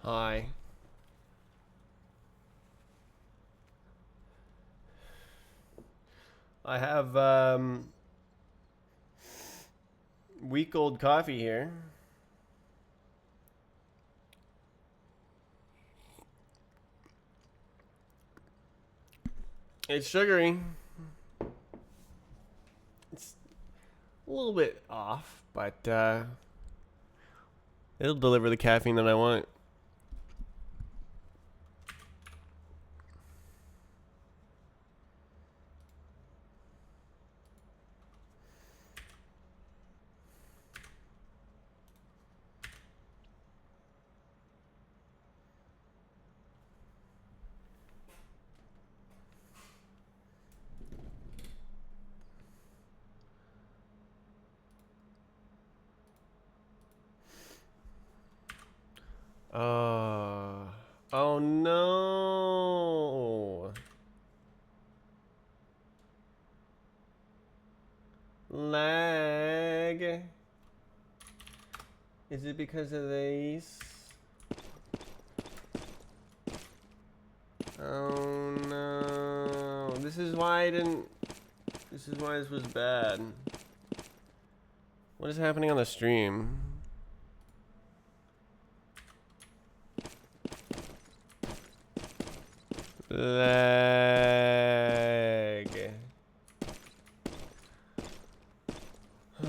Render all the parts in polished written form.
Hi. I have week old coffee here. It's sugary. It's a little bit off, but it'll deliver the caffeine that I want. Uh, oh no. Lag. Is it because of these? Oh no. This is why I didn't. This is why this was bad. What is happening on the stream? Lag.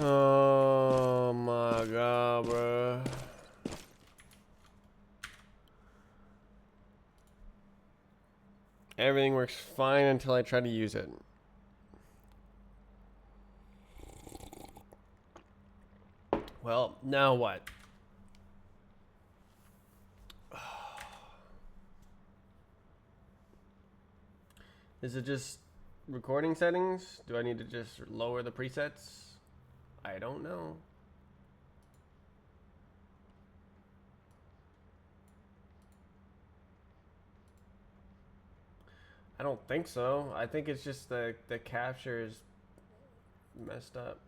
Oh my god, bro. Everything works fine until I try to use it. Well, now what? Is it just recording settings? Do I need to just lower the presets? I don't know. I don't think so. I think it's just the capture is messed up.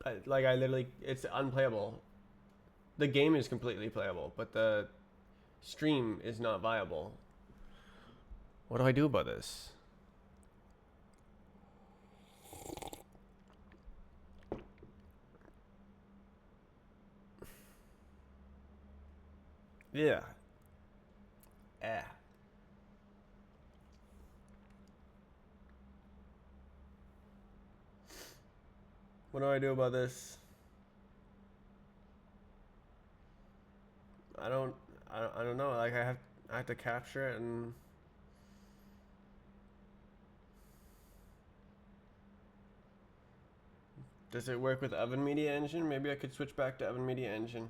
I literally, it's unplayable. The game is completely playable, but the stream is not viable. What do I do about this? Yeah. Eh. What do I do about this? I don't I don't know. Like I have to capture it and does it work with Oven Media Engine? Maybe I could switch back to Oven Media Engine.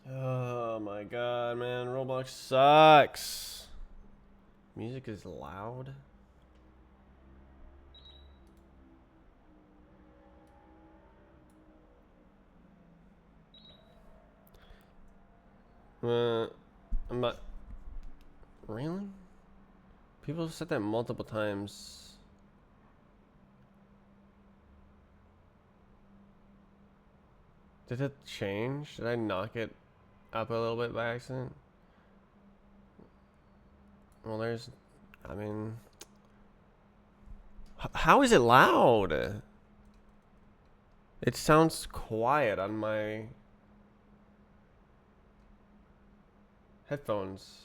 Oh my god, man. Roblox sucks. Music is loud. I'm not. Really? People have said that multiple times. Did it change? Did I knock it up a little bit by accident? Well, there's. I mean. How is it loud? It sounds quiet on my headphones.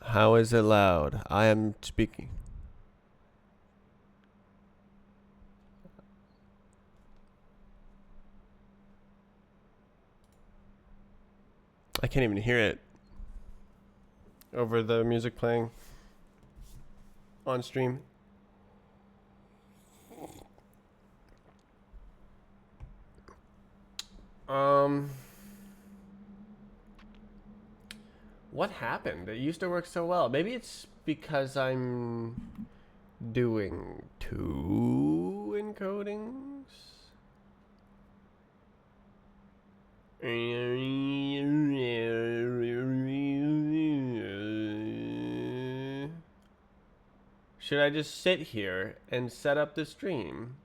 How is it loud? I am speaking. I can't even hear it over the music playing on stream. What happened? It used to work so well. Maybe it's because I'm doing two encodings. Should I just sit here and set up the stream?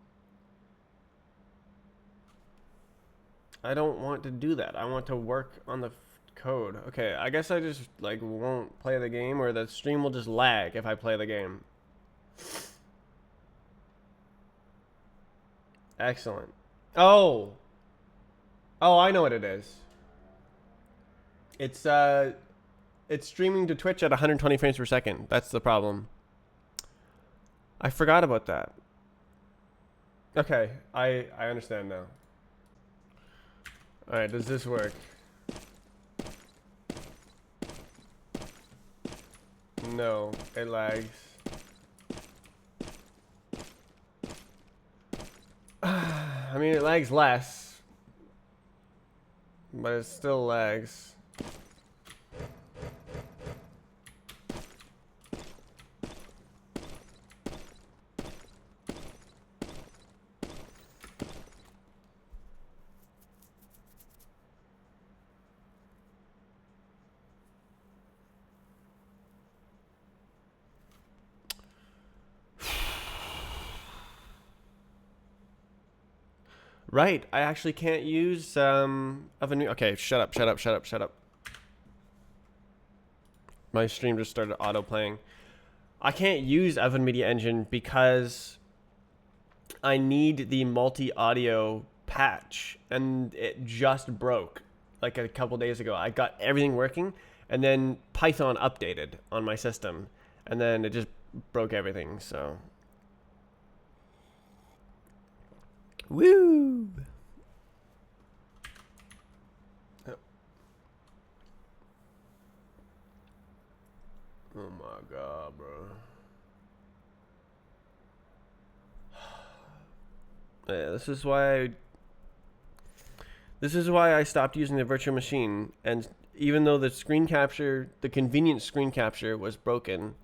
I don't want to do that. I want to work on the code. Okay, I guess I just like won't play the game, or the stream will just lag if I play the game. Excellent. Oh, I know what it is. It's streaming to Twitch at 120 frames per second. That's the problem. I forgot about that. Okay, I understand now. All right, does this work? No, it lags. I mean, it lags less, but it still lags. Right, I actually can't use Avenue. Okay, shut up. My stream just started auto playing. I can't use Evan Media Engine because I need the multi-audio patch, and it just broke like a couple days ago. I got everything working, and then Python updated on my system, and then it just broke everything. So, woo! Oh my god, bro. Yeah, this is why I stopped using the virtual machine. And even though the screen capture, the convenient screen capture was broken,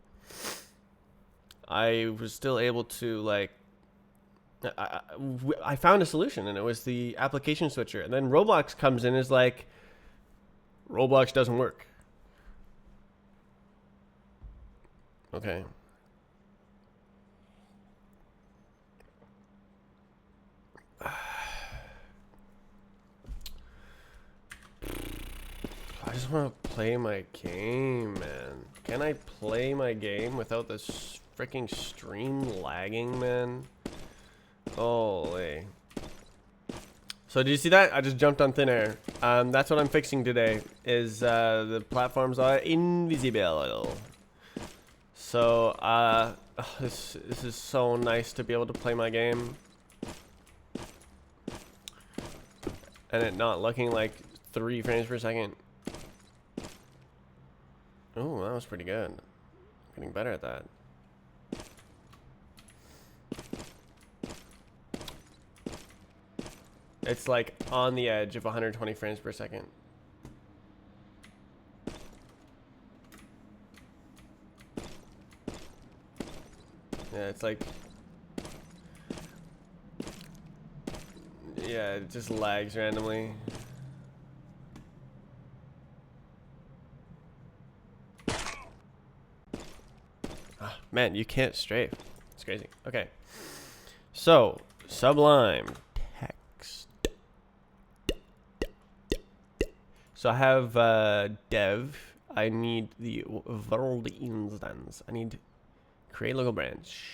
I was still able to like I found a solution, and it was the application switcher. And then Roblox comes in and is like, Roblox doesn't work. Okay. I just want to play my game, man. Can I play my game without this freaking stream lagging, man? Holy. So did you see that? I just jumped on thin air. That's what I'm fixing today, is the platforms are invisible. So, this is so nice to be able to play my game. And it not looking like 3 frames per second. Oh, that was pretty good. Getting better at that. It's like on the edge of 120 frames per second. Yeah, it's like... Yeah, it just lags randomly. Ah, man, you can't strafe. It's crazy. Okay. So, Sublime text. So I have dev. I need the world instance. I need create local branch.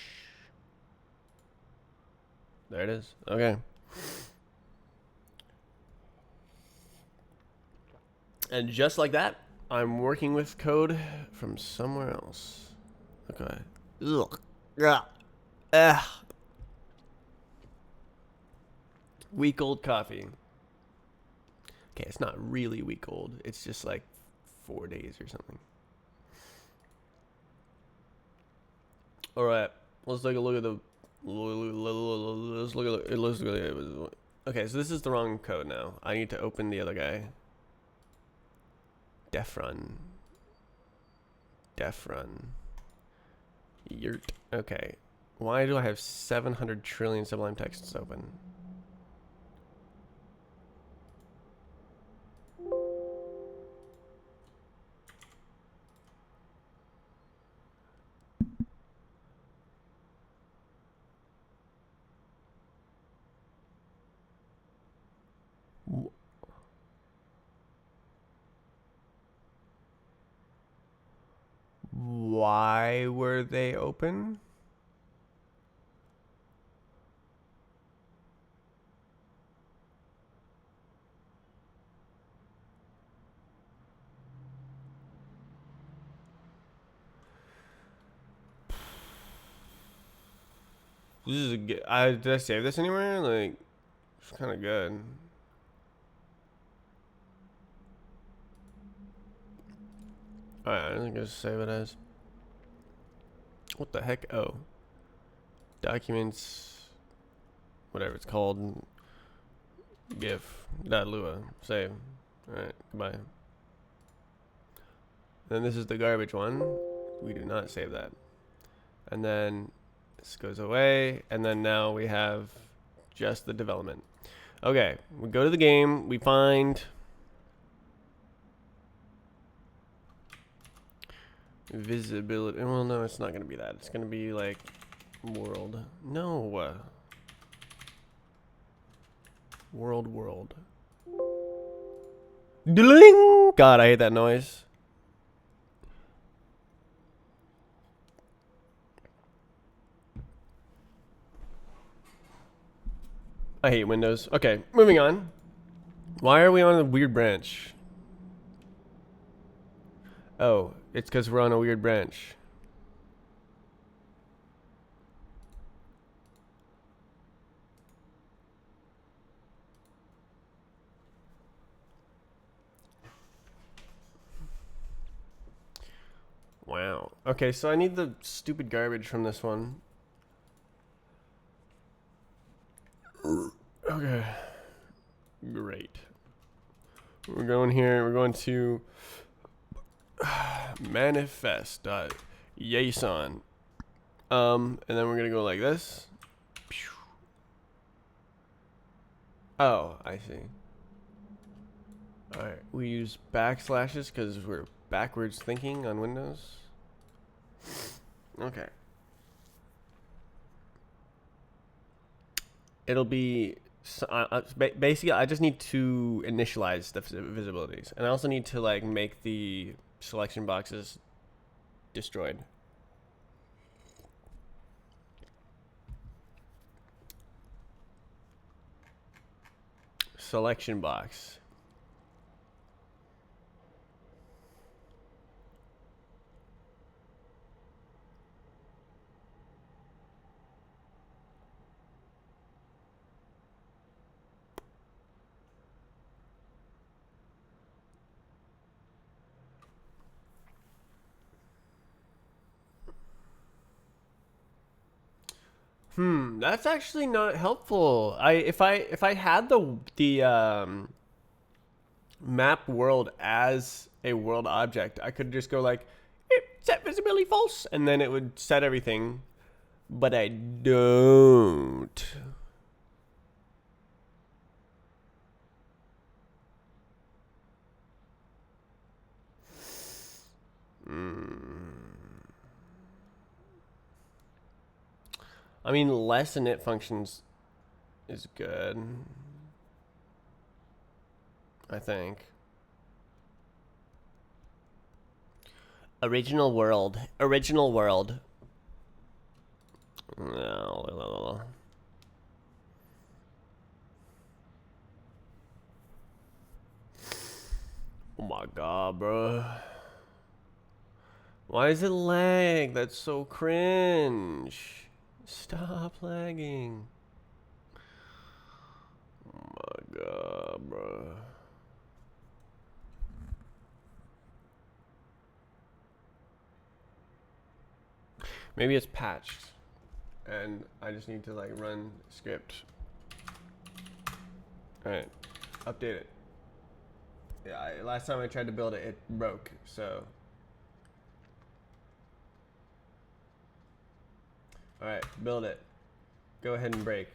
There it is. Okay. And just like that, I'm working with code from somewhere else. Okay. Ugh. Yeah. Ugh. Week old coffee. Okay, it's not really week old. It's just like 4 days or something. All right, let's take a look at the. Let's look at it. Okay, so this is the wrong code now. I need to open the other guy. Defrun. Yurt. Okay. Why do I have 700 trillion Sublime texts open? why were they open? This is a good. Did I save this anywhere? Like, it's kind of good. Alright, I'm gonna save it as. What the heck? Oh. Documents. Whatever it's called. GIF.lua. Save. Alright, goodbye. Then this is the garbage one. We do not save that. And then this goes away. And then now we have just the development. Okay, we go to the game. We find visibility. Well, no, it's not going to be that. It's going to be like world. No. World. Ding! God, I hate that noise. I hate Windows. Okay, moving on. Why are we on a weird branch? Oh, it's because we're on a weird branch. Wow. Okay, so I need the stupid garbage from this one. Okay. Great. We're going here. We're going to manifest.json. And then we're going to go like this. Oh, I see. Alright, we use backslashes because we're backwards thinking on Windows. Okay. It'll be basically I just need to initialize the visibilities, and I also need to like make the selection boxes destroyed. Selection box. That's actually not helpful. If I had the map world as a world object, I could just go like set visibility false, and then it would set everything. But I don't. I mean, less init functions is good. I think. Original world. No. Oh my god, bro. Why is it lag? That's so cringe. Stop lagging. Oh my god, bro. Maybe it's patched. And I just need to like run script. Alright. Update it. Yeah, last time I tried to build it, it broke, so. Alright, build it. Go ahead and break.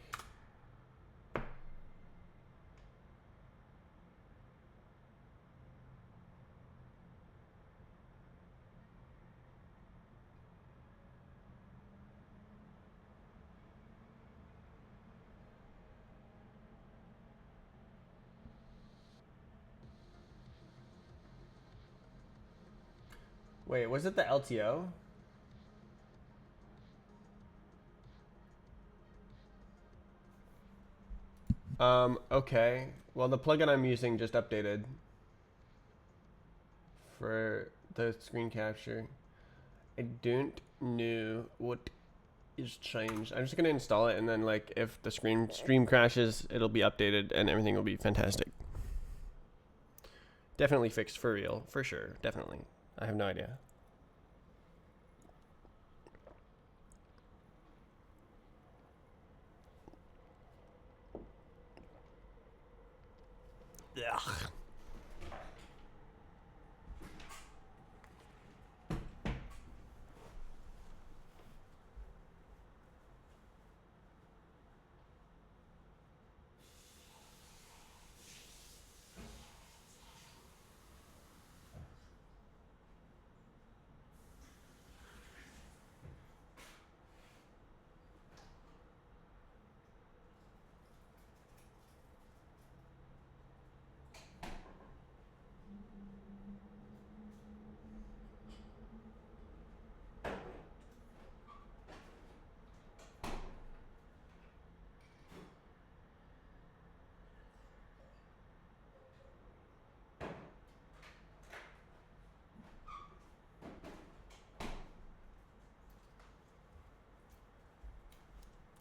Wait, was it the LTO? Okay. Well, the plugin I'm using just updated for the screen capture. I don't know what is changed. I'm just gonna install it, and then like if the stream crashes, it'll be updated and everything will be fantastic. Definitely fixed for real, for sure. Definitely. I have no idea. Ugh.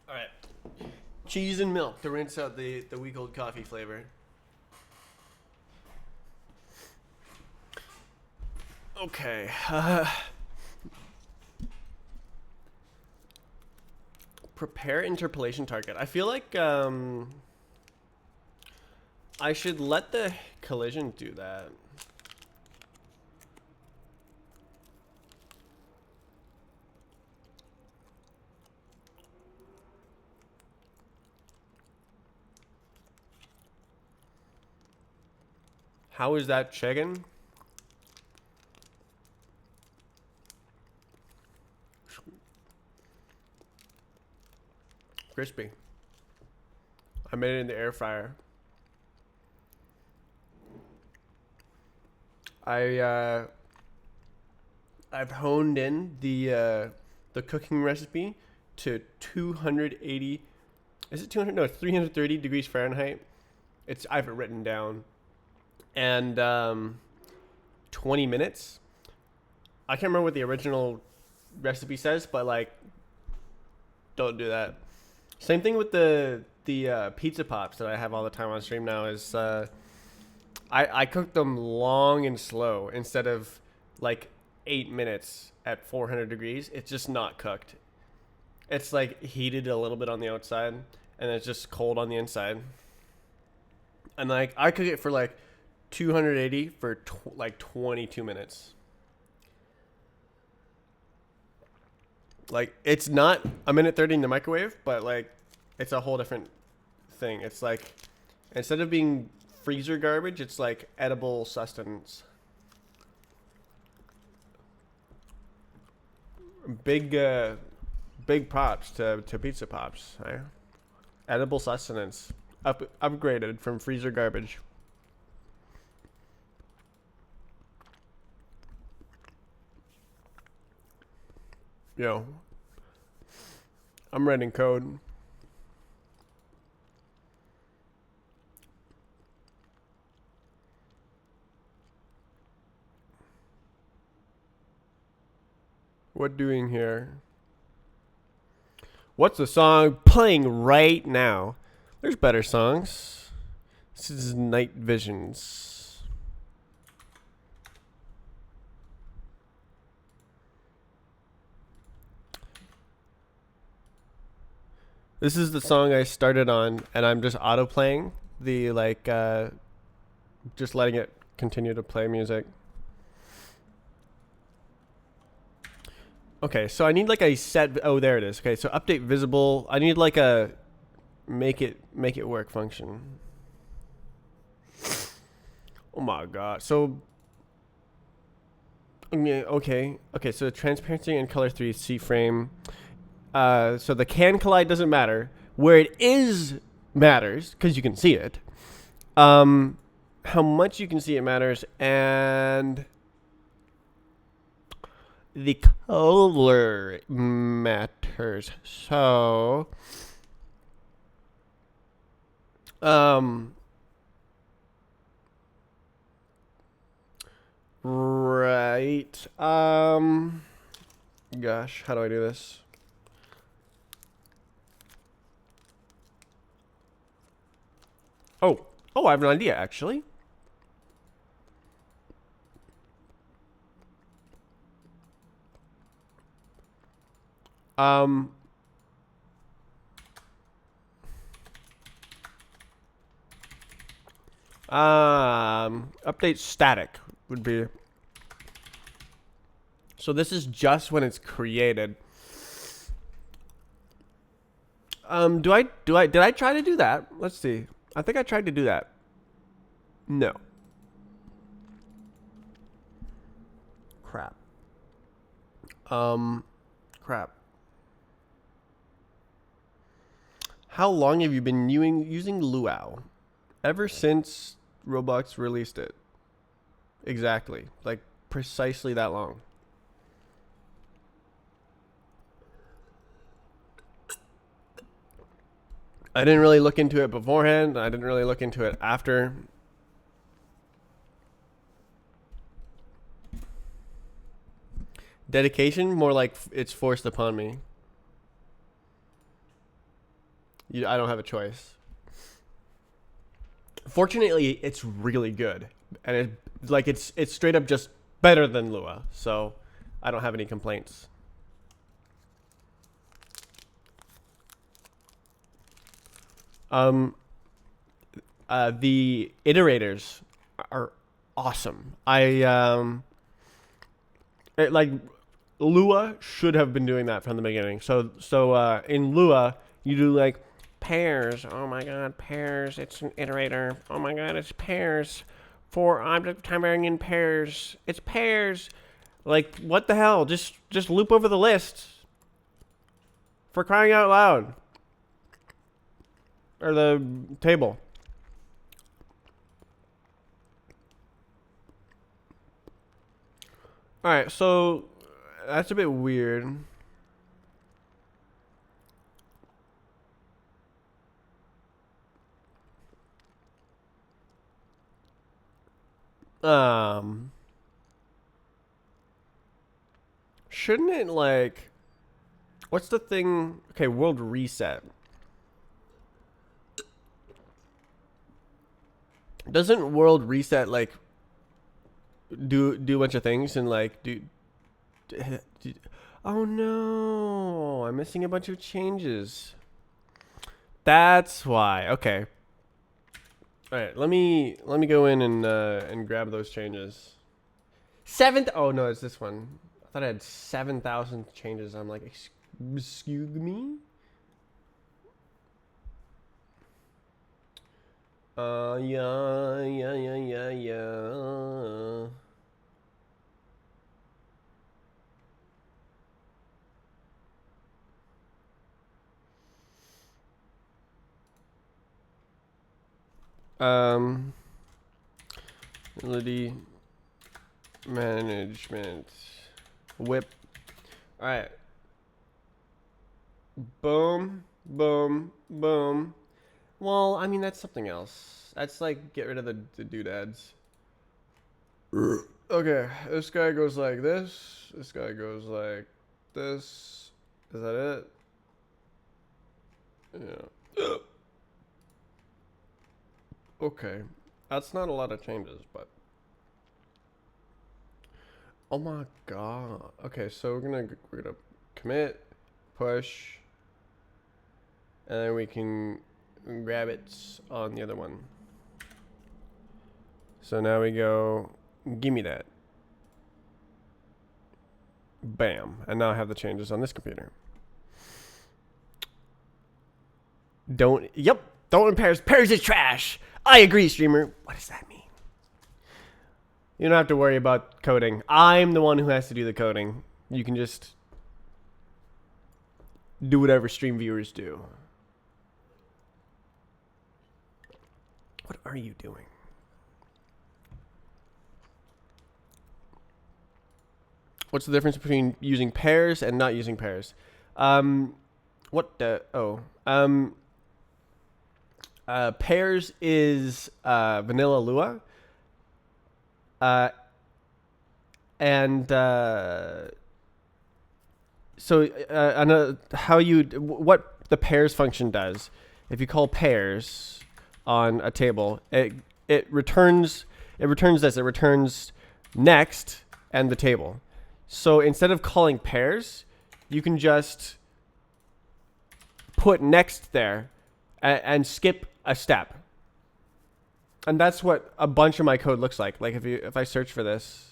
All right. Cheese and milk to rinse out the week old coffee flavor. Okay. Prepare interpolation target. I feel like I should let the collision do that. How is that chicken? Crispy. I made it in the air fryer. I've honed in the cooking recipe to 280. Is it 200? No, it's 330 degrees Fahrenheit. I have it written down, and 20 minutes. I can't remember what the original recipe says, but like, don't do that. Same thing with the pizza pops that I have all the time on stream now. Is I cook them long and slow instead of like 8 minutes at 400 degrees. It's just not cooked. It's like heated a little bit on the outside and it's just cold on the inside. And like I cook it for like 280 for like 22 minutes. Like it's not a minute 30 in the microwave, but like it's a whole different thing. It's like instead of being freezer garbage, it's like edible sustenance. Big props to pizza pops. Right? Edible sustenance, upgraded from freezer garbage. Yo, I'm writing code. What doing here? What's the song playing right now? There's better songs. This is Night Visions. This is the song I started on, and I'm just auto playing the like, just letting it continue to play music. Okay, so I need like a set. Oh, there it is. Okay, so update visible. I need like a make it work function. Oh my god. So okay. So transparency and color 3 C frame. So the can collide doesn't matter. Where it is matters because you can see it. How much you can see it matters, and the color matters. So Um. Right. Gosh, how do I do this? Oh. Oh, I have an idea, actually. Um. Update static would be. So this is just when it's created. Did I try to do that? Let's see. I think I tried to do that. No. Crap. Crap. How long have you been using Luau? Ever since Roblox released it. Exactly. Like, precisely that long. I didn't really look into it beforehand. I didn't really look into it after. Dedication? More like it's forced upon me. I don't have a choice. Fortunately, it's really good. And it's straight up just better than Lua. So I don't have any complaints. The iterators are awesome. Like Lua should have been doing that from the beginning. So in Lua, you do like pairs. Oh my god, pairs. It's an iterator. Oh my god, it's pairs. For object of time varying in pairs. It's pairs. Like what the hell? Just loop over the list. For crying out loud. Or the table. Alright, so that's a bit weird. Shouldn't it like what's the thing? Okay, world reset. Doesn't world reset like do a bunch of things and like do oh no, I'm missing a bunch of changes. That's why. Okay. All right, let me go in and grab those changes. Oh no, it's this one. I thought I had 7,000 changes. I'm like, excuse me. Yeah. Ability management whip. All right. Boom, boom, boom. Well, I mean that's something else. That's like get rid of the doodads. Okay, this guy goes like this. This guy goes like this. Is that it? Yeah. Okay, that's not a lot of changes, but oh my god. Okay, so we're gonna commit, push, and then we can grab it on the other one. So now we go, give me that. Bam, and now I have the changes on this computer. Don't in pairs. Pairs is trash. I agree, streamer. What does that mean? You don't have to worry about coding. I'm the one who has to do the coding. You can just do whatever stream viewers do. What are you doing? What's the difference between using pairs and not using pairs? What the? Oh. Pairs is vanilla Lua. And so what the pairs function does, if you call pairs on a table, it returns this. It returns next and the table. So instead of calling pairs, you can just put next there and skip a step. And that's what a bunch of my code looks like. Like if I search for this.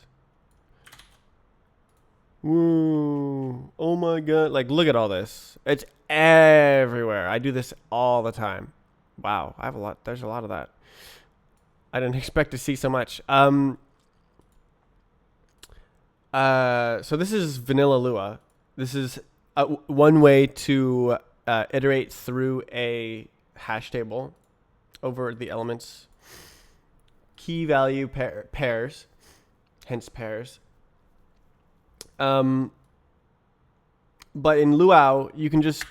Ooh, oh my god. Like, look at all this. It's everywhere. I do this all the time. Wow, I have a lot. There's a lot of that. I didn't expect to see so much. So this is vanilla Lua. This is one way to iterate through a hash table over the elements. Key value pairs, hence pairs. But in Luau, you can just,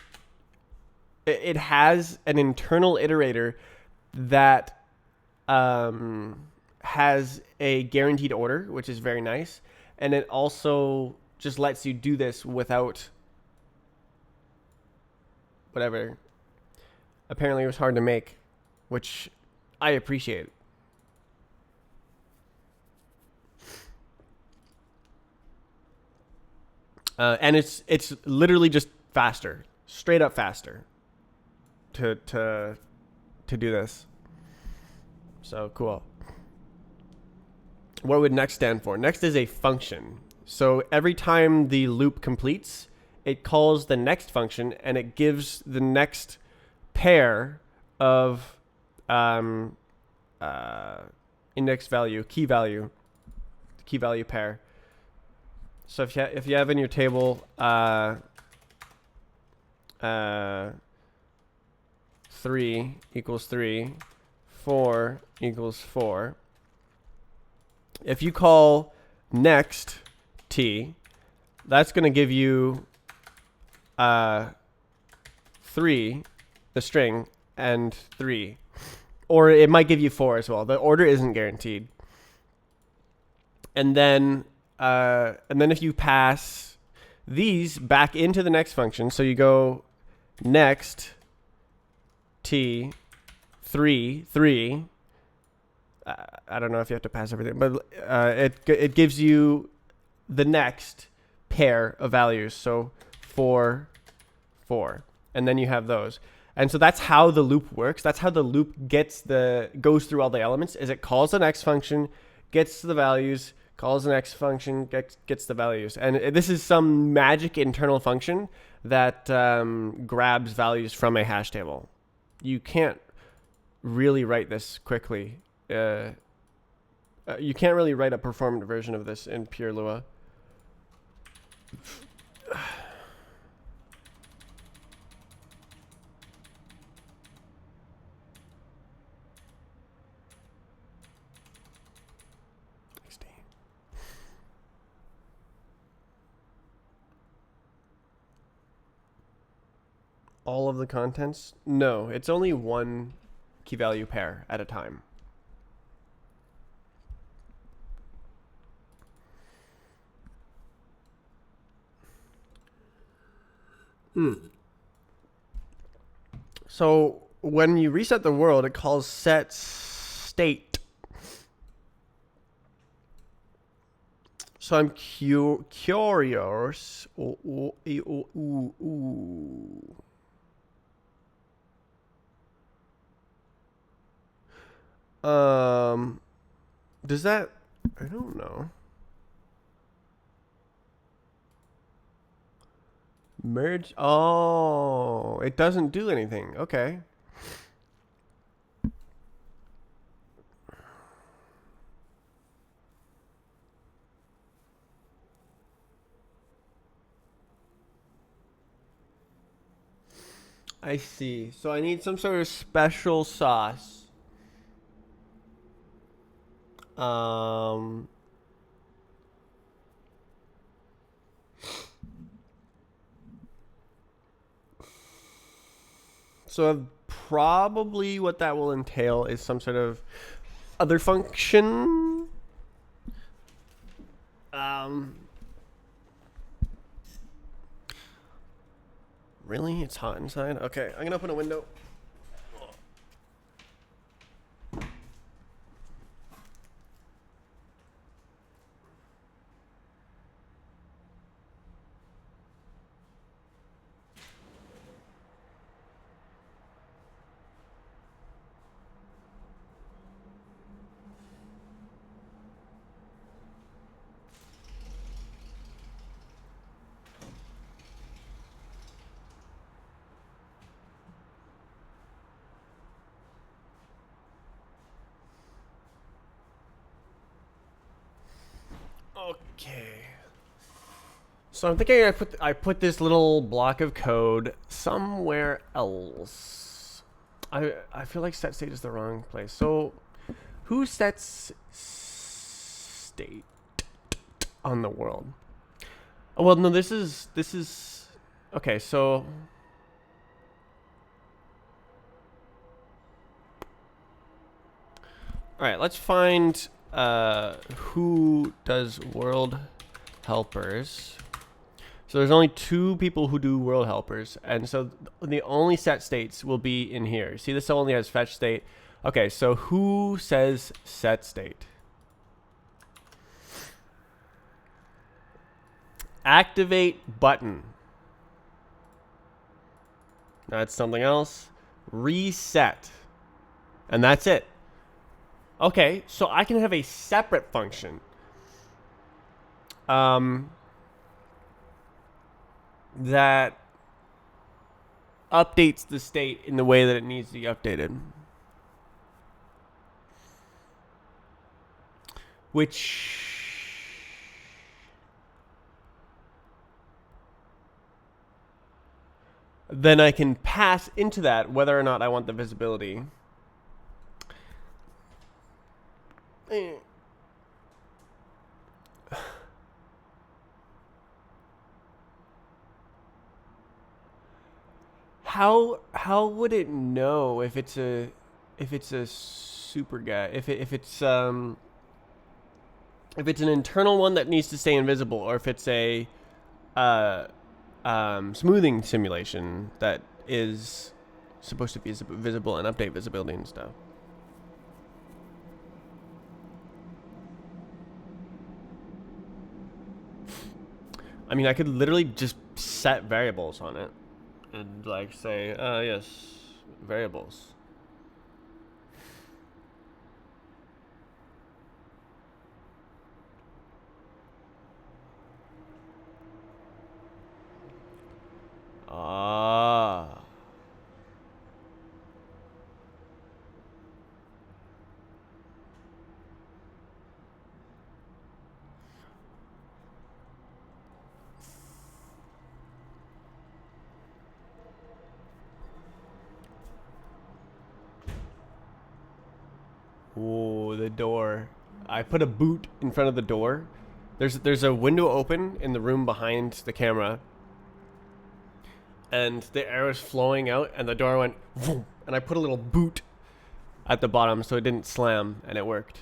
it has an internal iterator that has a guaranteed order, which is very nice. And it also just lets you do this without whatever. Apparently it was hard to make, which I appreciate. And it's literally just faster, straight up faster to do this. So cool. What would next stand for? Next is a function. So every time the loop completes, it calls the next function and it gives the next pair of index value, key value pair. So if you have in your table 3 equals 3, 4 equals 4. If you call next t, that's going to give you 3, the string, and 3. Or it might give you 4 as well. The order isn't guaranteed. And then if you pass these back into the next function, so you go next t 3 3. I don't know if you have to pass everything, but it gives you the next pair of values. So 4 4, and then you have those. And so that's how the loop works. That's how the loop goes through all the elements. Is it calls the next function, gets to the values, calls the next function, gets the values. And this is some magic internal function that grabs values from a hash table. You can't really write this quickly. You can't really write a performant version of this in pure Lua. All of the contents? No, it's only one key value pair at a time. So when you reset the world, it calls set state. So I'm curious. Does that? I don't know. Merge. Oh, it doesn't do anything. Okay. I see. So I need some sort of special sauce. So probably what that will entail is some sort of other function. Really? It's hot inside? Okay, I'm gonna open a window. Okay. So I'm thinking I put this little block of code somewhere else. I feel like set state is the wrong place. So who sets state on the world? Oh, well, no, this is okay, so all right, let's find who does world helpers. So there's only 2 people who do world helpers, and so the only set states will be in here. See, this only has fetch state. Okay, so who says set state? Activate button. That's something else. Reset. And that's it. Okay, so I can have a separate function. That updates the state in the way that it needs to be updated. Which then I can pass into that whether or not I want the visibility. How would it know if it's a super guy, if it's an internal one that needs to stay invisible, or if it's a smoothing simulation that is supposed to be visible and update visibility and stuff? I mean, I could literally just set variables on it and like say, yes, variables. Ah. Oh, the door. I put a boot in front of the door. There's a window open in the room behind the camera. And the air was flowing out and the door went vroom, and I put a little boot at the bottom so it didn't slam, and it worked.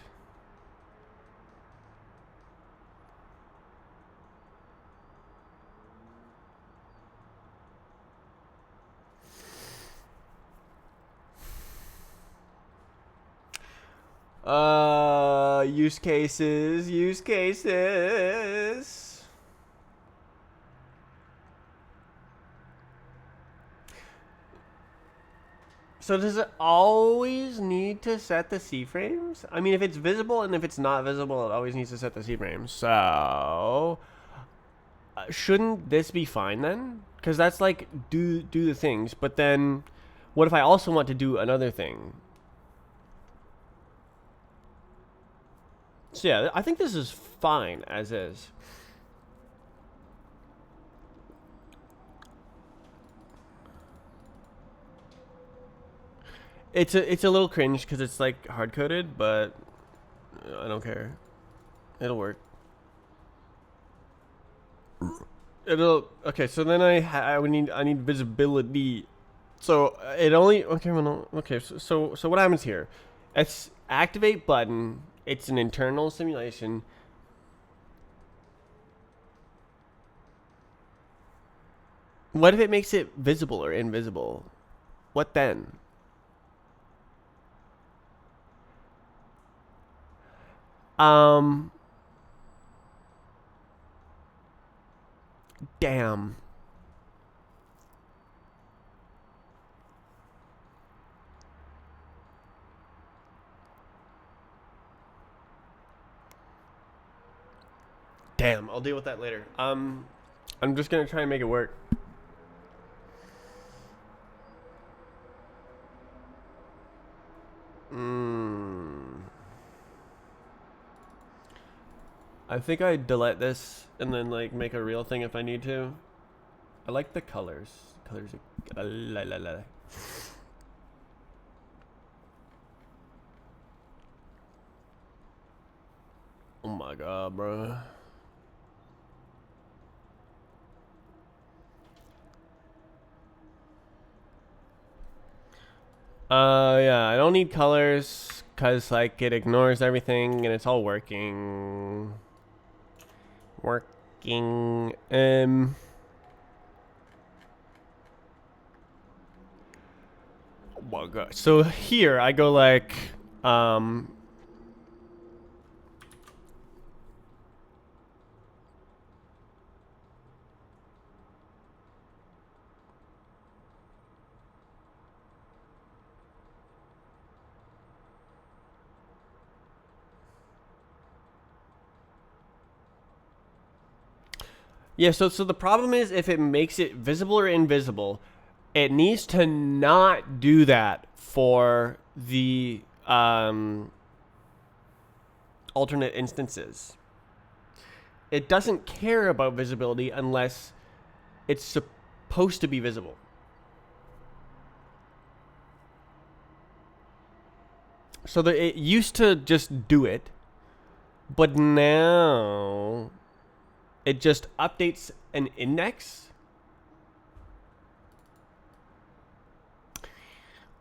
Use cases. So does it always need to set the C-frames? I mean, if it's visible and if it's not visible, it always needs to set the C-frames. So shouldn't this be fine then? Because that's like do the things, but then what if I also want to do another thing? So yeah, I think this is fine as is. It's a little cringe because it's like hard coded, but I don't care. It'll work. Okay. So then I need visibility So it only okay. Well, no, okay. So what happens here? It's activate button. It's an internal simulation. What if it makes it visible or invisible? What then? Um. Damn. Damn. I'll deal with that later. I'm just gonna try and make it work. I think I delete this and then like make a real thing if I need to. I like the colors. Colors are la la la. Oh my god, bro. Yeah, I don't need colors because like it ignores everything and it's all working. Working. Oh my god. So here I go like yeah, so the problem is if it makes it visible or invisible, it needs to not do that for the alternate instances. It doesn't care about visibility unless it's supposed to be visible. So it used to just do it, but now it just updates an index.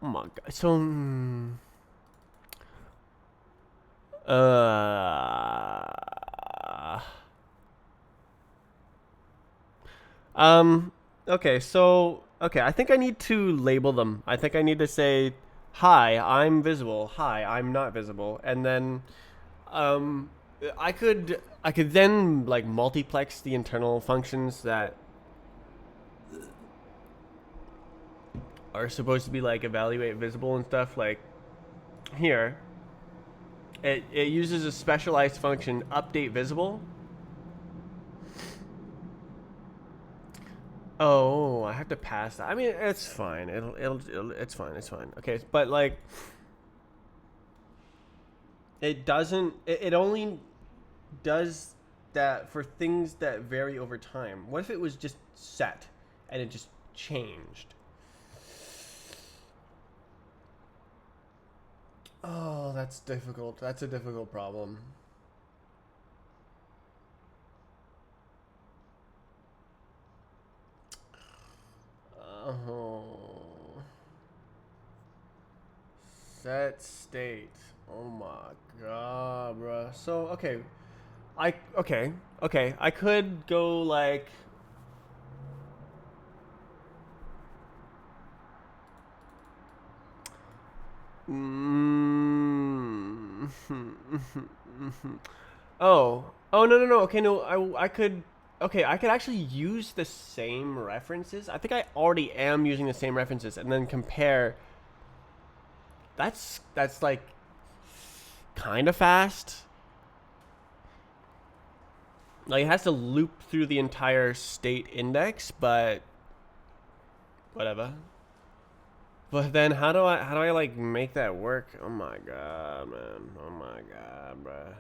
Oh my god. So okay, so okay, I think I need to label them. I think I need to say hi, I'm visible. Hi, I'm not visible. And then um I could then like multiplex the internal functions that are supposed to be like evaluate visible and stuff like here. It uses a specialized function update visible. Oh, I have to pass that. I mean, it's fine. It's fine. It's fine. Okay, but like, it doesn't. It only does that for things that vary over time. What if it was just set and it just changed? Oh, that's difficult. That's a difficult problem. Oh. Set state. Oh my god, bro. So, okay. Okay. I could go like mm, Oh, no. Okay, no. I could okay, I could actually use the same references. I think I already am using the same references and then compare. That's like kind of fast. Like it has to loop through the entire state index, but whatever. But then how do I like make that work? Oh my god, man. Oh my god, bruh.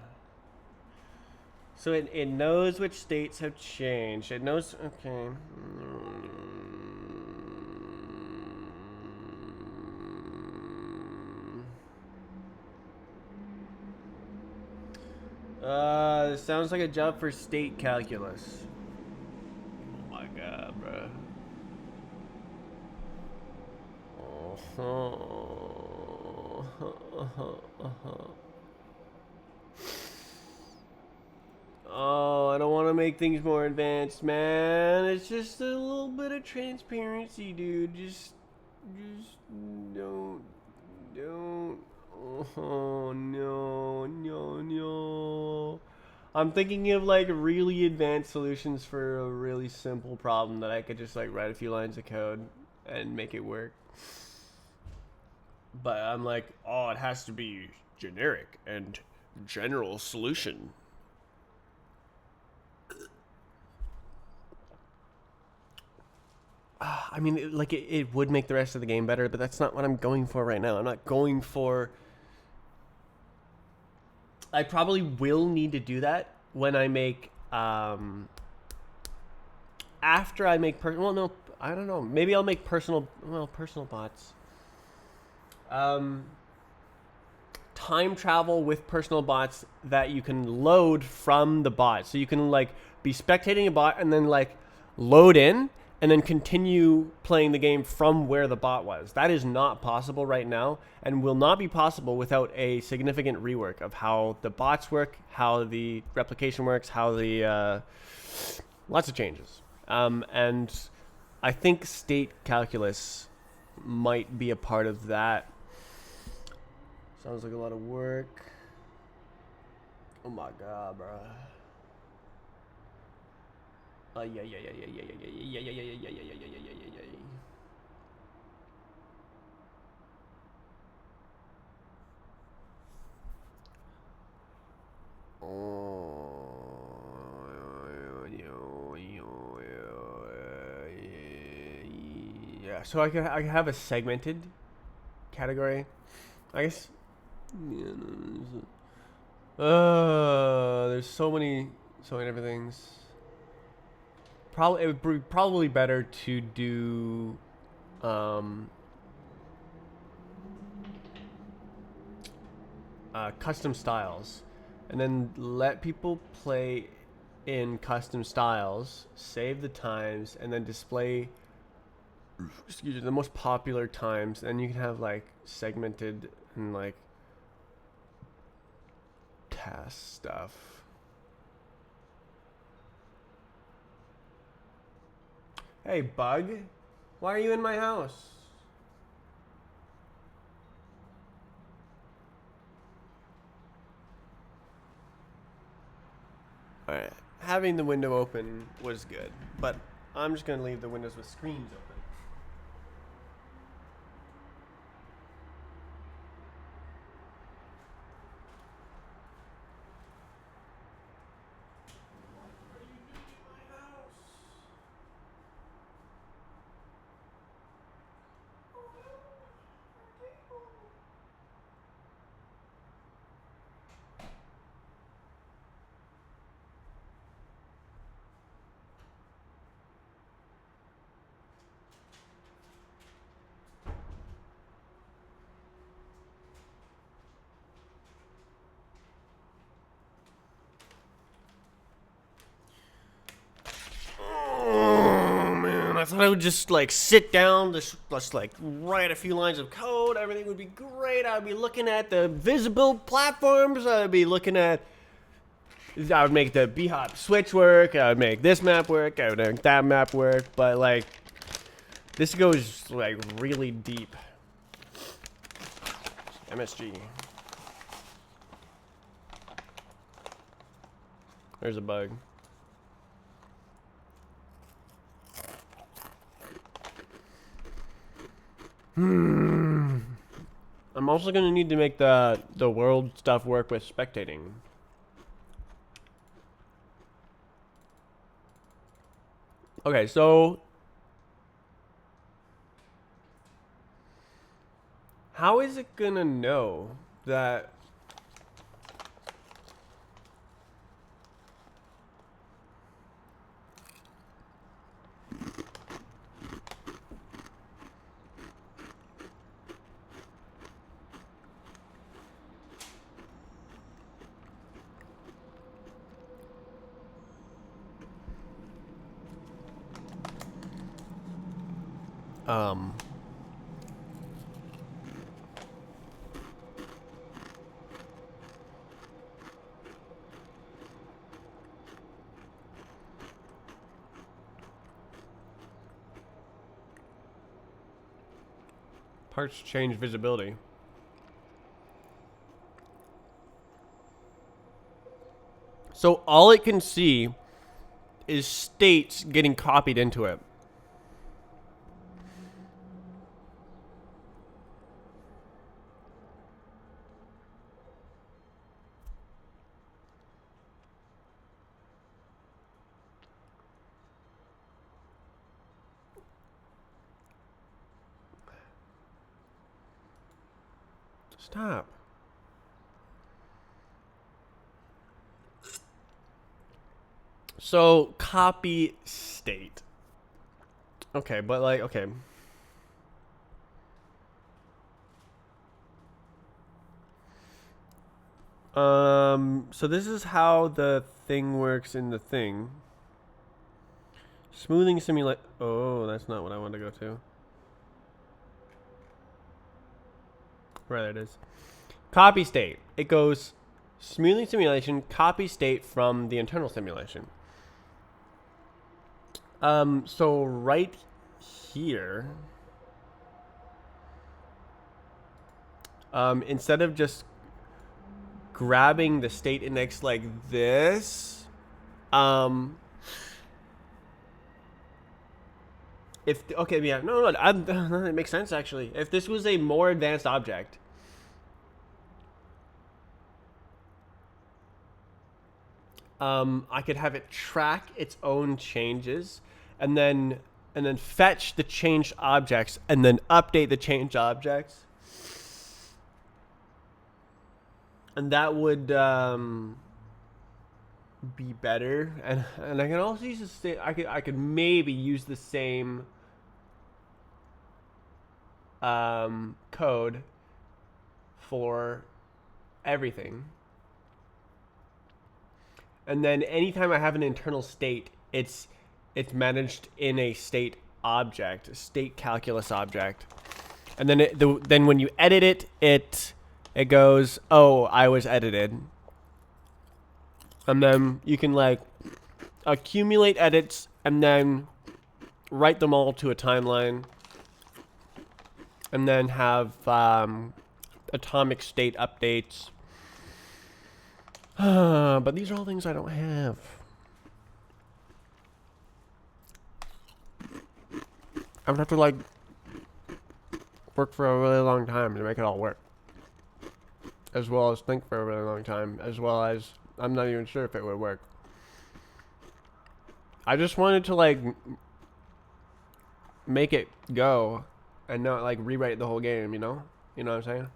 So it knows which states have changed. It knows okay. This sounds like a job for state calculus. Oh my god, bro. Oh, I don't want to make things more advanced, man. It's just a little bit of transparency, dude. Just don't. Oh no, no, no. I'm thinking of like really advanced solutions for a really simple problem that I could just like write a few lines of code and make it work. But I'm like, oh, it has to be generic and general solution. I mean, it would make the rest of the game better, but that's not what I'm going for right now. I'm not going for. I probably will need to do that when I make. After I make well, no, I don't know. Maybe I'll make personal bots. Time travel with personal bots that you can load from the bot, so you can like be spectating a bot and then like load in and then continue playing the game from where the bot was. That is not possible right now and will not be possible without a significant rework of how the bots work, how the replication works, how the lots of changes. And I think state calculus might be a part of that. Sounds like a lot of work. Oh my god, bro. Yeah. Yeah, so I can have a segmented category, I guess. There's so many different things. Probably it would be probably better to do custom styles, and then let people play in custom styles, save the times, and then display the most popular times. And you can have like segmented and like task stuff. Hey, bug, why are you in my house? Alright, having the window open was good, but I'm just going to leave the windows with screens open. I thought I would just like sit down, just like write a few lines of code. Everything would be great. I'd be looking at the visible platforms. I would make the bhop switch work. I would make this map work. I would make that map work. But like, this goes like really deep. MSG. There's a bug. I'm also gonna need to make the world stuff work with spectating. Okay, so how is it gonna know that Parts change visibility. So all it can see is states getting copied into it. Stop. So copy state. Okay, but like, okay. So this is how the thing works in the thing. Smoothing simulate. Oh, that's not what I want to go to. Right, it is. Copy state. It goes smoothing simulation, copy state from the internal simulation. So right here, instead of just grabbing the state index like this, if okay, yeah, no, it makes sense actually. If this was a more advanced object, I could have it track its own changes, and then fetch the changed objects, and then update the changed objects, and that would be better. And I can also use the same. I could maybe use the same code for everything. And then anytime I have an internal state, it's managed in a state object, a state calculus object. And then then when you edit it, it goes, oh, I was edited. And then you can like accumulate edits and then write them all to a timeline. And then have atomic state updates. But these are all things I don't have. I would have to like work for a really long time to make it all work. As well as think for a really long time. As well as I'm not even sure if it would work. I just wanted to like make it go and not like rewrite the whole game, you know? You know what I'm saying?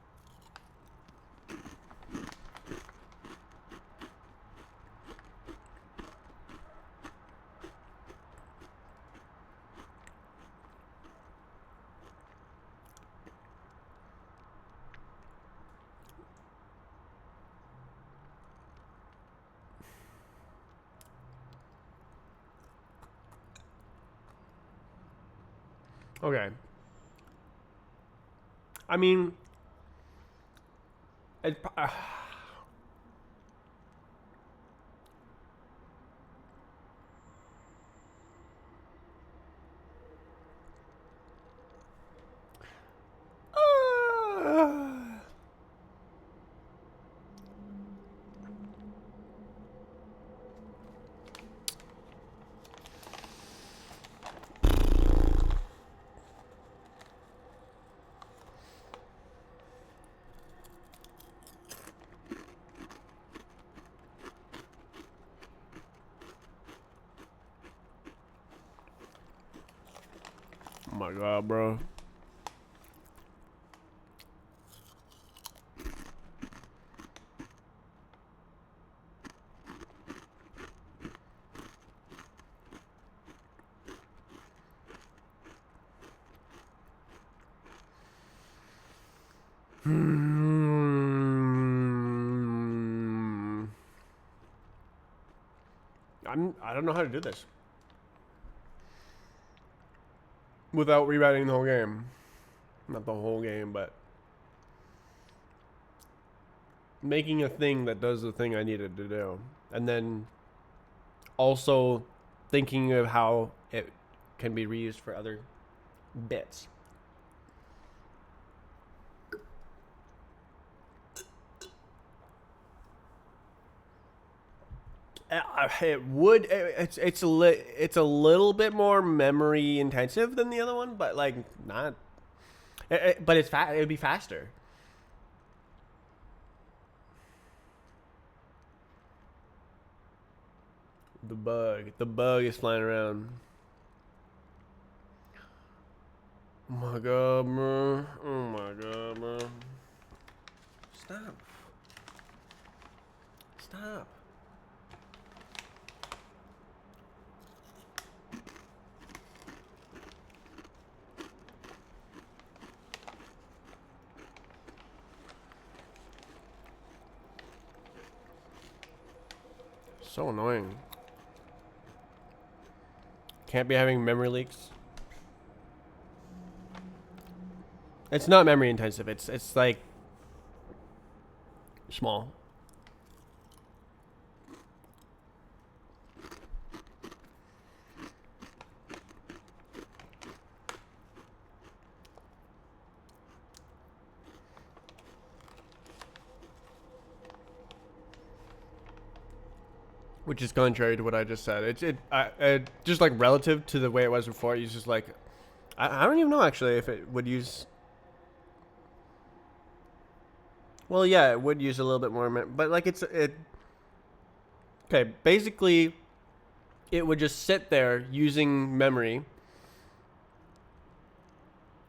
Okay. I mean, it, oh my god, bro. I don't know how to do this without rewriting the whole game. Not the whole game, but making a thing that does the thing I needed to do. And then also thinking of how it can be reused for other bits. It would. It's a little bit more memory intensive than the other one, but like not. But it's fast. It would be faster. The bug is flying around. Oh my god, bro. Oh my god, bro. Stop. Stop. So annoying. Can't be having memory leaks. It's not memory intensive. It's like small. Which is contrary to what I just said. It just like relative to the way it was before. It's just like I don't even know actually if it would use. Well, yeah, it would use a little bit more, but like it. Okay, basically, it would just sit there using memory.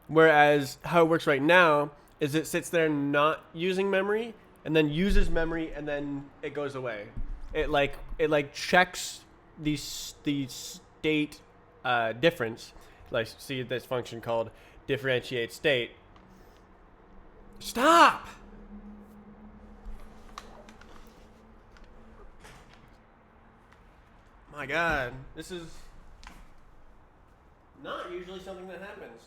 Whereas how it works right now is it sits there not using memory and then uses memory and then it goes away. It checks the state difference. Like see this function called differentiate state. Stop. My God, this is not usually something that happens.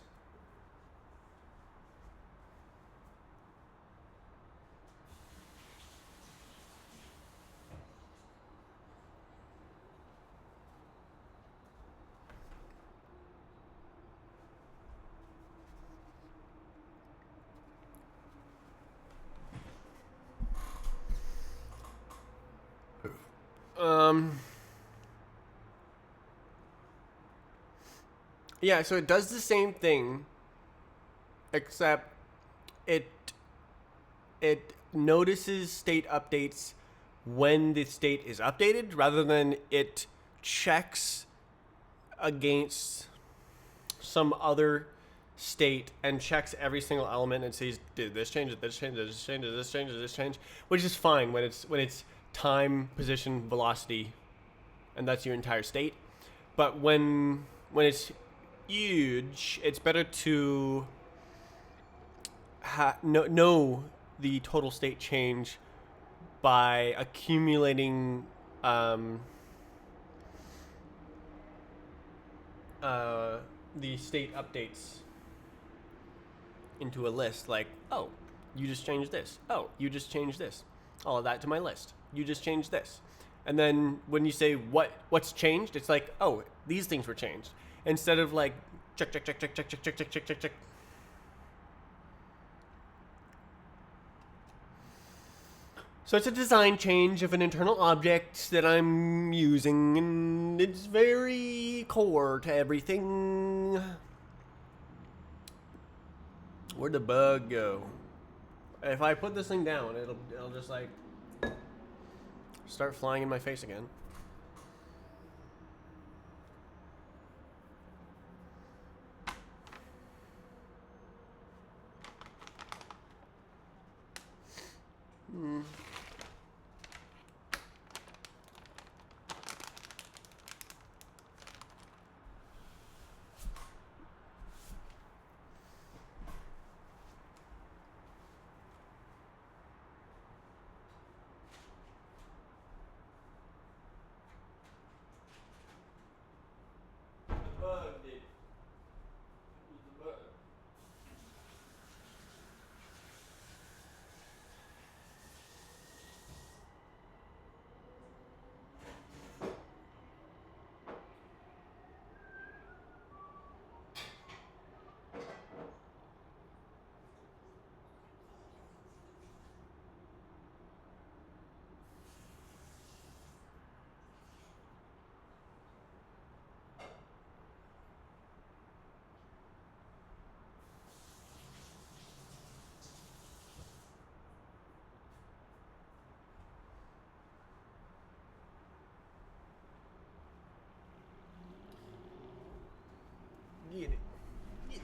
Yeah, so it does the same thing, except it it notices state updates when the state is updated, rather than it checks against some other state and checks every single element and sees did this change, did this change, did this change, did this change, did this change, which is fine when it's time, position, velocity, and that's your entire state. But when it's huge, it's better to know the total state change by accumulating the state updates into a list. Like, oh, you just changed this. Oh, you just changed this. All of that to my list. You just changed this. And then when you say what's changed, it's like, oh, these things were changed. Instead of like check. So it's a design change of an internal object that I'm using, and it's very core to everything. Where'd the bug go? If I put this thing down, it'll just like start flying in my face again.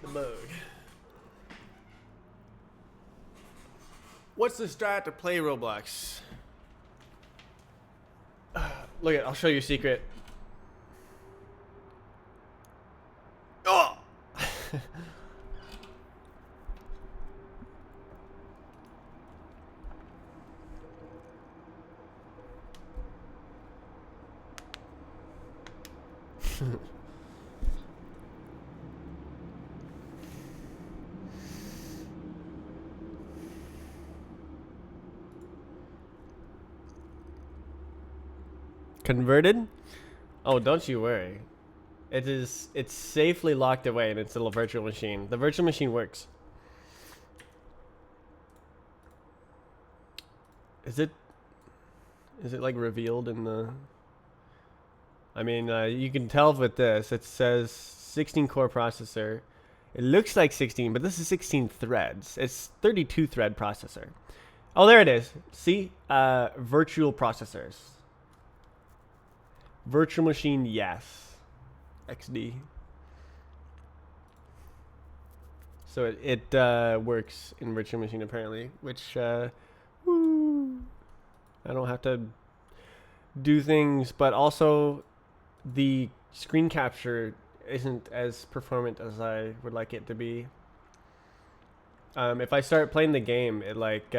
The bug. What's the strat to play Roblox? Look at, I'll show you a secret. Oh! Converted? Oh, don't you worry. It's safely locked away in its little virtual machine. The virtual machine works. Is it like revealed in the... I mean, you can tell with this. It says 16 core processor. It looks like 16, but this is 16 threads. It's 32 thread processor. Oh, there it is. See? Virtual processors. Virtual machine, yes. XD. So it works in virtual machine apparently, which woo, I don't have to do things, but also the screen capture isn't as performant as I would like it to be. If I start playing the game, it like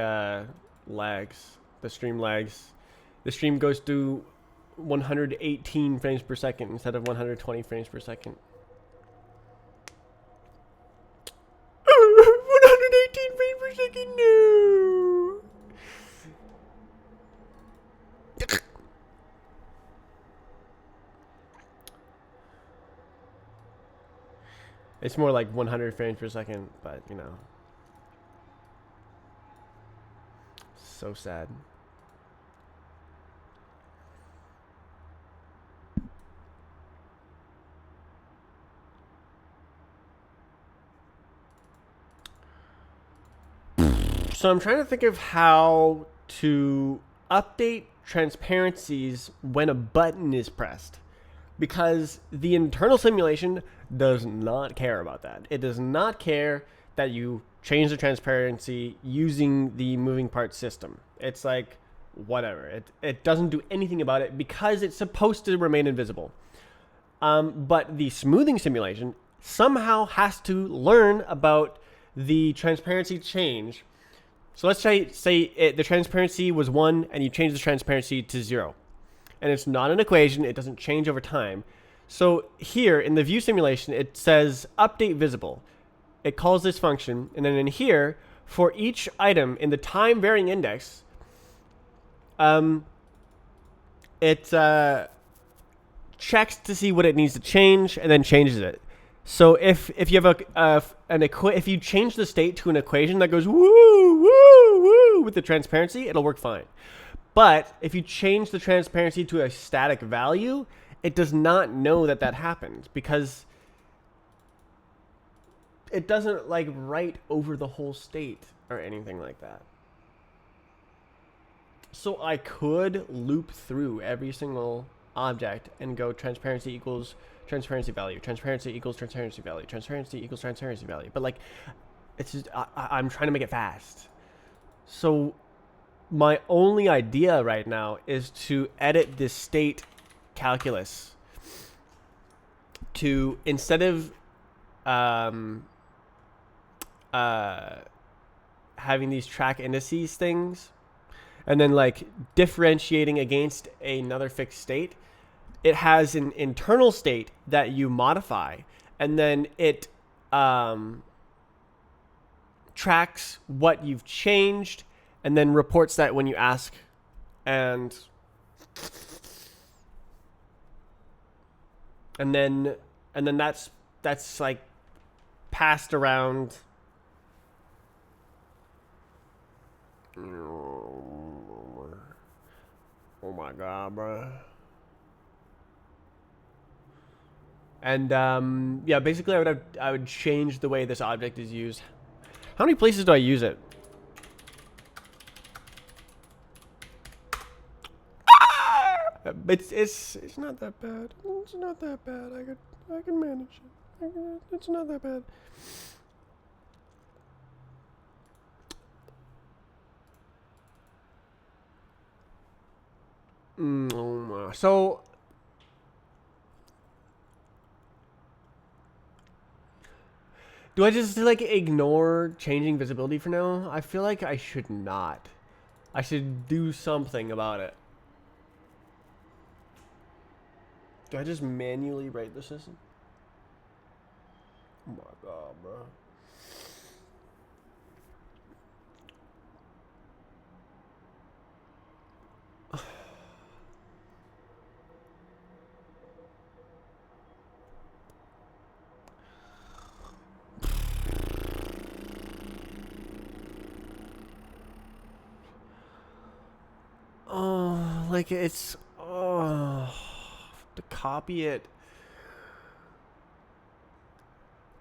lags. The stream lags. The stream goes to 118 frames per second instead of 120 frames per second. 118 frames per second, no! It's more like 100 frames per second, but you know. So sad. So I'm trying to think of how to update transparencies when a button is pressed, because the internal simulation does not care about that. It does not care that you change the transparency using the moving parts system. It's like, whatever. It doesn't do anything about it because it's supposed to remain invisible. But the smoothing simulation somehow has to learn about the transparency change. So let's say the transparency was 1 and you change the transparency to 0. And it's not an equation. It doesn't change over time. So here in the view simulation, it says update visible. It calls this function. And then in here, for each item in the time varying index, it checks to see what it needs to change and then changes it. So if you have if you change the state to an equation that goes woo woo woo with the transparency, it'll work fine. But if you change the transparency to a static value, it does not know that that happened because it doesn't like write over the whole state or anything like that. So I could loop through every single object and go transparency equals transparency value, transparency equals transparency value, transparency equals transparency value. But like, it's just, I'm trying to make it fast. So my only idea right now is to edit this state calculus to, instead of having these track indices things and then like differentiating against another fixed state, it has an internal state that you modify, and then it tracks what you've changed and then reports that when you ask, and then that's like passed around. Oh my god, bro. And yeah, basically I would change the way this object is used. How many places do I use it? It's not that bad. It's not that bad. I can manage it. It's not that bad. So do I just like ignore changing visibility for now? I feel like I should not. I should do something about it. Do I just manually write the system? Oh my god, bro. Oh, like it's to copy it.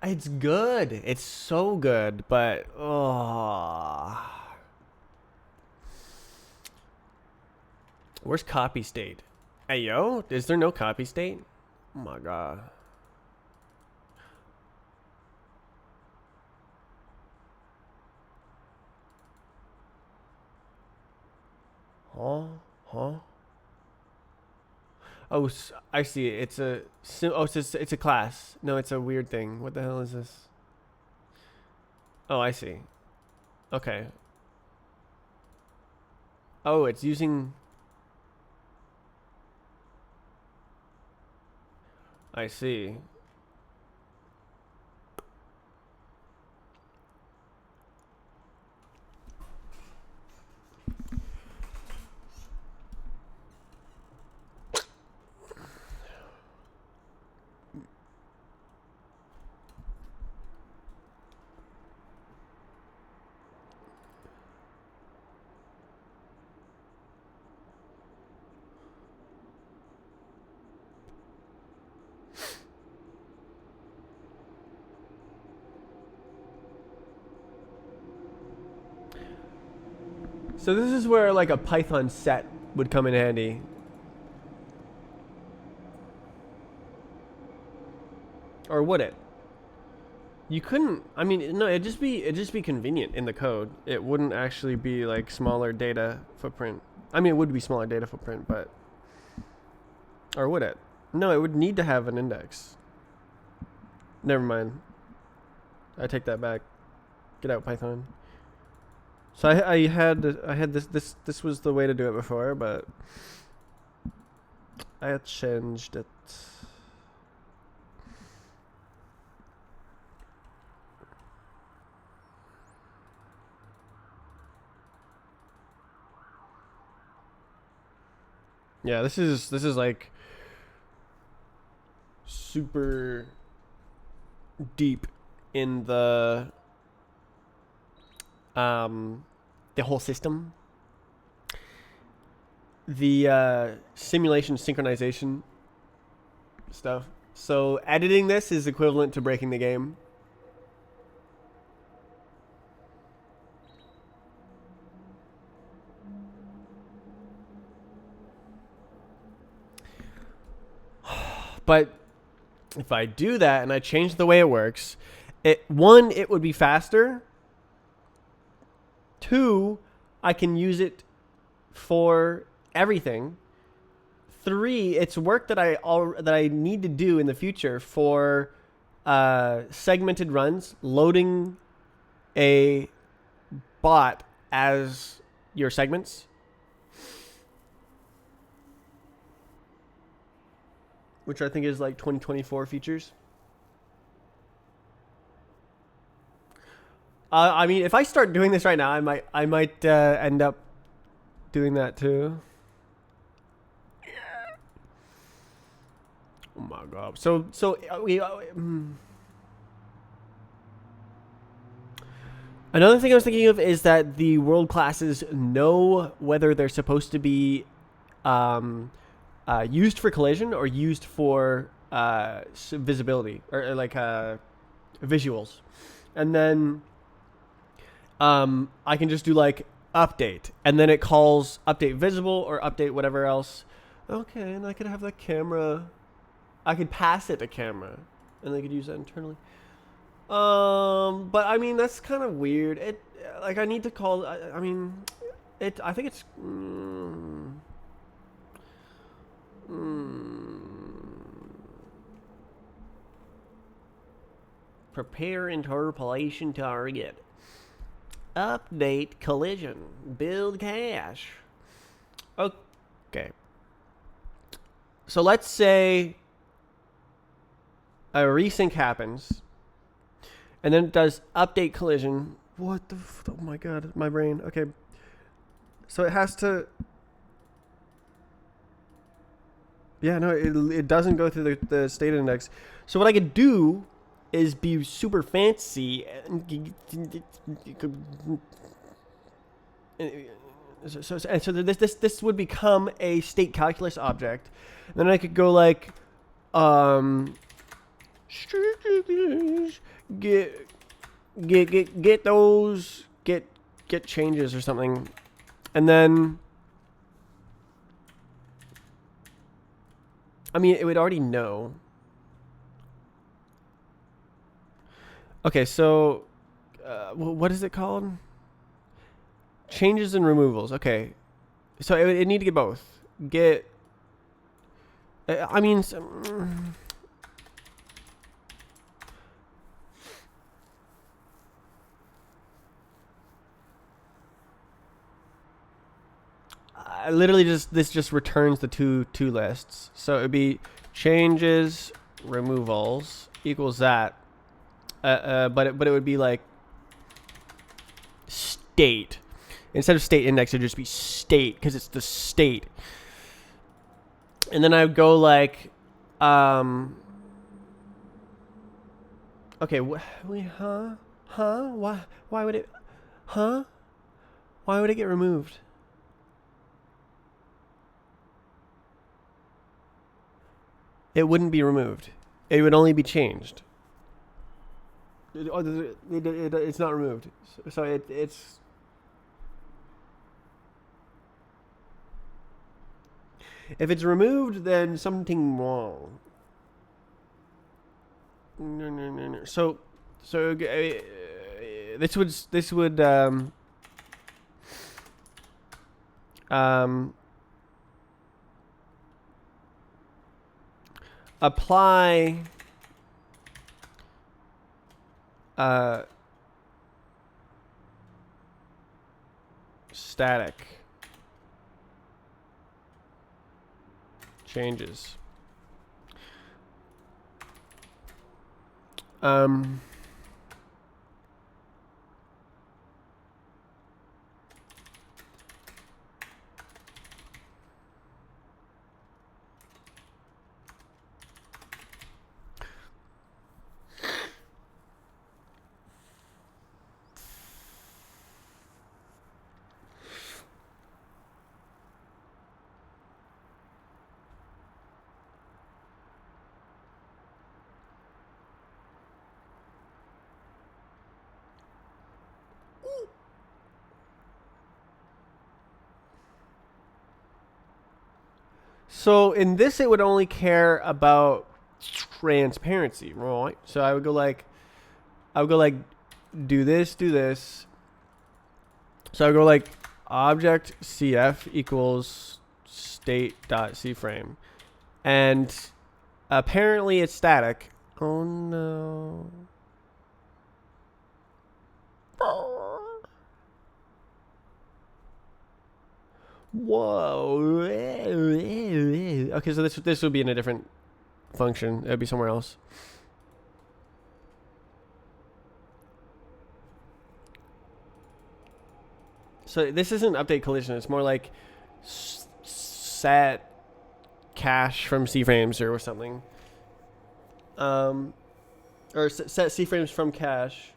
It's good. It's so good, but where's copy state? Hey yo, is there no copy state? Oh my god. Huh? Huh? Oh, I see. It's a it's a class. No, it's a weird thing. What the hell is this? Oh, I see. Okay. Oh, it's using. I see. So this is where like a Python set would come in handy. Or would it? You couldn't. I mean, no. It'd just be convenient in the code. It wouldn't actually be like smaller data footprint. I mean, it would be smaller data footprint, but or would it? No, it would need to have an index. Never mind. I take that back. Get out, Python. So I had this was the way to do it before, but I had changed it. Yeah, this is like super deep in the whole system. The simulation synchronization stuff. So editing this is equivalent to breaking the game. But if I do that and I change the way it works, it would be faster. 2, I can use it for everything. 3, it's work that I need to do in the future for segmented runs, loading a bot as your segments. Which I think is like 2024 features. I mean, if I start doing this right now, I might end up doing that too. Oh my god. So another thing I was thinking of is that the world classes know whether they're supposed to be used for collision or used for visibility or like visuals, and then I can just do like update, and then it calls update visible or update whatever else. Okay, and I could have the camera. I could pass it to camera. and they could use that internally. But I mean that's kind of weird. It like I need to call. I mean, it. I think it's. Prepare interpolation target. Update collision. Build cache. Okay. So let's say a resync happens, and then it does update collision. What the? Oh my god, my brain. Okay. So it has to. Yeah, no, it doesn't go through the state index. So what I could do is be super fancy and so this would become a state calculus object. And then I could go like get those get changes or something. And then I mean it would already know. Okay, so what is it called? Changes and removals. Okay, so it need to get both. Get. I mean. Literally, this just returns the two lists. So it'd be changes removals equals that. But it would be like state. Instead of state index, it'd just be state because it's the state. And then I would go like, okay, why would it, why would it get removed? It wouldn't be removed. It would only be changed. It's not removed. So it's. If it's removed, then something wrong. No. So this would apply static changes. So in this, it would only care about transparency, right? So I would go like, do this. So I would go like object cf equals state.cframe, and apparently it's static. Oh no. Whoa. Okay, so this would be in a different function. It would be somewhere else. So this isn't update collision. It's more like set cache from C-frames or something. Or set C-frames from cache.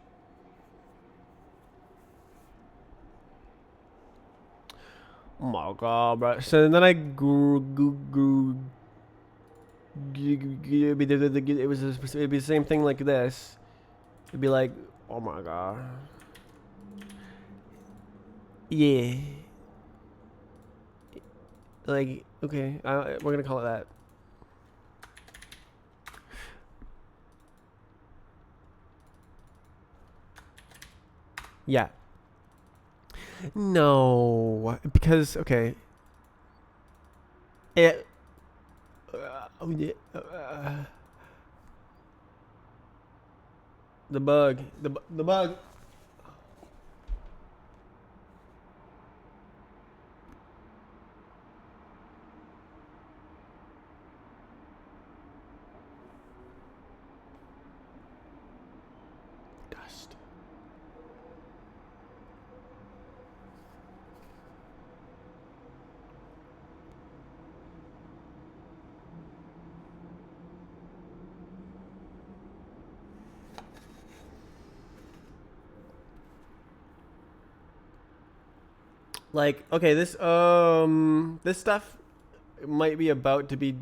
Oh my god, bro. So then it it'd be the same thing like this. It'd be like, oh my god. Yeah. Like, okay, we're gonna call it that. Yeah. No, because okay. It. Yeah, the bug. The bug. Dust. Like, okay, this stuff might be about to be.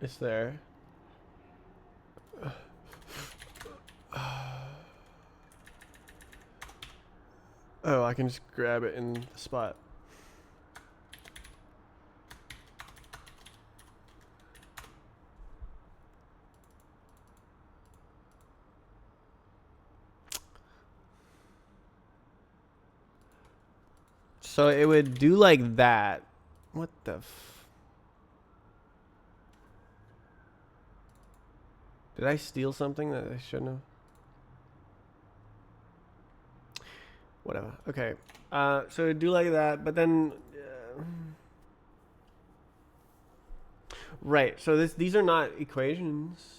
It's there. Oh, I can just grab it in the spot. So it would do like that. What the Did I steal something that I shouldn't have? Whatever. Okay. So it'd do like that, but then right. So these are not equations.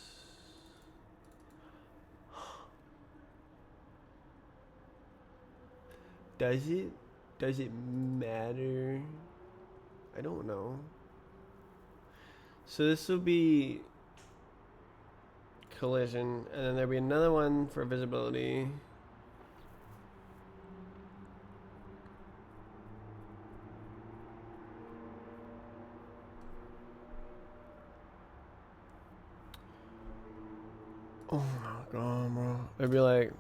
Does it? Does it matter? I don't know. So this will be collision, and then there'll be another one for visibility. Oh my god, bro. It'd be like.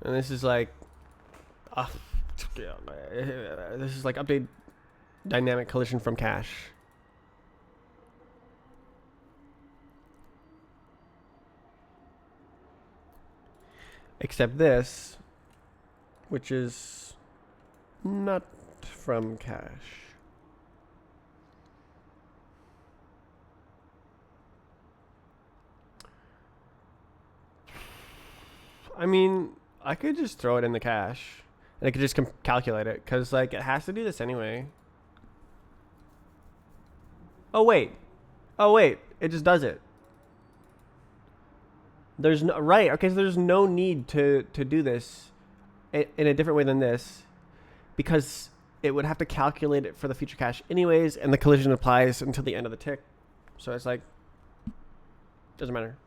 And this is like. This is like update dynamic collision from cache. Except this, which is not from cache. I mean, I could just throw it in the cache, and I could just calculate it, because like it has to do this anyway. Oh wait, it just does it. There's no right. Okay, so there's no need to do this in a different way than this, because it would have to calculate it for the feature cache anyways, and the collision applies until the end of the tick. So it's like, doesn't matter.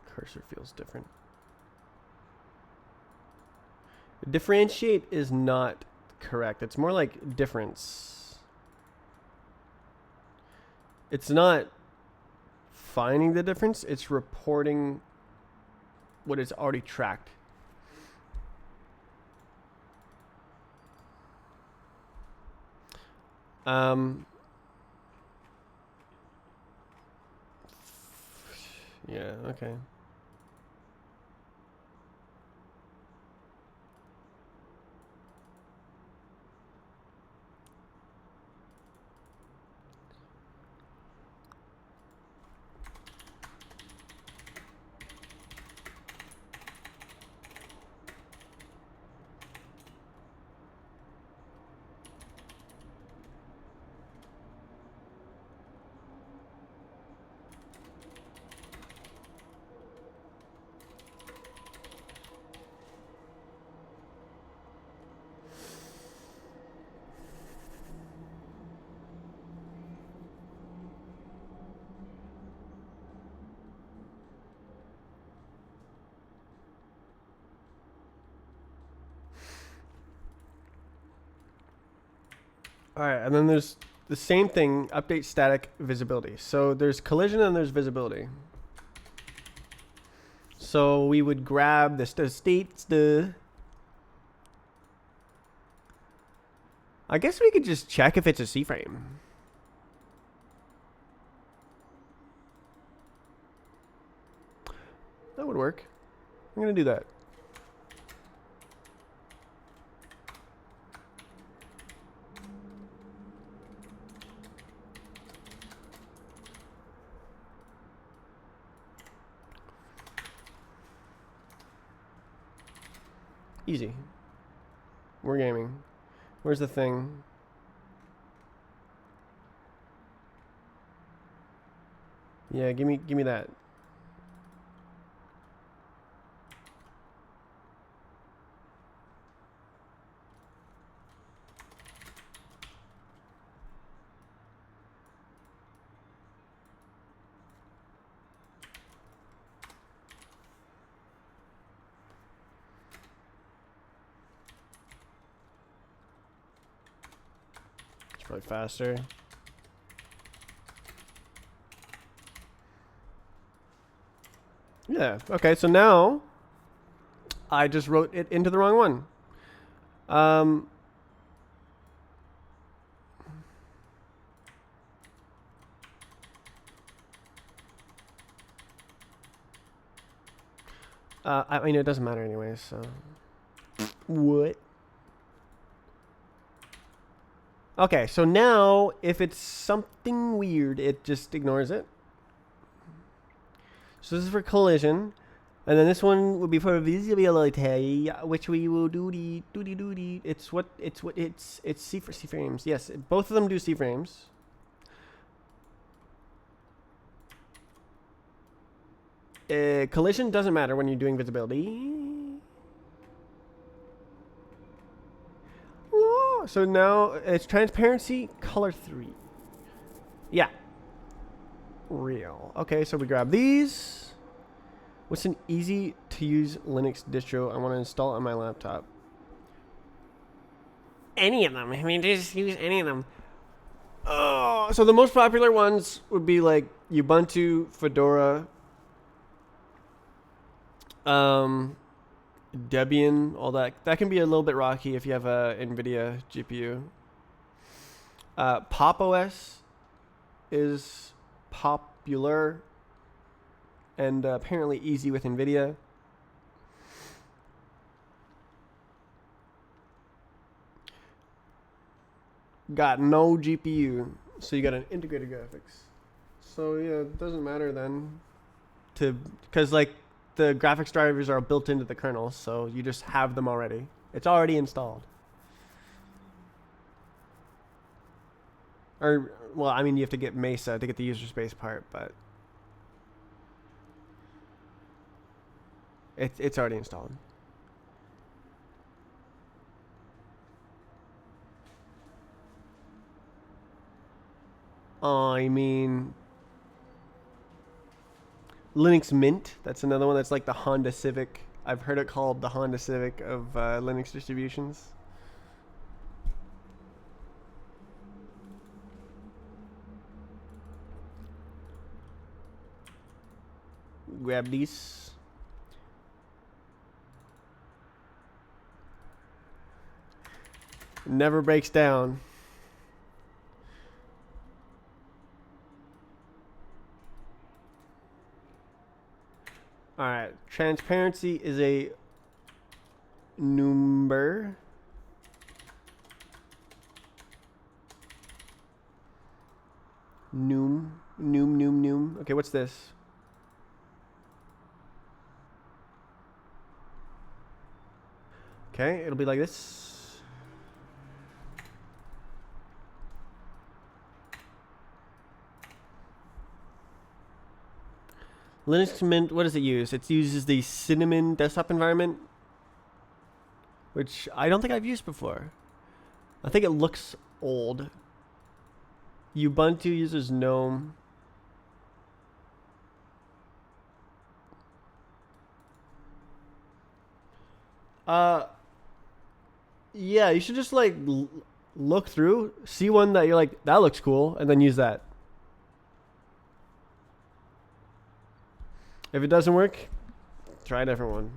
Cursor feels different. Differentiate is not correct. It's more like difference. It's not finding the difference. It's reporting what is already tracked. Yeah, okay. All right, and then there's the same thing, update static visibility. So there's collision and there's visibility. So we would grab the states, I guess we could just check if it's a C-frame. That would work. I'm gonna do that. Easy. We're gaming. Where's the thing? Yeah, give me that. It's probably faster. Yeah, okay, so now I just wrote it into the wrong one. I mean, it doesn't matter anyway, so. What? Okay, so now if it's something weird, it just ignores it. So this is for collision. And then this one will be for visibility, which we will do the. It's C frames. Yes, both of them do C frames. Collision doesn't matter when you're doing visibility. Whoa, so now it's transparency, color 3. Yeah. Real. Okay, so we grab these. What's an easy to use Linux distro I want to install on my laptop? Any of them. I mean, just use any of them. Oh, so the most popular ones would be like Ubuntu, Fedora, Debian, all that. That can be a little bit rocky if you have a NVIDIA GPU. Pop! OS is popular and apparently easy with NVIDIA. Got no GPU, so you got an integrated graphics. So yeah, it doesn't matter then, because like the graphics drivers are built into the kernel, so you just have them already. It's already installed. Or well, I mean, you have to get Mesa to get the user space part, but it's already installed. I mean, Linux Mint. That's another one that's like the Honda Civic. I've heard it called the Honda Civic of Linux distributions. Grab these. Never breaks down. Alright, transparency is a number. Noom. Okay, what's this? Okay, it'll be like this. Linux Mint, what does it use? It uses the Cinnamon desktop environment, which I don't think I've used before. I think it looks old. Ubuntu uses GNOME. Yeah, you should just like look through, see one that you're like, that looks cool, and then use that. If it doesn't work, try a different one.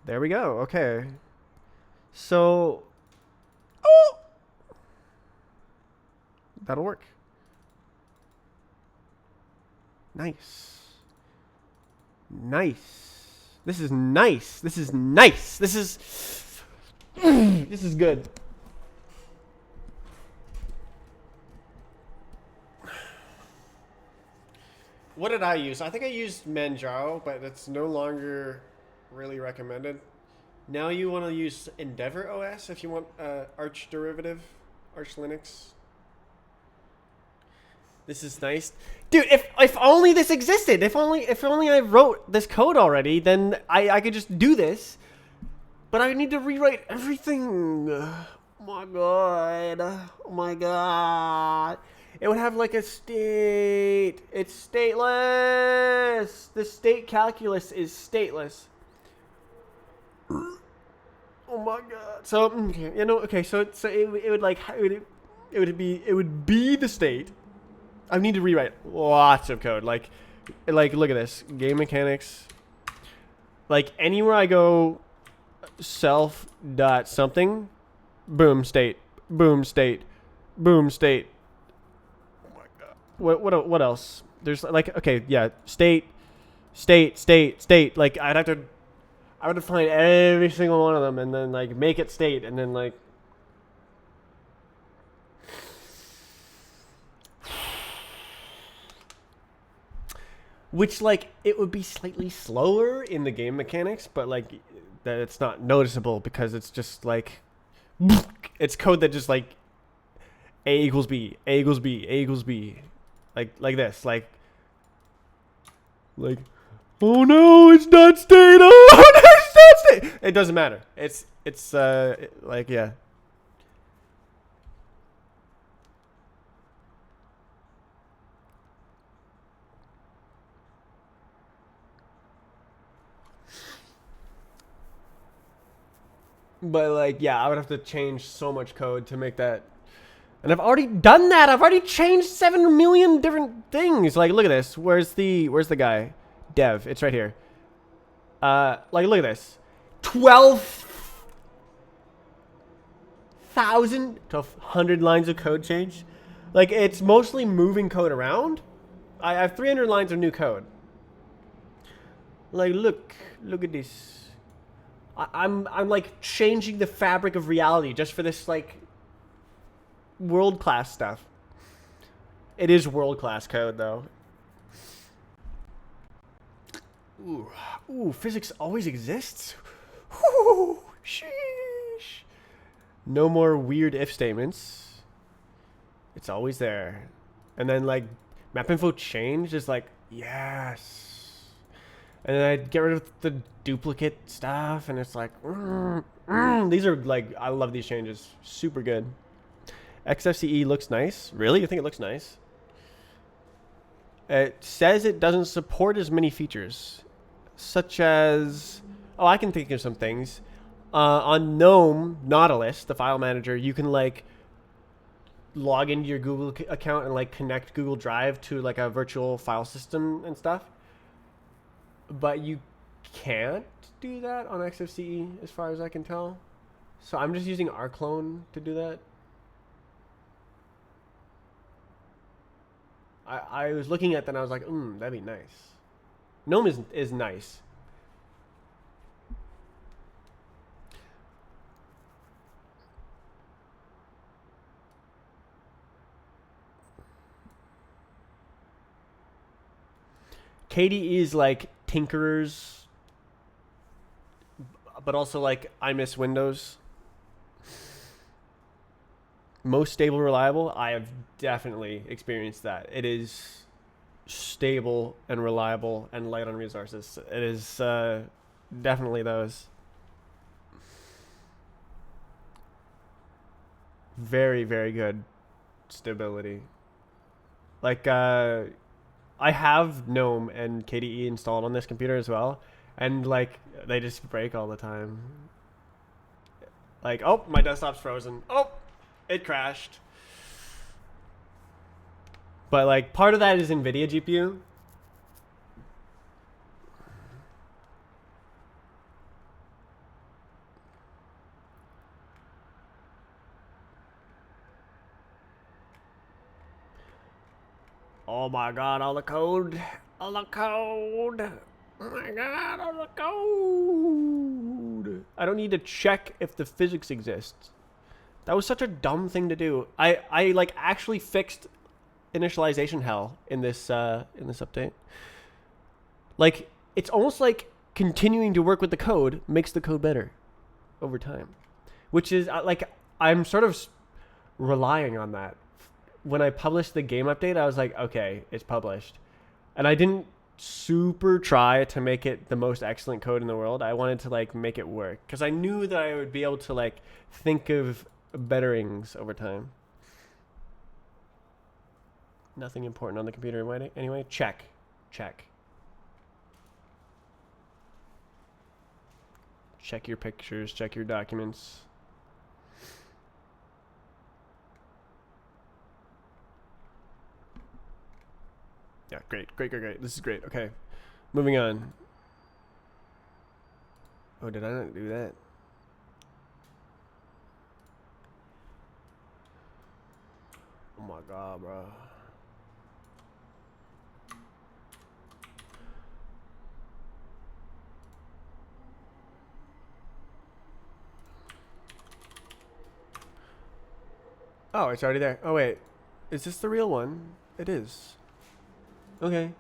There we go. Okay. So, oh, that'll work. Nice. Nice. This is nice. This is nice. This is this is good. What did I use? I think I used Manjaro, but it's no longer really recommended. Now you want to use Endeavor OS if you want Arch derivative, Arch Linux. This is nice, dude. If only this existed. If only I wrote this code already, then I could just do this. But I need to rewrite everything. Oh my god. Oh my god. It would have like a state. It's stateless. The state calculus is stateless. Oh my god. So okay, you know, okay. So it would like it would be the state. I need to rewrite lots of code. Like look at this. Game mechanics. Like anywhere I go self dot something, boom state, boom state, boom state. Oh my god. What else? There's like, okay, yeah, state. Like I would find every single one of them and then like make it state and then like which like it would be slightly slower in the game mechanics, but like that it's not noticeable because it's just like it's code that just like A equals B, A equals B, A equals B, like this, like oh no, it's not state. Oh no, it's not state. It doesn't matter. It's like yeah. But like, yeah, I would have to change so much code to make that. And I've already done that. I've already changed 7 million different things. Like, look at this. Where's the guy? Dev. It's right here. Like, look at this. 12,100 lines of code change. Like, it's mostly moving code around. I have 300 lines of new code. Like, look at this. I'm like changing the fabric of reality just for this like world class stuff. It is world class code though. Ooh, physics always exists. Ooh, sheesh. No more weird if statements. It's always there. And then like map info change is like yes. And then I get rid of the duplicate stuff, and it's like, these are like, I love these changes. Super good. XFCE looks nice. Really? You think it looks nice? It says it doesn't support as many features, such as, oh, I can think of some things. On GNOME Nautilus, the file manager, you can like log into your Google account and like connect Google Drive to like a virtual file system and stuff. But you can't do that on XFCE as far as I can tell. So I'm just using rclone to do that. I was looking at that and I was like, that'd be nice. GNOME is nice. KDE is like tinkerers, but also like I miss Windows. Most stable, reliable. I have definitely experienced that. It is stable and reliable and light on resources. It is definitely those. Very, very good. stability. Like, I have GNOME and KDE installed on this computer as well, and like they just break all the time. Like, oh, my desktop's frozen. Oh, it crashed. But like part of that is NVIDIA GPU. Oh my god, all the code. All the code. Oh my god, all the code. I don't need to check if the physics exists. That was such a dumb thing to do. I like actually fixed initialization hell in this update. Like, it's almost like continuing to work with the code makes the code better over time, which is like I'm sort of relying on that. When I published the game update, I was like, okay, it's published, and I didn't super try to make it the most excellent code in the world. I wanted to like make it work because I knew that I would be able to like think of betterings over time. Nothing important on the computer anyway. Check. Check your pictures, check your documents. Yeah, great. This is great. Okay, moving on. Oh, did I not do that? Oh my god, bro. Oh, it's already there. Oh, wait. Is this the real one? It is. Okay.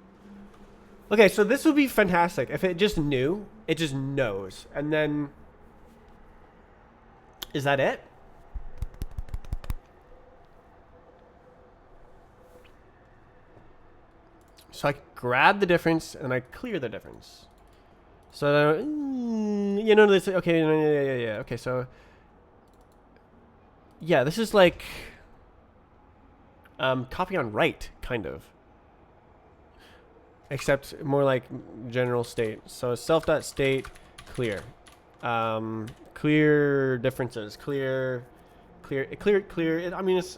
Okay, so this would be fantastic if it just knew. It just knows. And then... Is that it? So I grab the difference and I clear the difference. So, you know, this... Okay, yeah. Okay, so... Yeah, this is like... copy on write, kind of. Except more like general state. So self.state clear. Clear differences. Clear. I mean, it's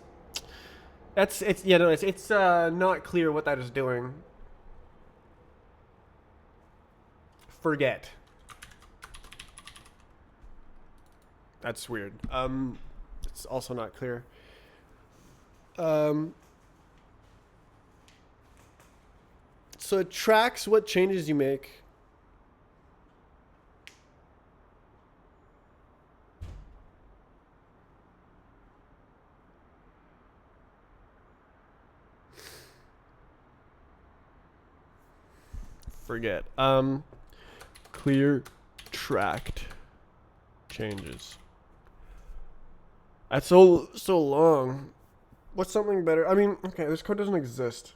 not clear what that is doing. Forget. That's weird. It's also not clear. So it tracks what changes you make. Forget. Clear tracked changes. That's so long. What's something better? I mean, okay, this code doesn't exist.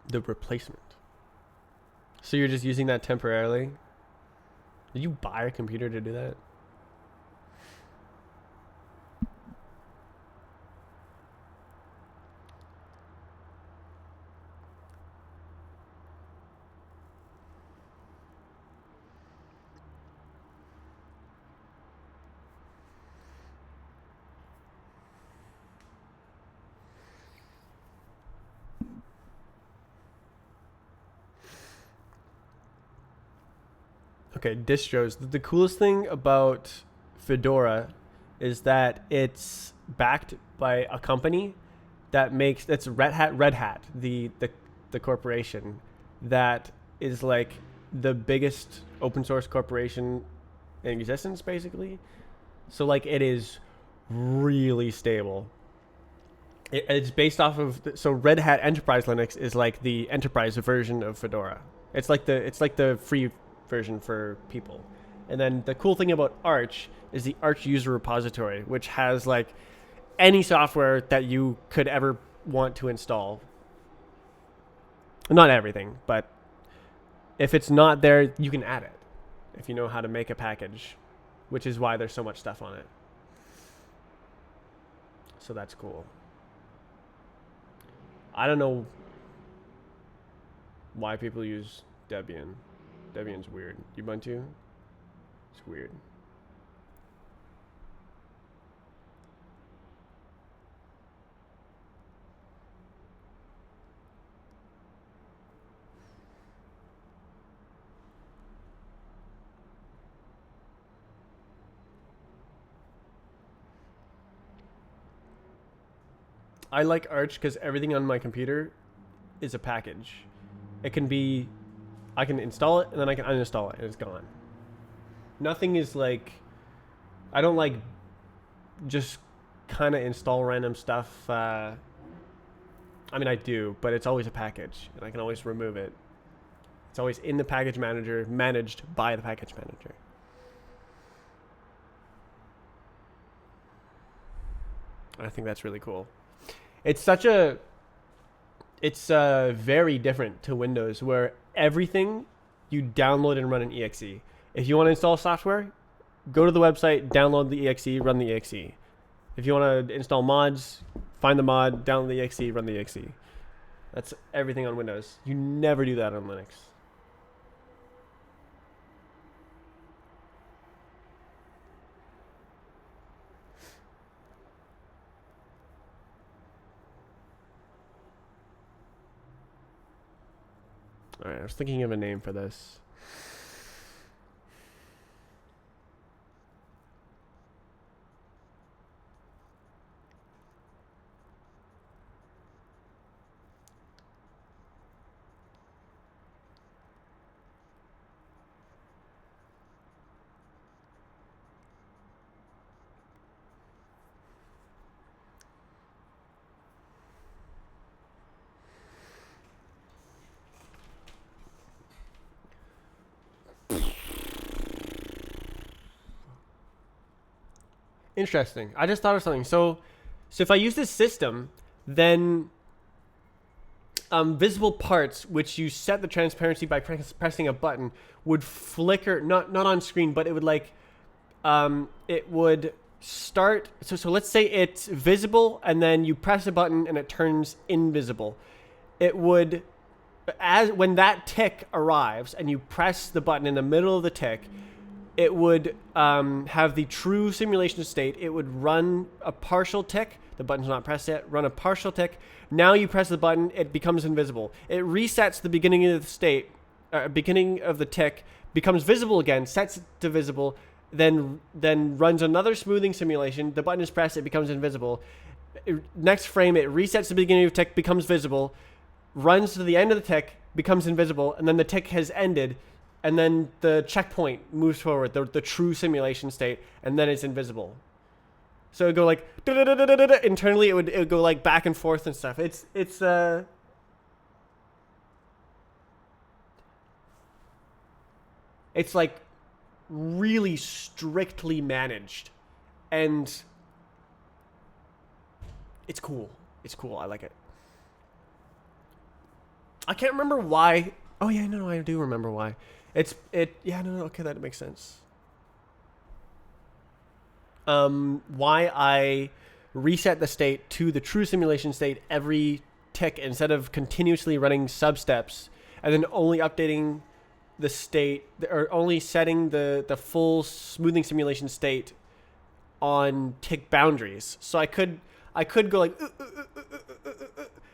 The replacement. So you're just using that temporarily? Did you buy a computer to do that? Okay, distros. The coolest thing about Fedora is that it's backed by a company that makes that's Red Hat, the corporation that is like the biggest open source corporation in existence, basically. So like it is really stable. It's based off of so Red Hat Enterprise Linux is like the enterprise version of Fedora. It's like the free version for people. And then the cool thing about Arch is the Arch user repository, which has like any software that you could ever want to install Not everything, but if it's not there, you can add it if you know how to make a package, which is why there's so much stuff on it. So that's cool. I don't know why people use Debian. Debian's weird. Ubuntu? It's weird. I like Arch because everything on my computer is a package. It can be, I can install it and then I can uninstall it and it's gone. Nothing is like, I don't like just kind of install random stuff. I mean, I do, but it's always a package and I can always remove it. It's always in the package manager, managed by the package manager. I think that's really cool. It's such a, it's very different to Windows where everything you download and run in exe. If you want to install software, go to the website, download the exe, run the exe. If you want to install mods, find the mod, download the exe, run the exe. That's everything on Windows. You never do that on Linux. All right, I was thinking of a name for this. Interesting. I just thought of something. So if I use this system, then visible parts, which you set the transparency by pressing a button, would flicker, not on screen, but it would like, it would start. So let's say it's visible and then you press a button and it turns invisible. It would, when that tick arrives and you press the button in the middle of the tick, it would have the true simulation state. It would run a partial tick. The button's not pressed yet. Run a partial tick. Now you press the button. It becomes invisible. It resets the beginning of the state, beginning of the tick, becomes visible again, sets it to visible, then runs another smoothing simulation. The button is pressed. It becomes invisible. Next frame, it resets the beginning of the tick, becomes visible, runs to the end of the tick, becomes invisible, and then the tick has ended. And then the checkpoint moves forward, the true simulation state, and then it's invisible. So it would go like internally. It would go like back and forth and stuff. It's like really strictly managed, and it's cool. It's cool. I like it. I can't remember why. Oh yeah, no, I do remember why. Yeah, no, okay, that makes sense. Why I reset the state to the true simulation state every tick instead of continuously running sub-steps and then only updating the state or only setting the full smoothing simulation state on tick boundaries. So I could go like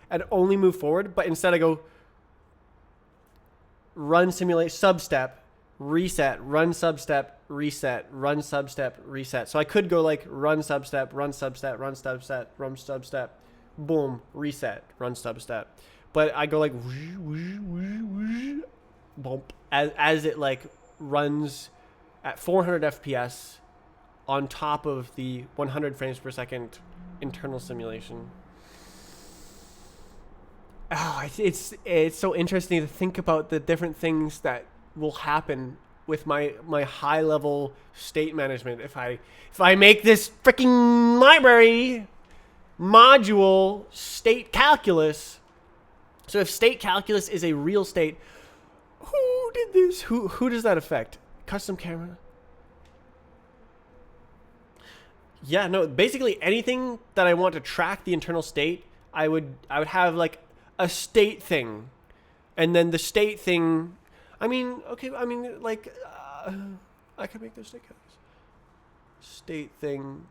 and only move forward, but instead I go run simulate sub-step, reset, run sub-step, reset, run sub-step, reset. So I could go like run sub-step, run sub-step, run sub-step, run sub-step, boom, reset, run sub-step. But I go like bump as it like runs at 400 FPS on top of the 100 frames per second internal simulation. Oh, it's so interesting to think about the different things that will happen with my high level state management if I make this freaking library module state calculus. So if state calculus is a real state, who did this? Who does that affect? Custom camera. Yeah, no, basically anything that I want to track the internal state, I would have like a state thing. And then the state thing, I mean, okay, I mean like I can make those state calculus. State thing.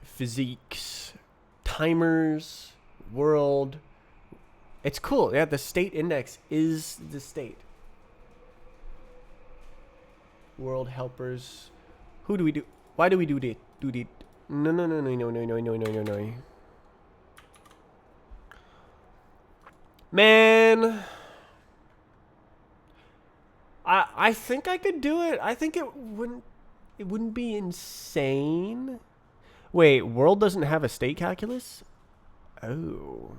Physiques, timers, world. It's cool. Yeah, the state index is the state. World helpers. Who do we do? Why do we do it? No. Man. I think I could do it. I think it wouldn't be insane. Wait, world doesn't have a state calculus? Oh.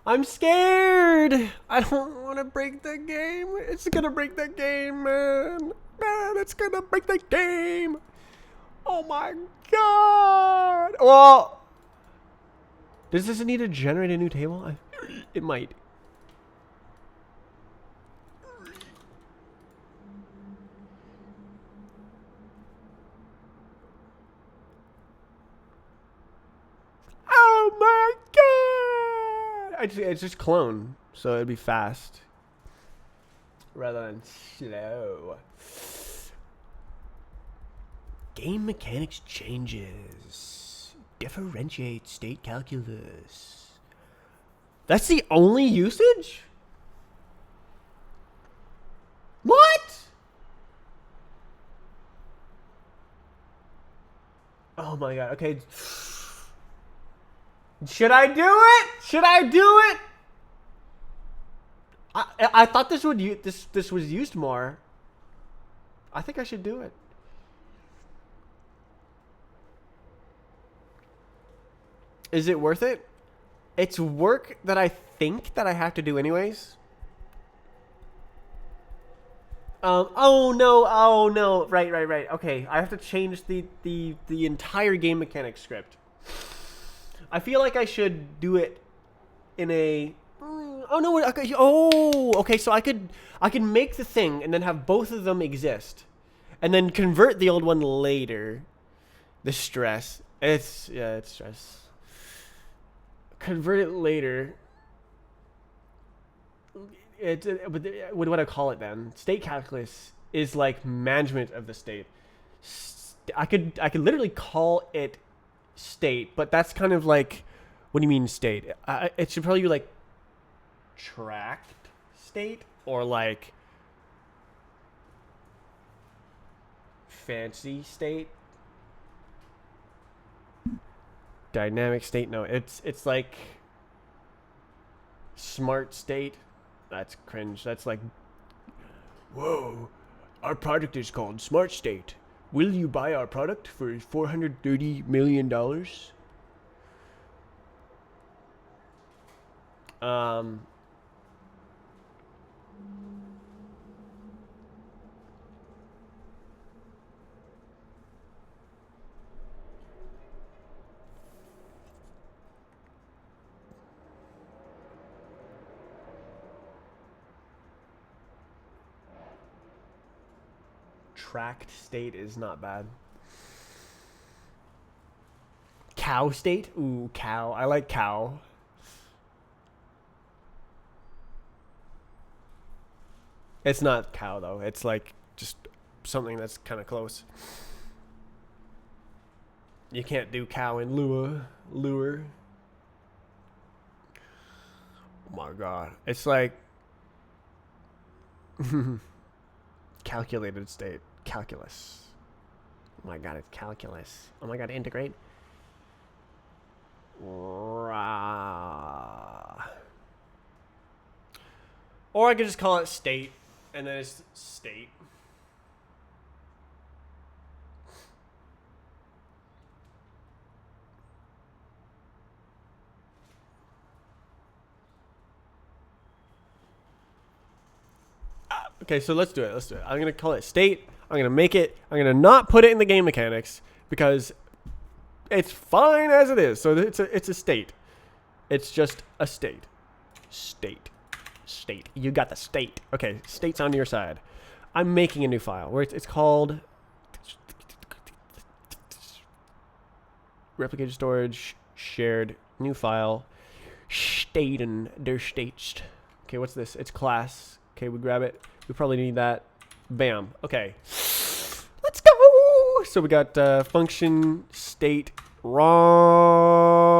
I'm scared. I don't want to break the game. It's gonna break the game, man. Man, it's gonna break the game. Oh my god. Well, does this need to generate a new table? It might. Oh my god! It's just clone, so it'd be fast rather than slow. Game mechanics changes. Differentiate state calculus. That's the only usage? What? Oh my god. Okay. Should I do it? Should I do it? I thought this was used more. I think I should do it. Is it worth it? It's work that I think that I have to do anyways. Oh no. Right. Okay, I have to change the entire game mechanics script. I feel like I should do it in a. Oh no! Okay. Oh, okay. So I could make the thing and then have both of them exist, and then convert the old one later. The stress. It's stress. Convert it later. What do I call it then? State calculus is like management of the state. I could literally call it state, but that's kind of like, what do you mean state? It should probably be like tracked state or like fancy state, dynamic state. No, it's like smart state. That's cringe. That's like, whoa, our product is called Smart State. Will you buy our product for $430 million? Tracked state is not bad. Cow state? Ooh, cow. I like cow. It's not cow though. It's like just something that's kind of close. You can't do cow in lure. Oh my god. It's like calculated state. Calculus. Oh my god, it's calculus. Oh my god, integrate. Or I could just call it state, and then it's state. Okay, so let's do it. Let's do it. I'm gonna call it state. I'm gonna make it. I'm gonna not put it in the game mechanics because it's fine as it is. So it's a state. It's just a state. State. State. You got the state. Okay, state's on your side. I'm making a new file where it's called replicated storage shared new file staten der states. Okay, what's this? It's class. Okay, we grab it. We probably need that. Bam. Okay. Let's go. So we got function state wrong.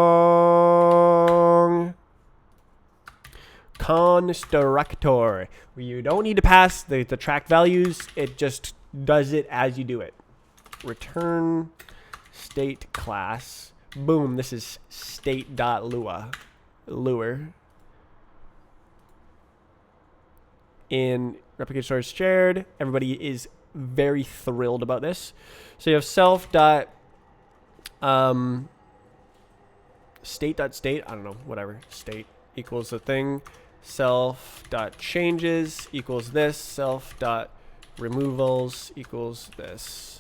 Constructor. You don't need to pass the track values. It just does it as you do it. Return state class. Boom. This is state.lua. Lure. In replicated storage shared. Everybody is very thrilled about this. So you have self dot state dot state. I don't know, whatever. State equals the thing. Self dot changes equals this. Self dot removals equals this.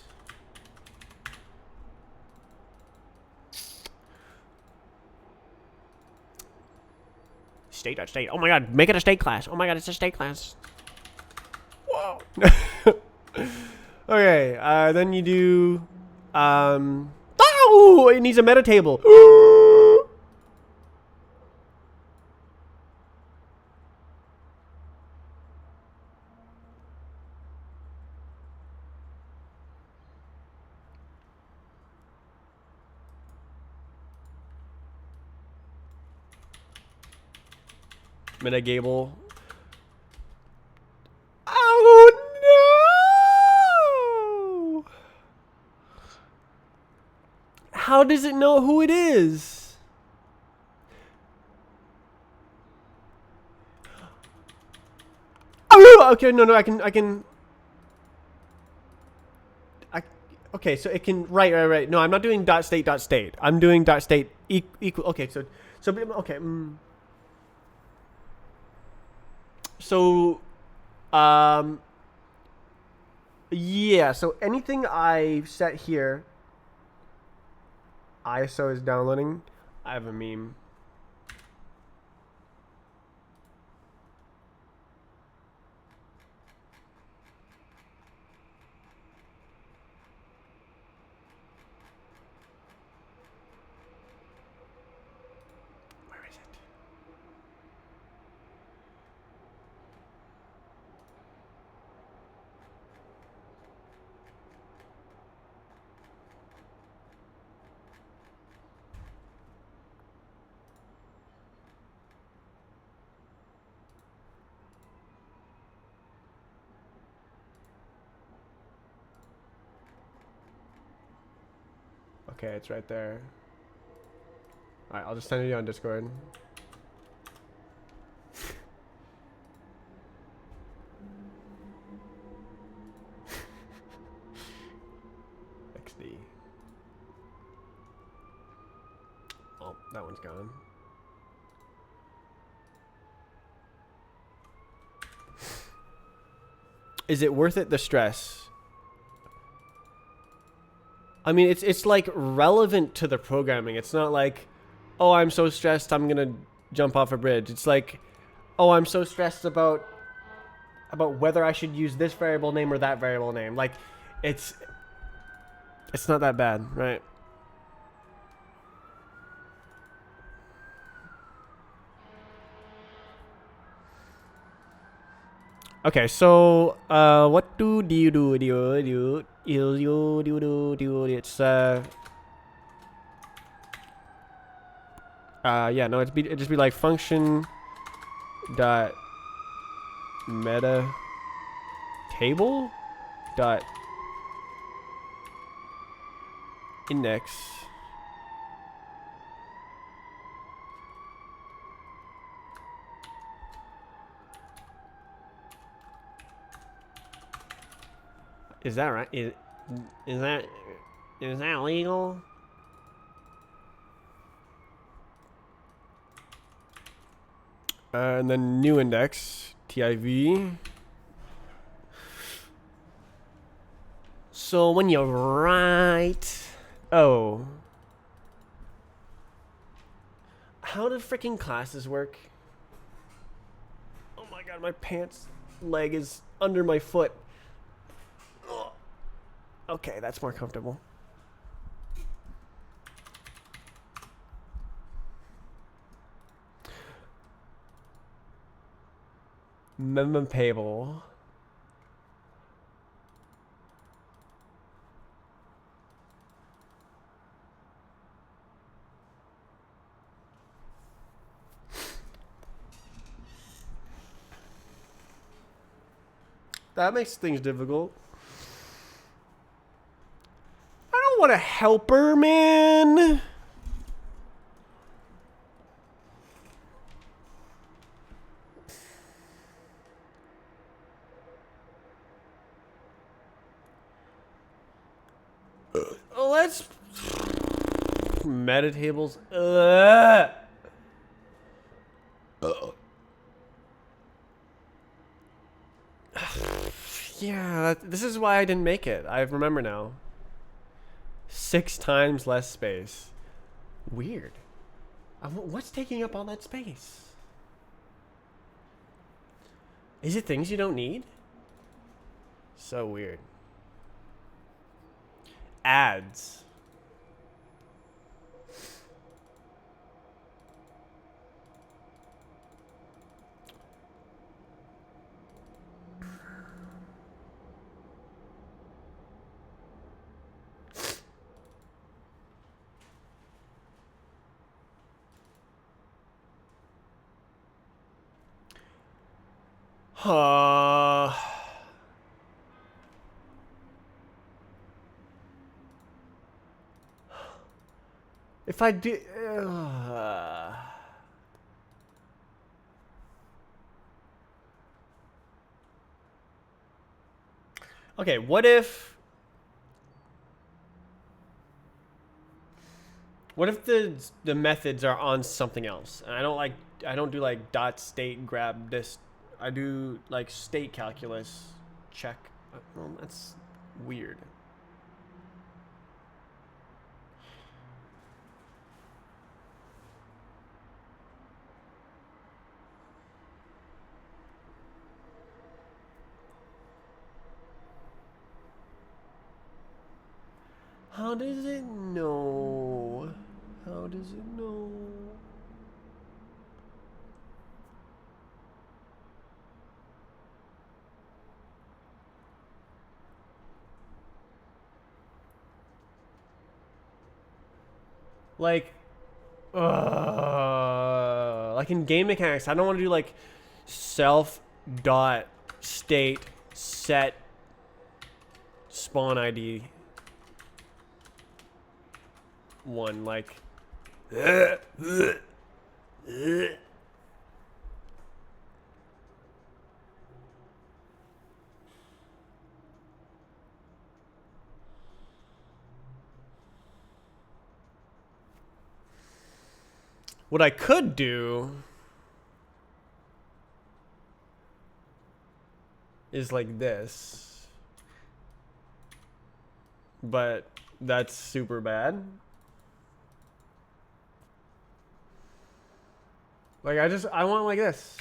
State dot state. Oh my god, make it a state class. Oh my god, it's a state class. Whoa. Okay, then you do oh, it needs a meta table. Metagable. Oh no! How does it know who it is? Oh, okay, no, I can. Okay, so it can. Right. No, I'm not doing dot state. I'm doing dot state equal. Okay, so okay. So, yeah, so anything I set here, ISO is downloading. I have a meme. Where is it? Okay, it's right there. Alright, I'll just send it to you on Discord. XD. Oh, that one's gone. Is it worth it, the stress? I mean, it's like relevant to the programming. It's not like, oh, I'm so stressed, I'm gonna jump off a bridge. It's like, oh, I'm so stressed about whether I should use this variable name or that variable name. Like, it's not that bad, right? Okay, so what do you do? It's yeah, no, it'd just be like function dot meta table dot index Is that right? Is that legal? And then new index, TIV. So when you write, oh, how do freaking classes work? Oh my god, my pants leg is under my foot. Ugh. Okay, that's more comfortable. Minimum payable. That makes things difficult. I don't want a helper, man. Oh, let's meta tables. Yeah, this is why I didn't make it. I remember now. 6 times less space. Weird. What's taking up all that space? Is it things you don't need? So weird. Ads. If I do... Okay, what if... What if the methods are on something else? And I don't do like dot state grab this. I do like state calculus check. Well, that's weird. How does it know? How does it know? Like in game mechanics, I don't want to do like self dot state set spawn ID one like what I could do is like this, but that's super bad. Like I want like this.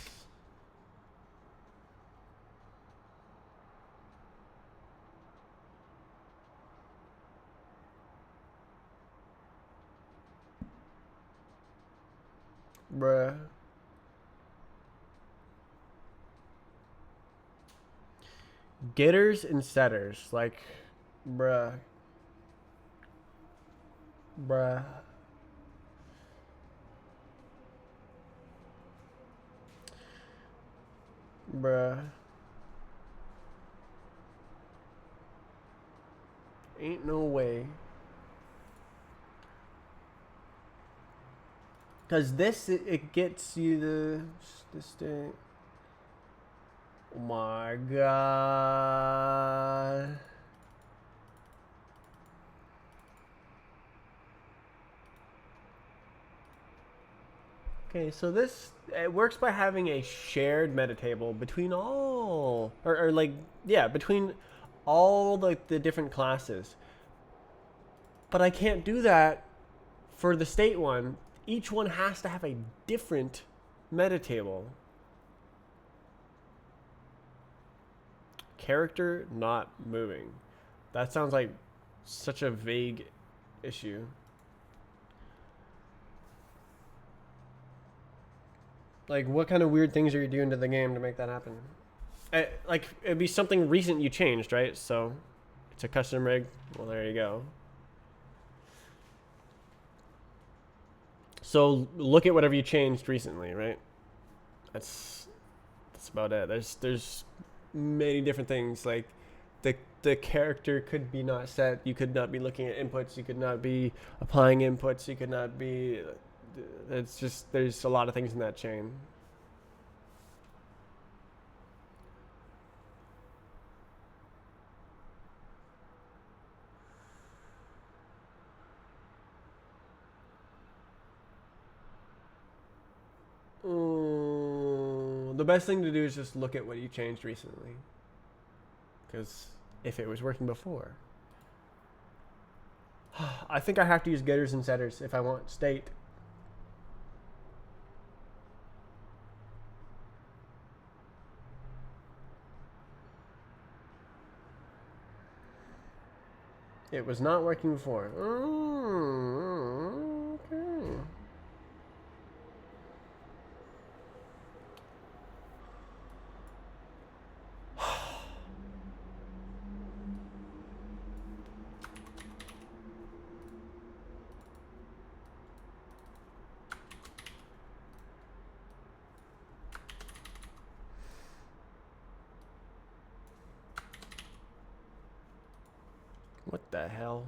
Bruh. Getters and setters, like, bruh. Bruh. Bruh. Ain't no way. Cause this it gets you the state. Oh my god. Okay, so this it works by having a shared meta table between all, or like, yeah, between all the different classes. But I can't do that for the state one. Each one has to have a different meta table. Character not moving. That sounds like such a vague issue. Like, what kind of weird things are you doing to the game to make that happen? Like, it'd be something recent you changed, right? So, it's a custom rig. Well, there you go. So, look at whatever you changed recently, right? That's about it. There's many different things. Like, the character could be not set. You could not be looking at inputs. You could not be applying inputs. You could not be. It's just there's a lot of things in that chain. The best thing to do is just look at what you changed recently. Because if it was working before. I think I have to use getters and setters if I want state. It was not working before. Okay. What the hell?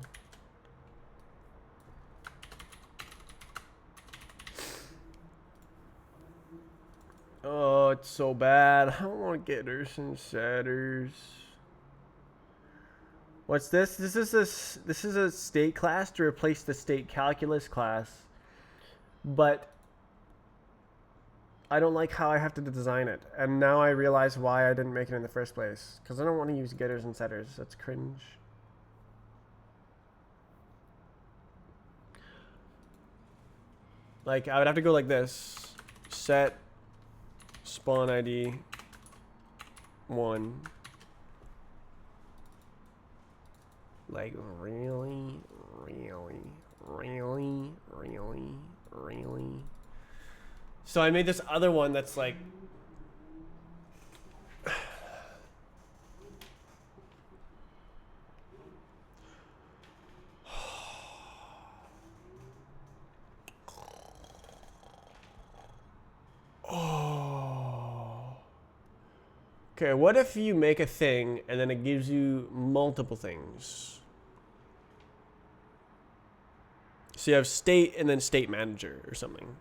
Oh, it's so bad. I don't want getters and setters. What's this? This is a state class to replace the state calculus class. But I don't like how I have to design it. And now I realize why I didn't make it in the first place. Because I don't want to use getters and setters. That's cringe. Like, I would have to go like this. Set spawn ID 1. Like, really? So I made this other one that's like... Okay, what if you make a thing and then it gives you multiple things? So you have state and then state manager or something.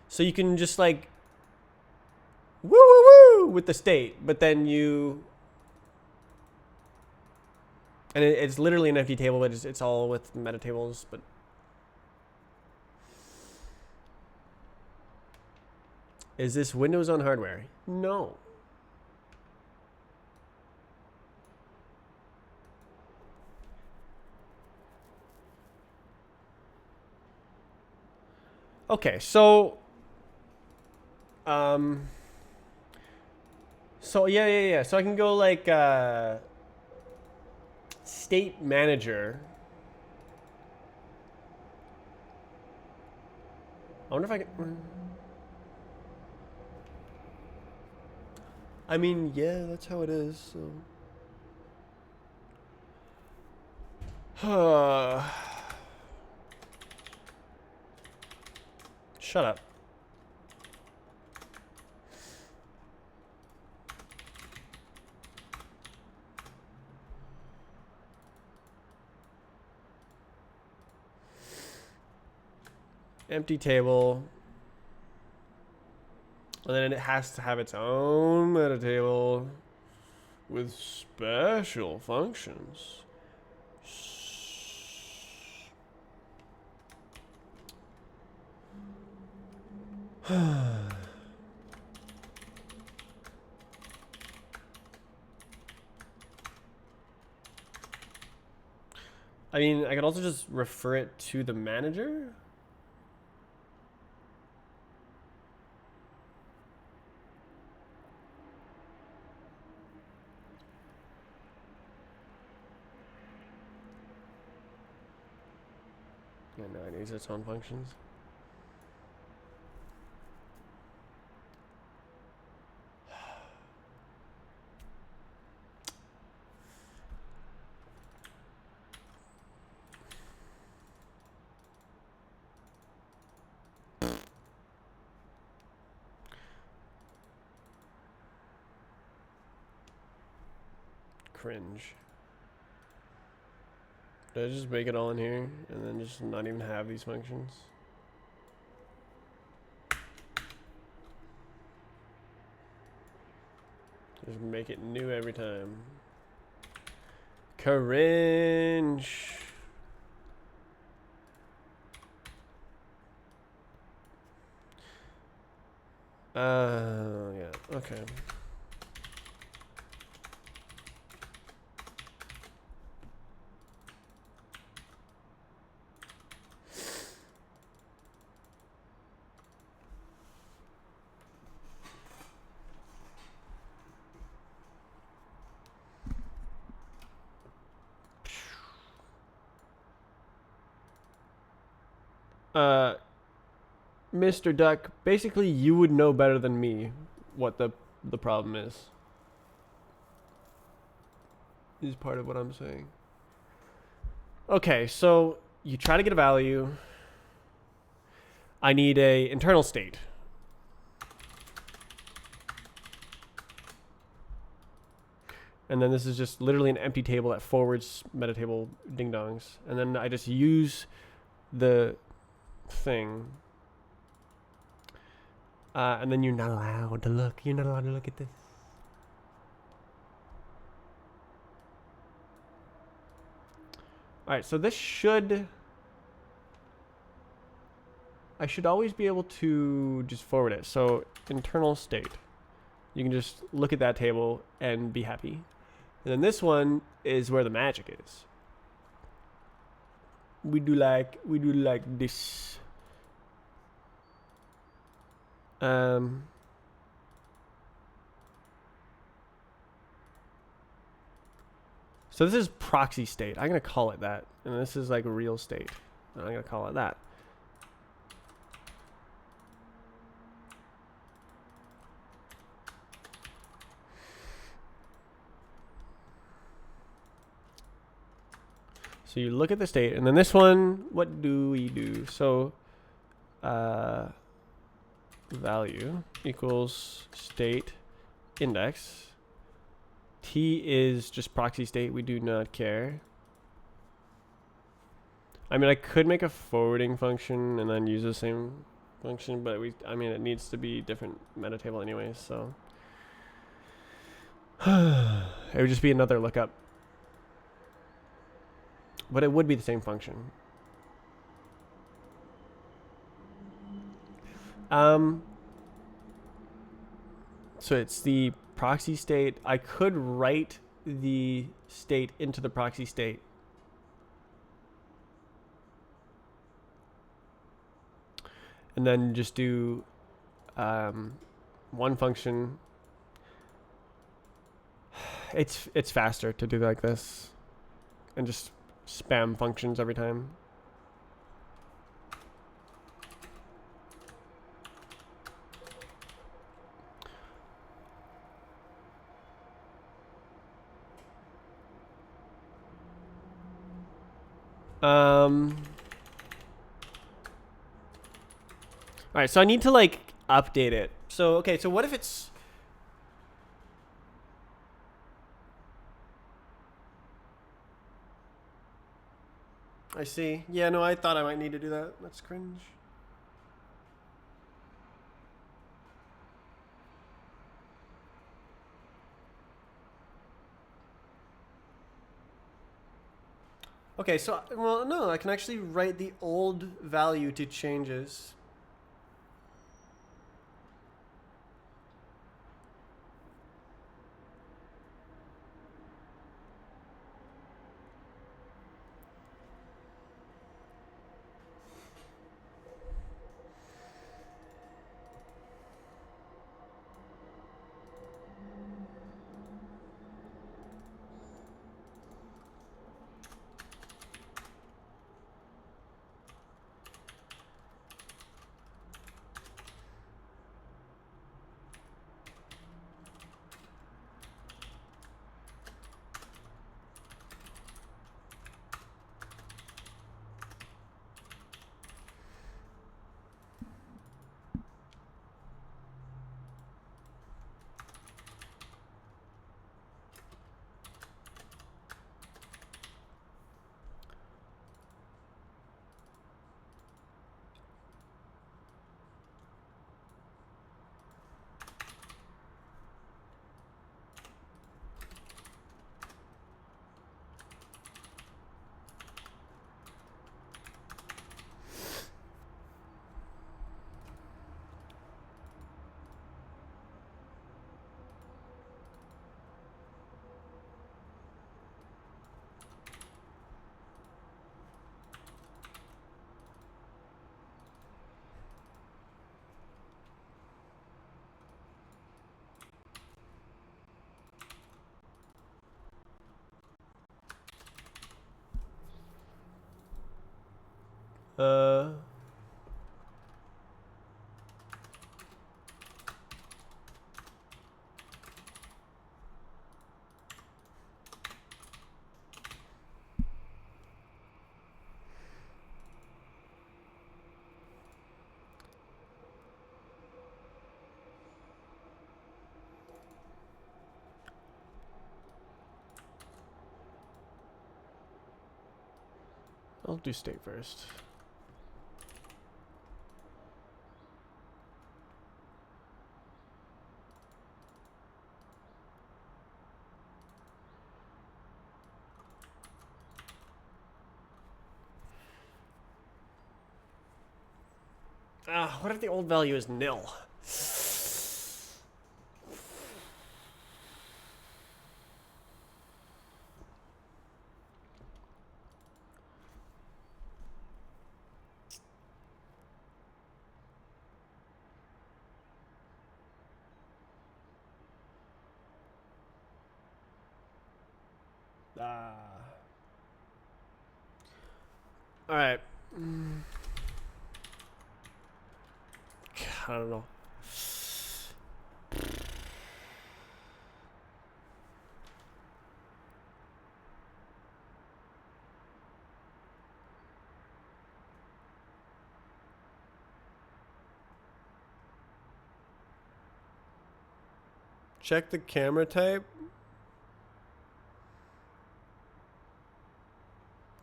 So you can just like woo woo woo with the state, but then you and it's literally an empty table, but it's all with meta tables. But is this Windows on hardware? No. Okay, so yeah. So I can go like state manager. I wonder if I can. I mean, yeah, that's how it is. So. Shut up. Empty table. And then it has to have its own meta table with special functions. I mean, I could also just refer it to the manager. Yeah, no, it needs its own functions. Cringe. Did I just make it all in here and then just not even have these functions? Just make it new every time. Cringe. Yeah, okay. Mr. Duck, basically you would know better than me what the problem is part of what I'm saying. Okay, so you try to get a value. I need a internal state. And then this is just literally an empty table that forwards meta table ding dongs. And then I just use the thing. And then you're not allowed to look. You're not allowed to look at this. All right, so this should... I should always be able to just forward it. So internal state. You can just look at that table and be happy. And then this one is where the magic is. We do like this. So this is proxy state. I'm gonna call it that, and this is like real state. And I'm gonna call it that. So you look at the state, and then this one, what do we do? So, value equals state index. T is just proxy state. We do not care. I mean, I could make a forwarding function and then use the same function, but I mean, it needs to be different meta table anyways, so. It would just be another lookup. But it would be the same function. So it's the proxy state. I could write the state into the proxy state. And then just do one function. It's faster to do like this. And just spam functions every time. All right, so I need to like update it. So, okay, so what if it's... I see. Yeah, no, I thought I might need to do that. That's cringe. Okay, so, well, no, I can actually write the old value to changes. Uh. I'll do state first. What if the old value is nil? All right. I don't know. Check the camera type.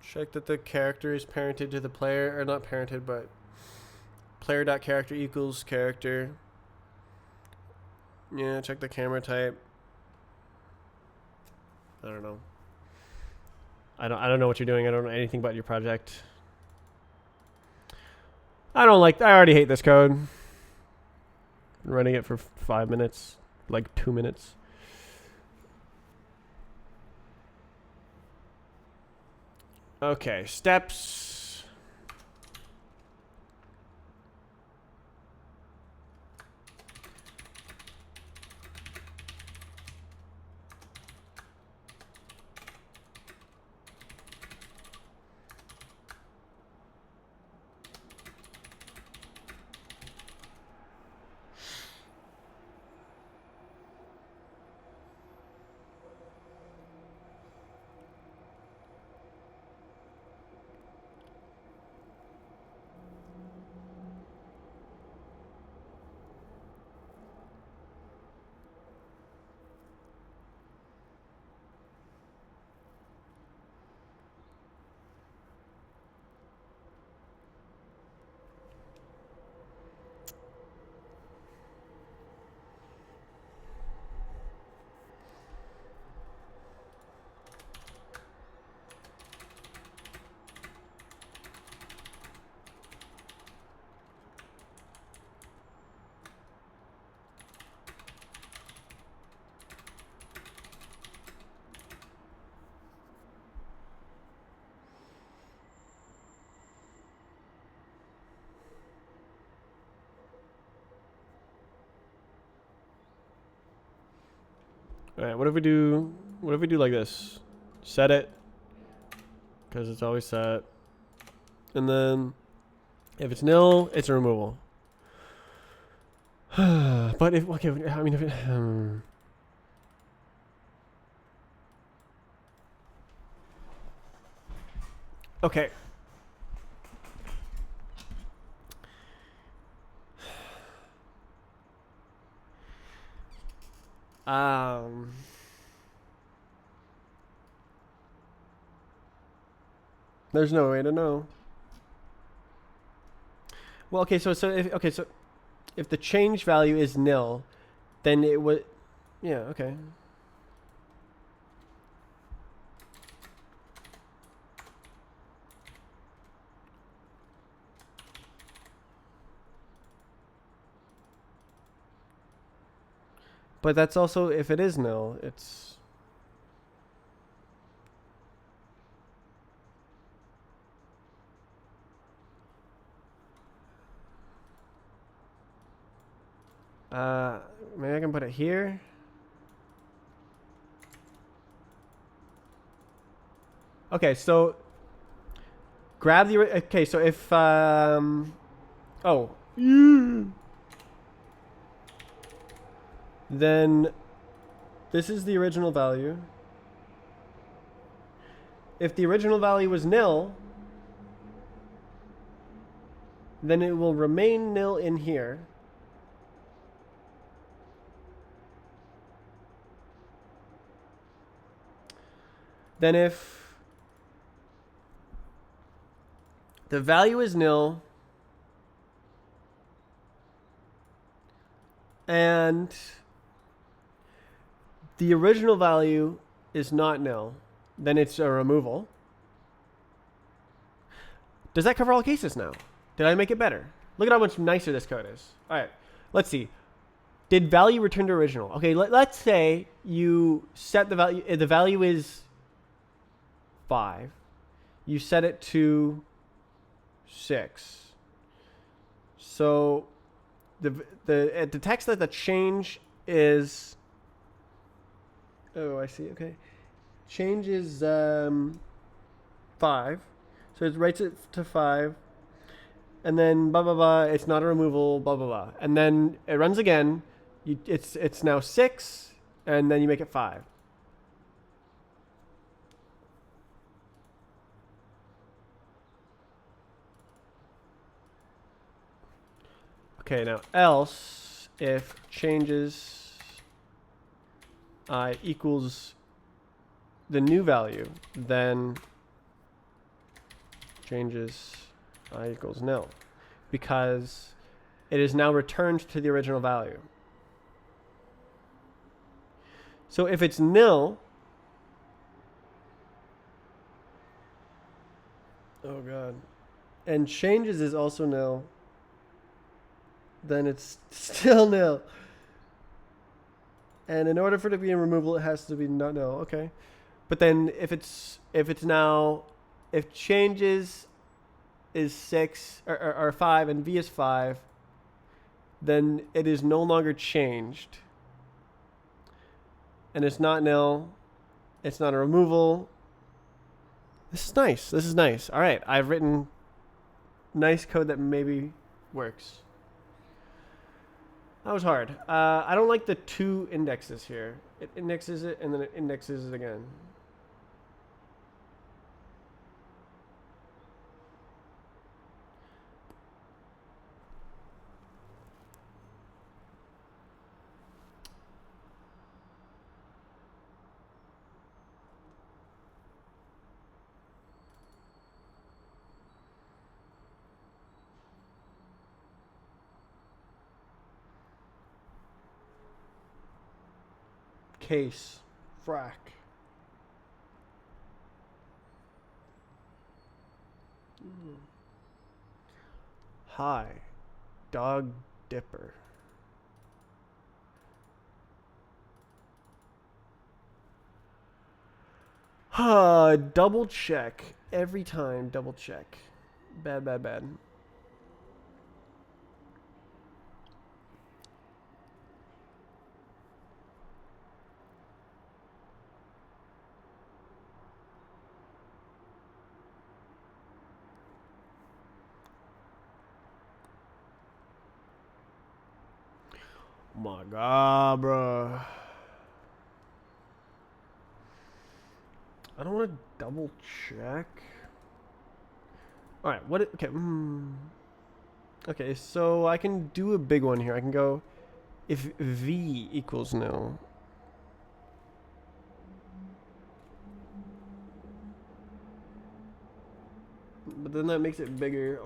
Check that the character is parented to the player, or not parented, but player.character equals character. Yeah, check the camera type. I don't know. I don't know what you're doing. I don't know anything about your project. I already hate this code. Been running it for 5 minutes, like 2 minutes. Okay, steps. All right, what if we do like this? Set it, because it's always set. And then if it's nil, it's a removal. But if, okay, I mean, if it, okay. There's no way to know. Well, okay, so if the change value is nil, then it would, yeah, okay. But that's also, if it is nil, it's... maybe I can put it here. Okay, so grab the, okay, so if, oh, then this is the original value. If the original value was nil, then it will remain nil in here. Then if the value is nil and the original value is not nil, then it's a removal. Does that cover all cases now? Did I make it better? Look at how much nicer this code is. All right, let's see. Did value return to original? Okay, let's say you set the value. The value is 5. You set it to 6. So the text that the change is. Oh, I see. Okay, change is 5. So it writes it to 5. And then blah, blah, blah. It's not a removal, blah, blah, blah. And then it runs again. It's now 6. And then you make it 5. Okay, now else if changes I equals the new value, then changes I equals nil, because it is now returned to the original value. So if it's nil, oh god, and changes is also nil, then it's still nil. And in order for it to be a removal, it has to be not nil. Okay, but then if changes is 6 or 5 and v is 5, then it is no longer changed. And it's not nil. It's not a removal. This is nice. This is nice. All right, I've written nice code that maybe works. That was hard. I don't like the 2 indexes here. It indexes it and then it indexes it again. Case. Frack. Hi. Dog Dipper. Double check. Every time, double check. Bad, bad, bad. Oh my god, bro. I don't want to double check. All right, what? Okay, okay. So I can do a big one here. I can go if v equals nil. But then that makes it bigger.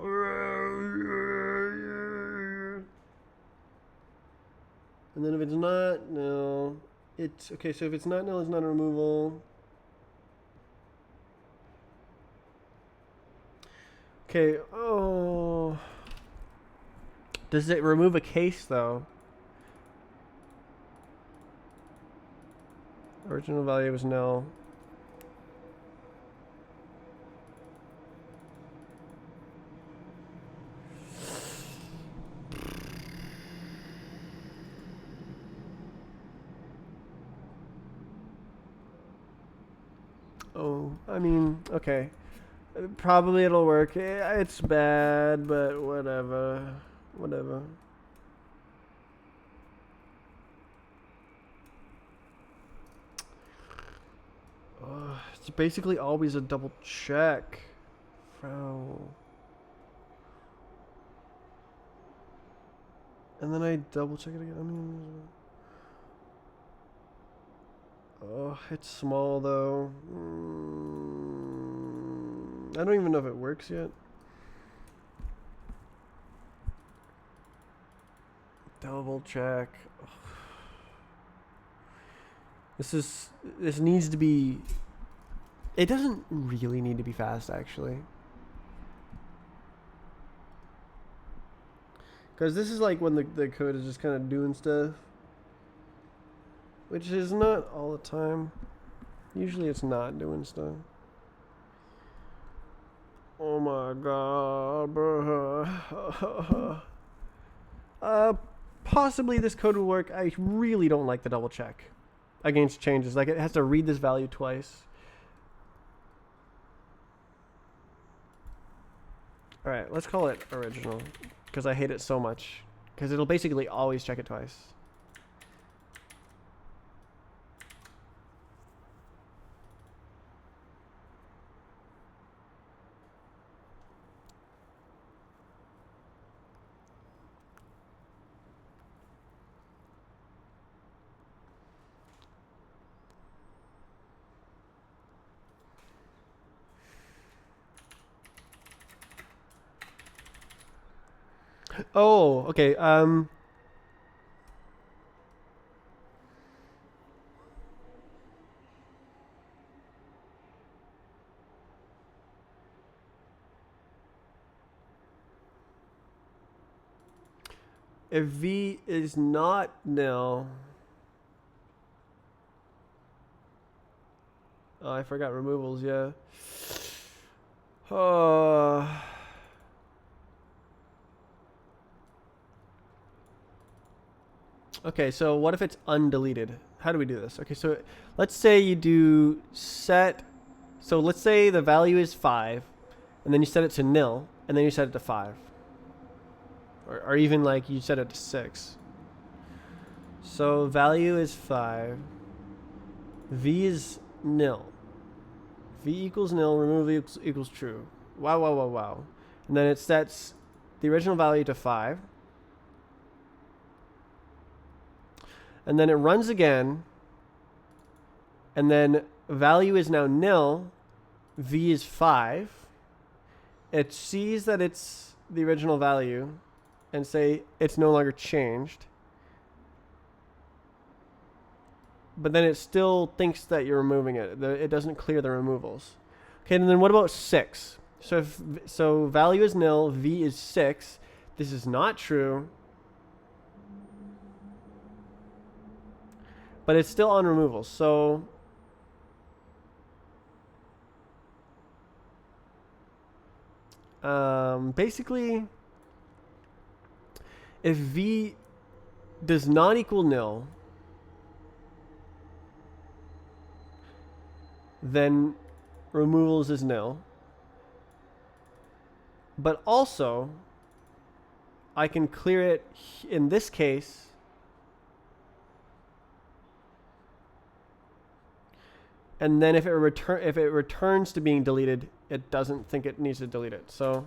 And then if it's not nil, it's okay. So if it's not nil, it's not a removal. Okay, oh. Does it remove a case though? Original value was nil. Oh, I mean, okay. Probably it'll work. It's bad, but whatever. Whatever. It's basically always a double check. Bro. And then I double check it again. I mean, oh, it's small though. I don't even know if it works yet. Double check. This needs to be. It doesn't really need to be fast, actually. Because this is like when the code is just kind of doing stuff. Which is not all the time. Usually it's not doing stuff. Oh my god, bro. Possibly this code will work. I really don't like the double check against changes. Like, it has to read this value twice. Alright, let's call it original. Because I hate it so much. Because it'll basically always check it twice. Oh, okay. If v is not nil. Oh, I forgot removals, yeah. Okay, so what if it's undeleted? How do we do this? Okay, so let's say you do set. So let's say the value is 5, and then you set it to nil, and then you set it to 5. Or even like you set it to 6. So value is 5. V is nil. V equals nil, remove equals true. Wow, wow, wow, wow. And then it sets the original value to 5. And then it runs again. And then value is now nil. V is 5. It sees that it's the original value and say it's no longer changed. But then it still thinks that you're removing it. It doesn't clear the removals. Okay, and then what about 6? So value is nil, V is 6. This is not true. But it's still on removals. So basically, if V does not equal nil, then removals is nil. But also, I can clear it in this case. And then if it returns to being deleted, it doesn't think it needs to delete it. So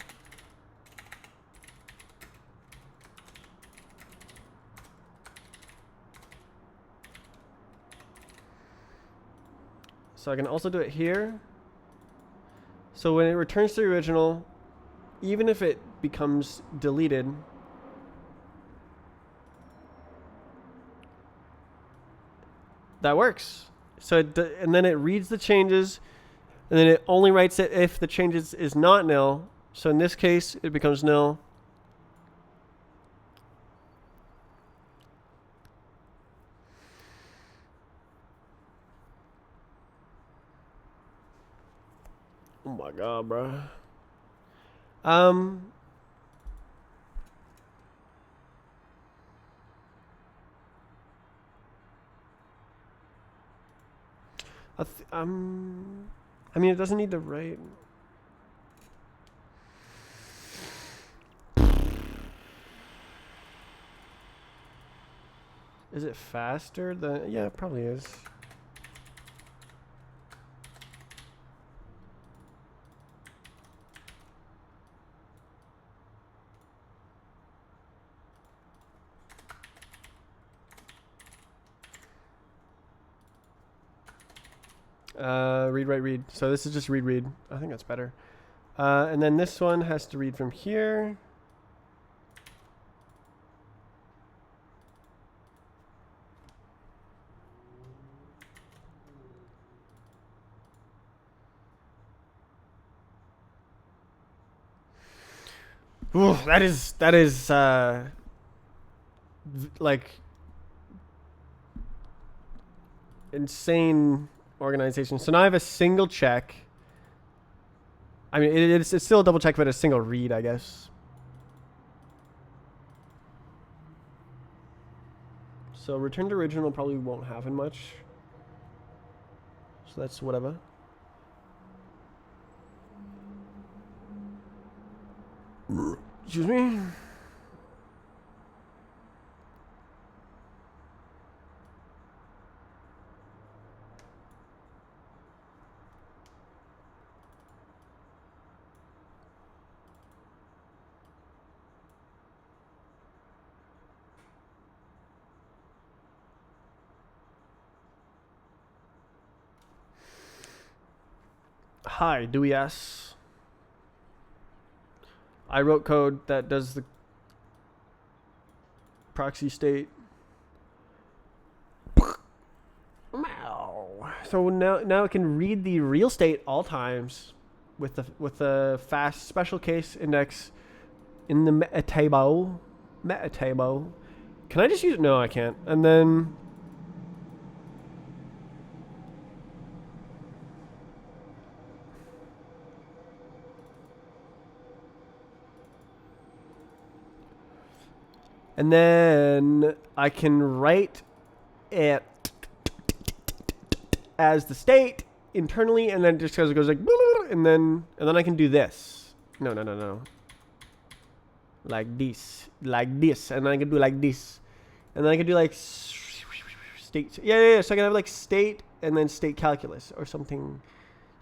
I can also do it here. So when it returns to the original, even if it becomes deleted, that works. So and then it reads the changes, and then it only writes it if the changes is not nil. So in this case, it becomes nil. Oh my god, bro. I mean, it doesn't need to write. Is it faster than? Yeah, it probably is. Read, write, read. So this is just read, read. I think that's better. And then this one has to read from here. Ooh, that is like insane organization. So now I have a single check. I mean, it's still a double check, but a single read, I guess. So return to original probably won't happen much. So that's whatever. Excuse me. Hi, Dewey S. I wrote code that does the proxy state. So now it can read the real state all times with the fast special case index in the meta table. Can I just use it? No, I can't. And then I can write it as the state internally, and then it just goes like, and then I can do this. No. Like this, and then I can do like this, and then I can do like state. Yeah. So I can have like state and then state calculus or something,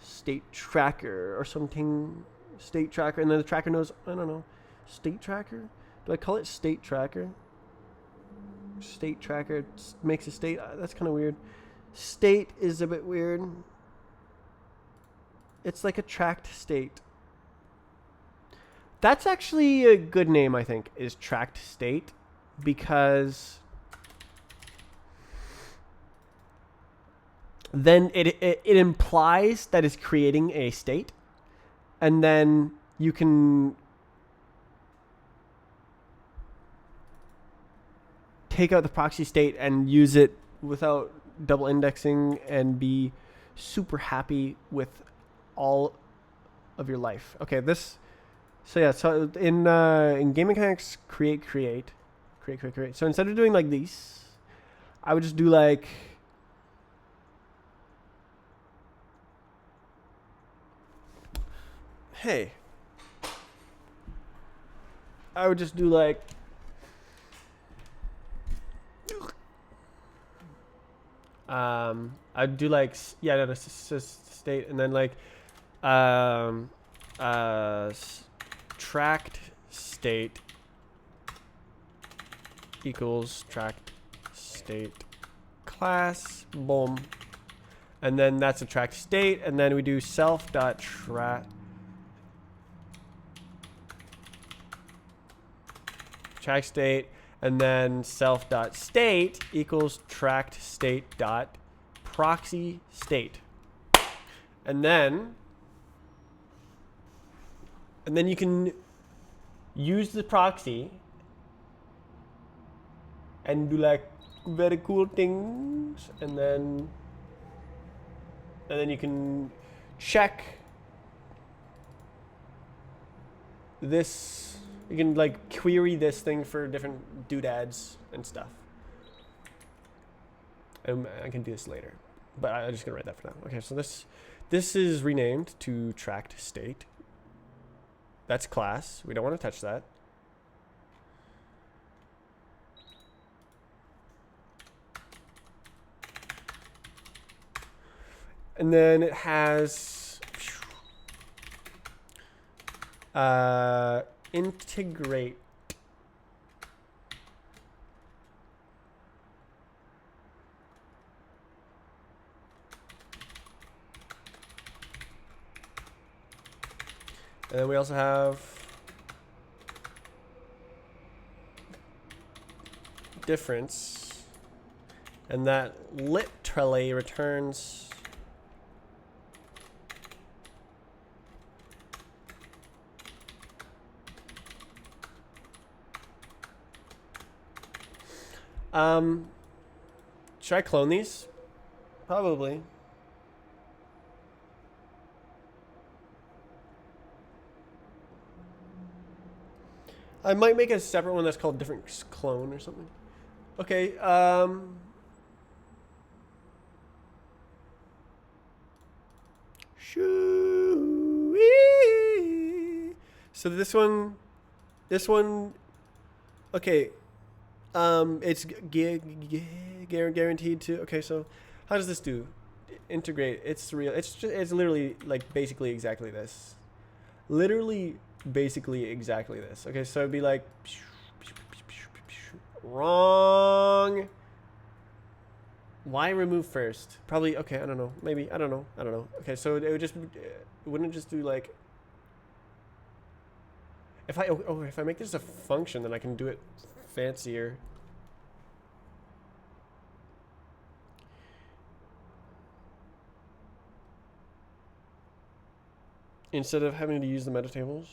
state tracker or something, state tracker, and then the tracker knows. I don't know, state tracker. Do I call it state tracker? State tracker makes a state. That's kind of weird. State is a bit weird. It's like a tracked state. That's actually a good name, I think, is tracked state, because then it implies that it's creating a state, and then you can take out the proxy state and use it without double indexing and be super happy with all of your life. Okay, so yeah, so in game mechanics, create. So instead of doing like these, I would just do like I would just do like I'd do like state, and then like tracked state equals tracked state class, boom, and then that's a tracked state, and then we do self dot track state, and then self dot state equals tracked state dot proxy state, and then you can use the proxy and do like very cool things, and then you can check this. You can like query this thing for different doodads and stuff. And I can do this later, but I'm just gonna write that for now. Okay, so this is renamed to tracked state. That's class. We don't want to touch that. And then it has integrate. And then we also have difference. And that literally returns should I clone these? Probably. I might make a separate one that's called different clone or something. Okay, so this one, okay, it's guaranteed to, okay, so how does this do? Integrate, it's real, it's literally like basically exactly this. Literally basically exactly this. Okay, so it'd be like, wrong. Why remove first? Probably, okay, I don't know. Maybe, I don't know. Okay, so it would just, wouldn't it just do like, if I make this a function, then I can do it fancier. Instead of having to use the meta tables.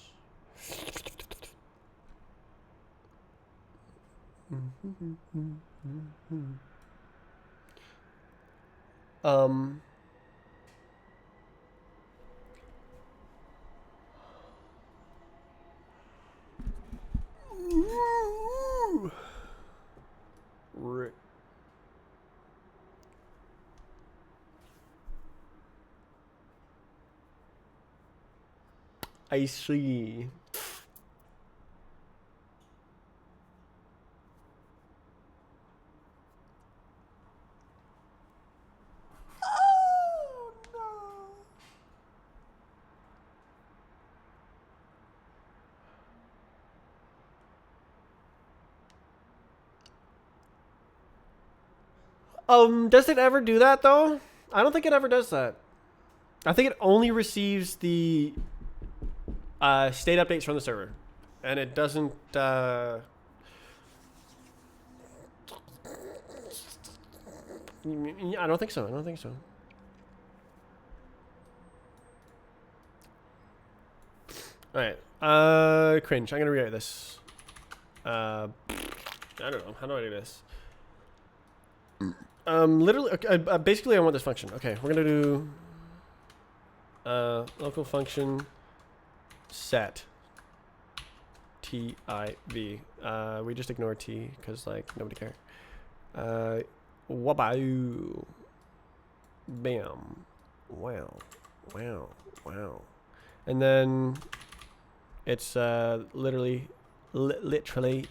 I see. Oh, no. Does it ever do that though? I don't think it ever does that. I think it only receives the state updates from the server, and it doesn't. I don't think so. I don't think so. All right. Cringe. I'm gonna rewrite this. I don't know. How do I do this? Literally. Okay, basically, I want this function. Okay, we're gonna do local function set TIV. We just ignore T because like nobody cares. Wabau. Bam. Wow. Wow. Wow. And then it's literally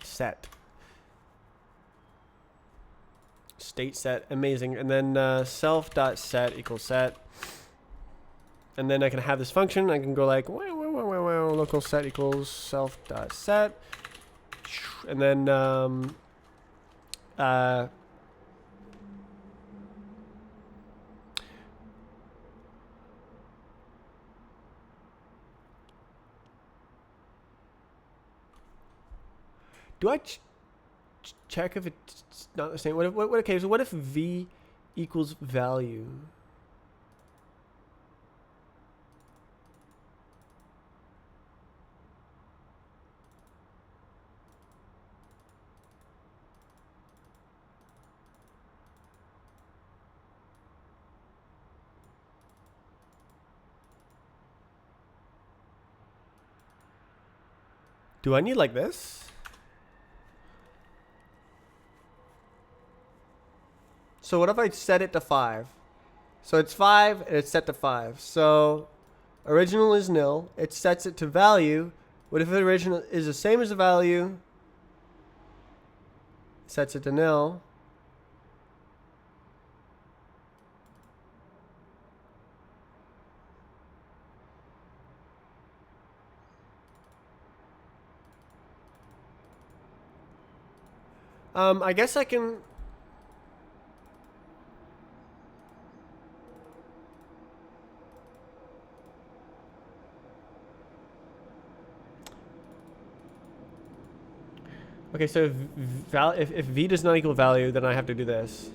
set. State set. Amazing. And then self.set equals set. And then I can have this function. I can go like wow, local set equals self.set. And then do I check if it's not the same? Okay, so what if v equals value? Do I need like this? So what if I set it to 5? So it's 5 and it's set to 5. So original is nil. It sets it to value. What if the original is the same as the value? Sets it to nil. I guess I can. Okay, so if v does not equal value, then I have to do this.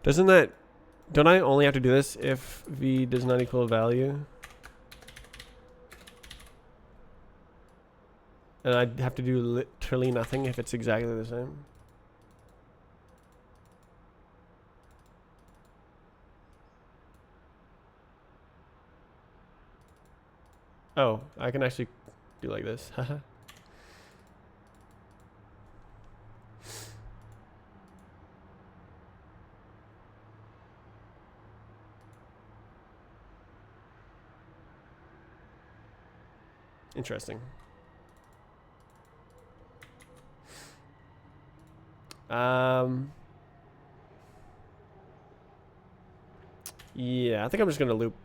Doesn't that... Don't I only have to do this if v does not equal a value? And I'd have to do literally nothing if it's exactly the same? Oh, I can actually do like this. Haha. Interesting. Yeah, I think I'm just gonna loop.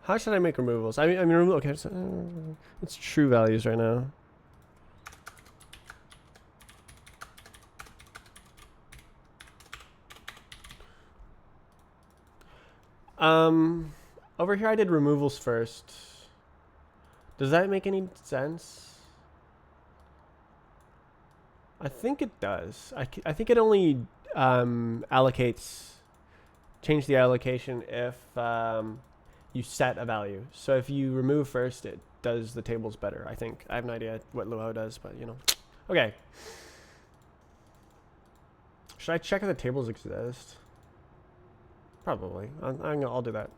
How should I make removals? I mean, okay, so, it's true values right now. Over here I did removals first. Does that make any sense? I think it does. I think it only allocates, change the allocation if you set a value. So if you remove first, it does the tables better, I think. I have no idea what Luau does, but you know. Okay. Should I check if the tables exist? Probably. I'll do that.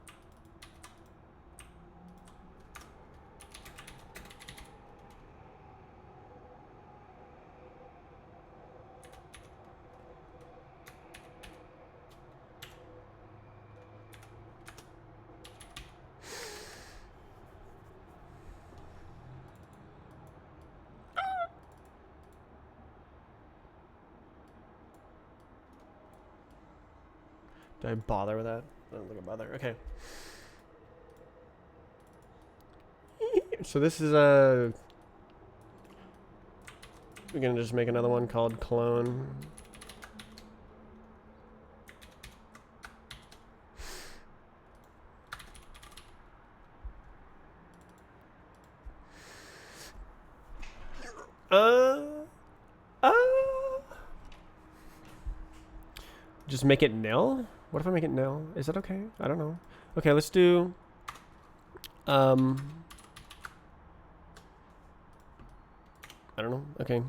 Do I bother with that? I don't think I bother. Okay. So this is a... We're gonna just make another one called clone. Just make it nil? What if I make it nil? Is that okay? I don't know. Okay, let's do... I don't know. Okay.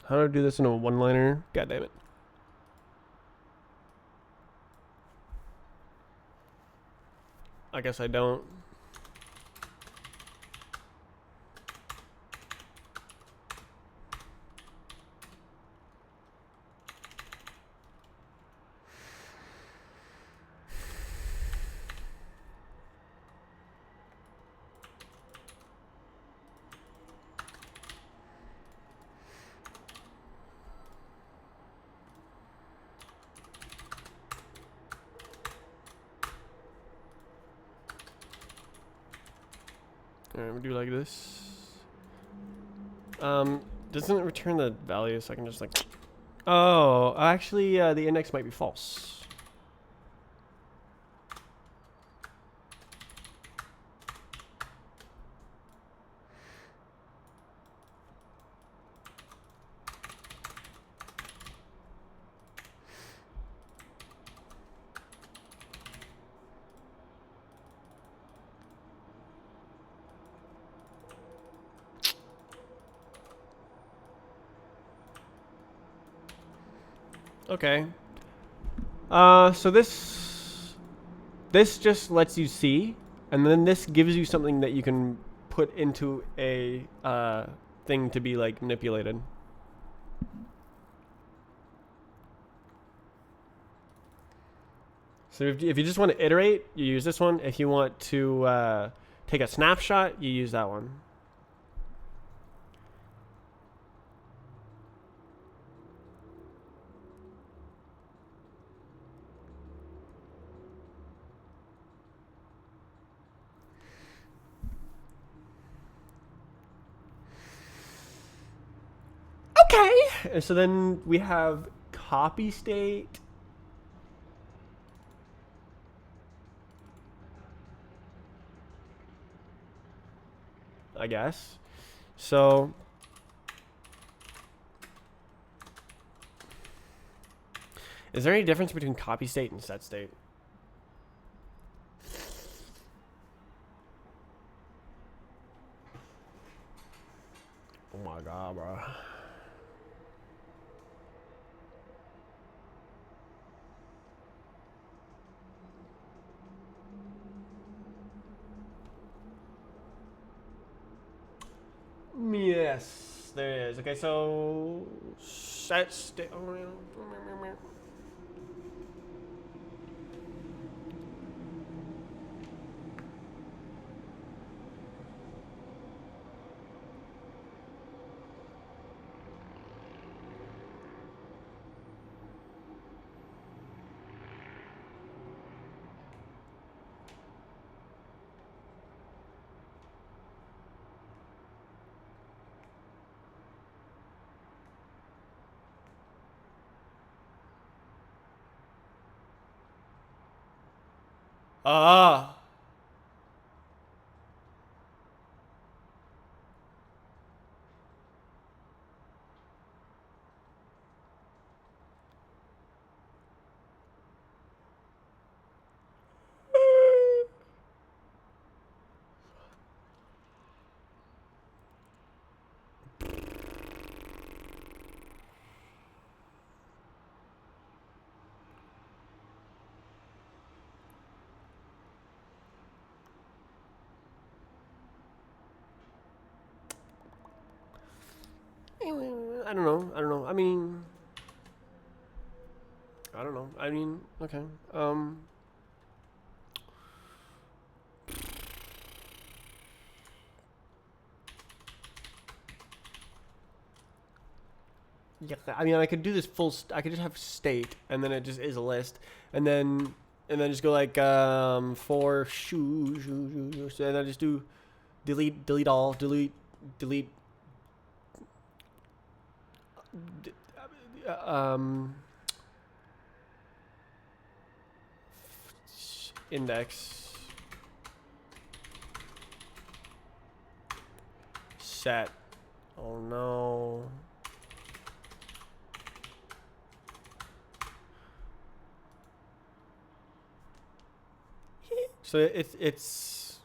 How do I do this in a one-liner? God damn it. I guess I don't. Alright, we'll do like this. Doesn't it return the value so I can just like... Oh, actually, the index might be false. Okay. So this just lets you see, and then this gives you something that you can put into a thing to be like manipulated. So if you just want to iterate, you use this one. If you want to take a snapshot, you use that one. Okay. And so then we have copy state. I guess. So is there any difference between copy state and set state? Oh my god, bro. Yes, there it is. Okay, so set state. Ah. I don't know. I don't know. I mean, I don't know. I mean, okay. Yeah. I mean, I could do this full. I could just have state, and then it just is a list, and then just go like for shoes, and then I just do delete all, delete. d- Um, index set. Oh no. So it's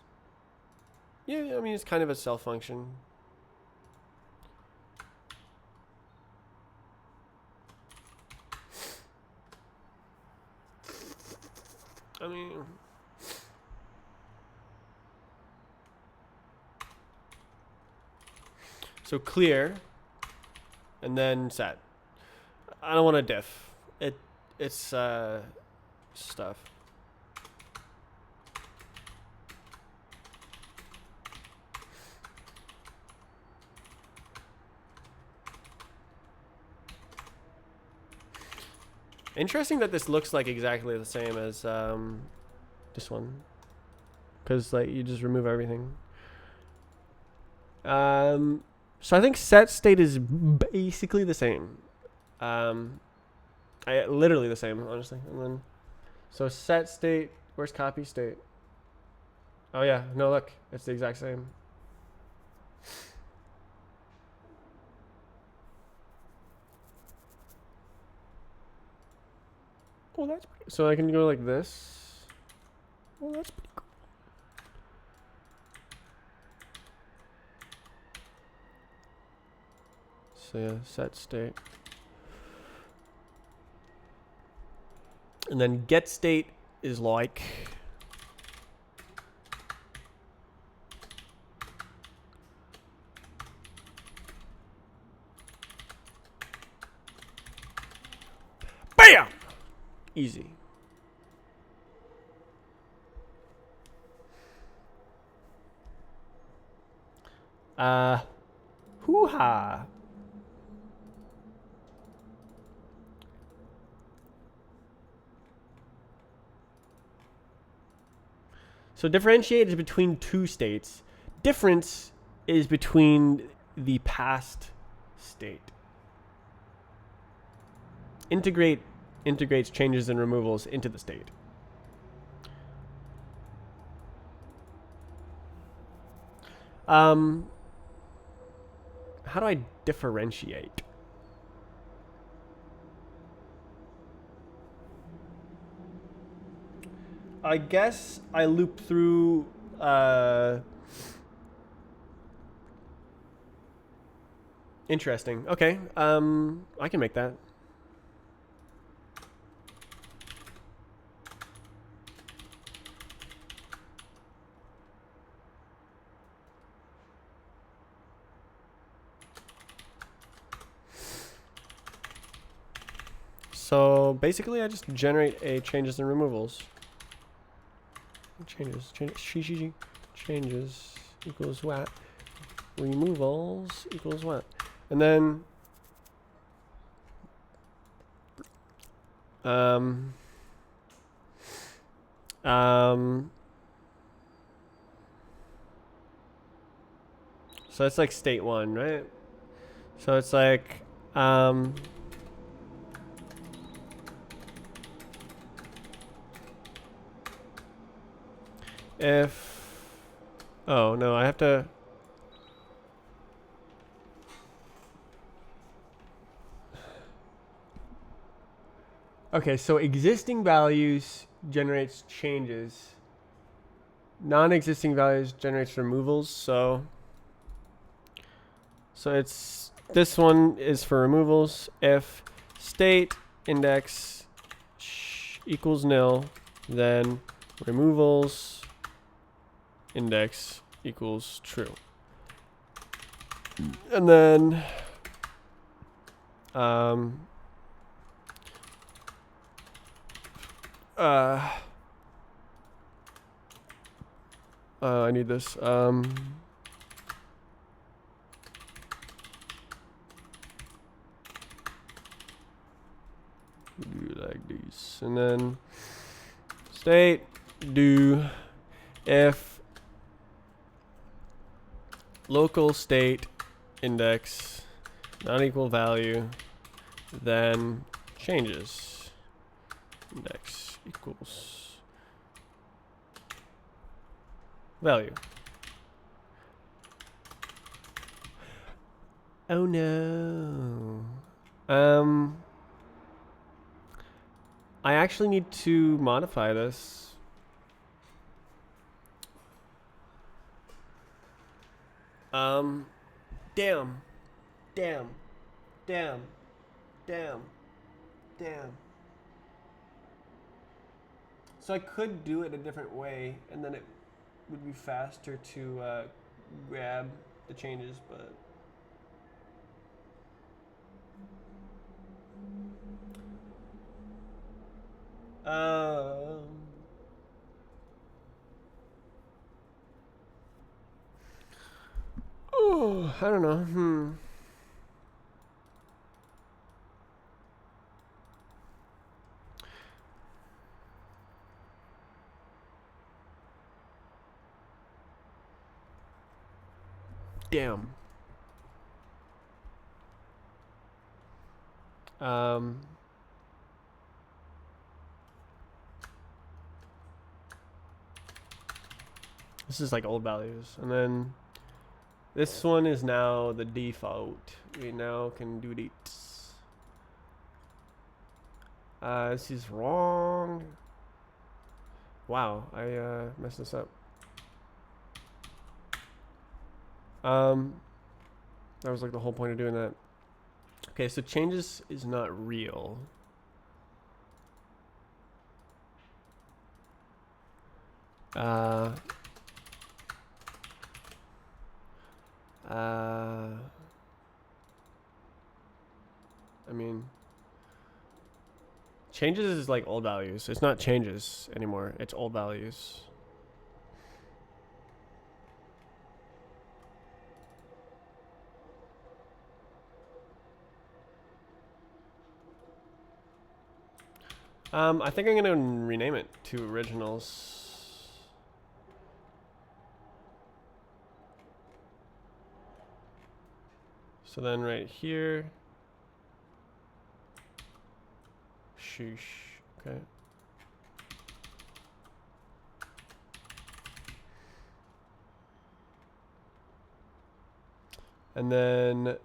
yeah. I mean, it's kind of a self function. I mean, so clear, and then set. I don't want to diff. It's stuff. Interesting that this looks like exactly the same as this one, because like you just remove everything. So I think set state is basically the same. Literally the same, honestly. And then, so set state. Where's copy state? Oh yeah, no, look, it's the exact same. Oh, that's pretty. So I can go like this. Oh, that's pretty cool. So yeah, set state. And then get state is like bam! Easy. Hoo-ha. So differentiate is between two states. Difference is between the past state. Integrate integrates changes and removals into the state. How do I differentiate? I guess I loop through interesting. Okay. I can make that. So basically I just generate a changes and removals. Changes equals what? Removals equals what? And then so it's like state one, right? So it's like if, oh no, I have to, okay, so existing values generates changes, non-existing values generates removals. So it's, this one is for removals. If state index equals nil, then removals index equals true. And then I need this. Do like this, and then state do if local state index not equal value, then changes index equals value. Oh no. I actually need to modify this. Damn. So I could do it a different way, and then it would be faster to grab the changes, but oh, I don't know. Damn. This is like old values, and then this one is now the default. We now can do these. This is wrong. Wow, I messed this up. That was like the whole point of doing that. Okay, so changes is not real. Uh, I mean, changes is like old values. It's not changes anymore. It's old values. I think I'm gonna rename it to originals. So then right here, sheesh, okay. And then,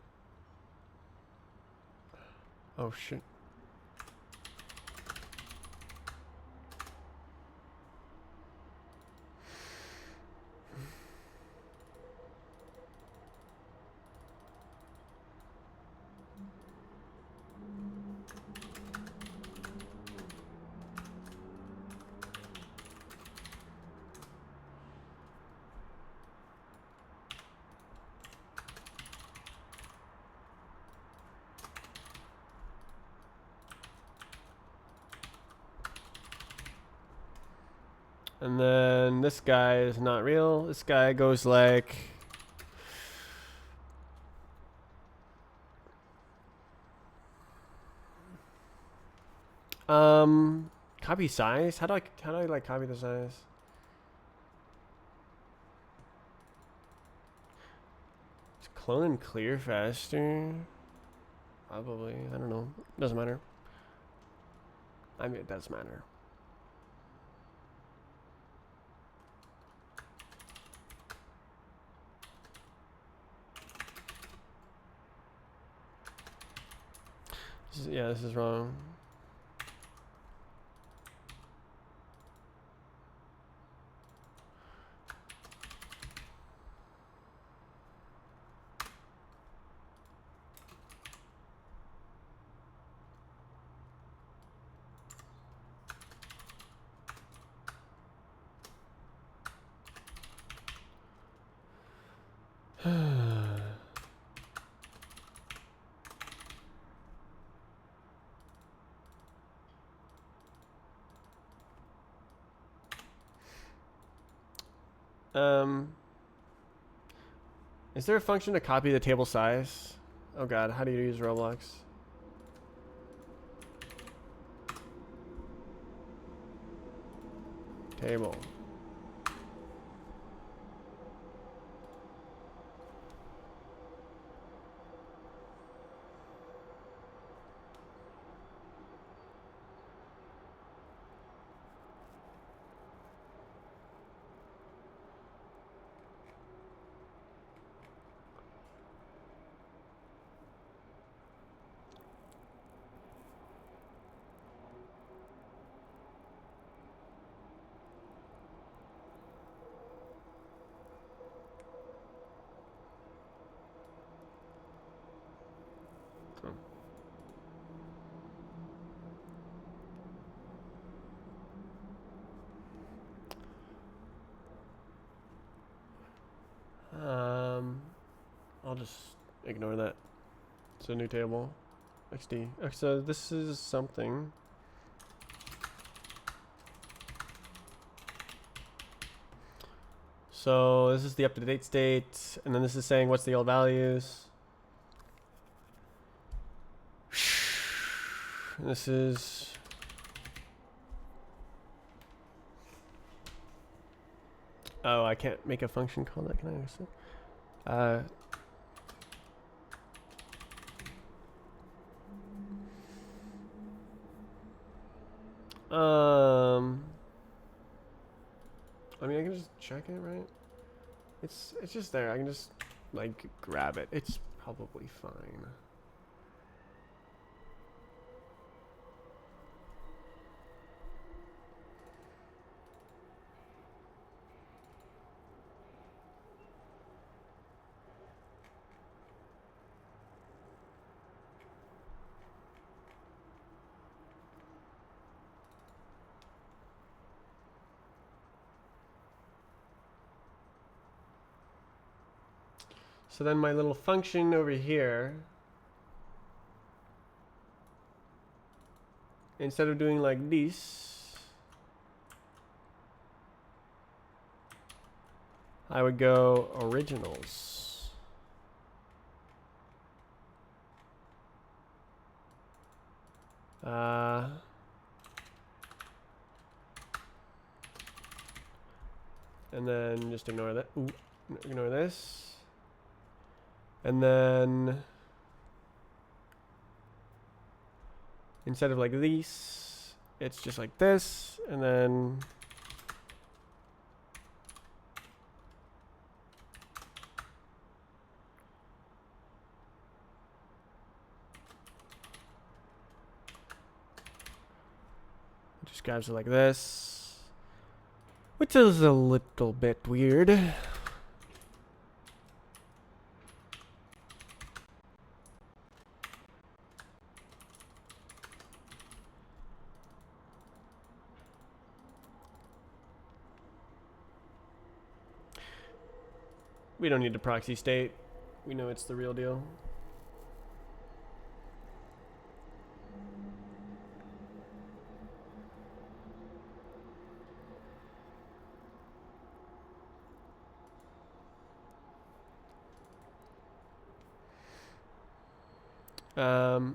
oh shit. And then this guy is not real. This guy goes like, copy size. How do I like copy the size? Is clone and clear faster? Probably. I don't know. Doesn't matter. I mean, it does matter. Yeah, this is wrong. Is there a function to copy the table size? Oh god, how do you use Roblox? Table. I'll just ignore that. It's a new table. XD. Okay, so this is something. So this is the up-to-date state, and then this is saying what's the old values. This is oh, I can't make a function call that. Can I understand? I mean, I can just check it, right? It's just there. I can just like grab it. It's probably fine. So then my little function over here, instead of doing like this, I would go originals. And then just ignore that. Ooh, ignore this. And then instead of like these, it's just like this. And then it just grabs it like this, which is a little bit weird. We don't need to proxy state. We know it's the real deal.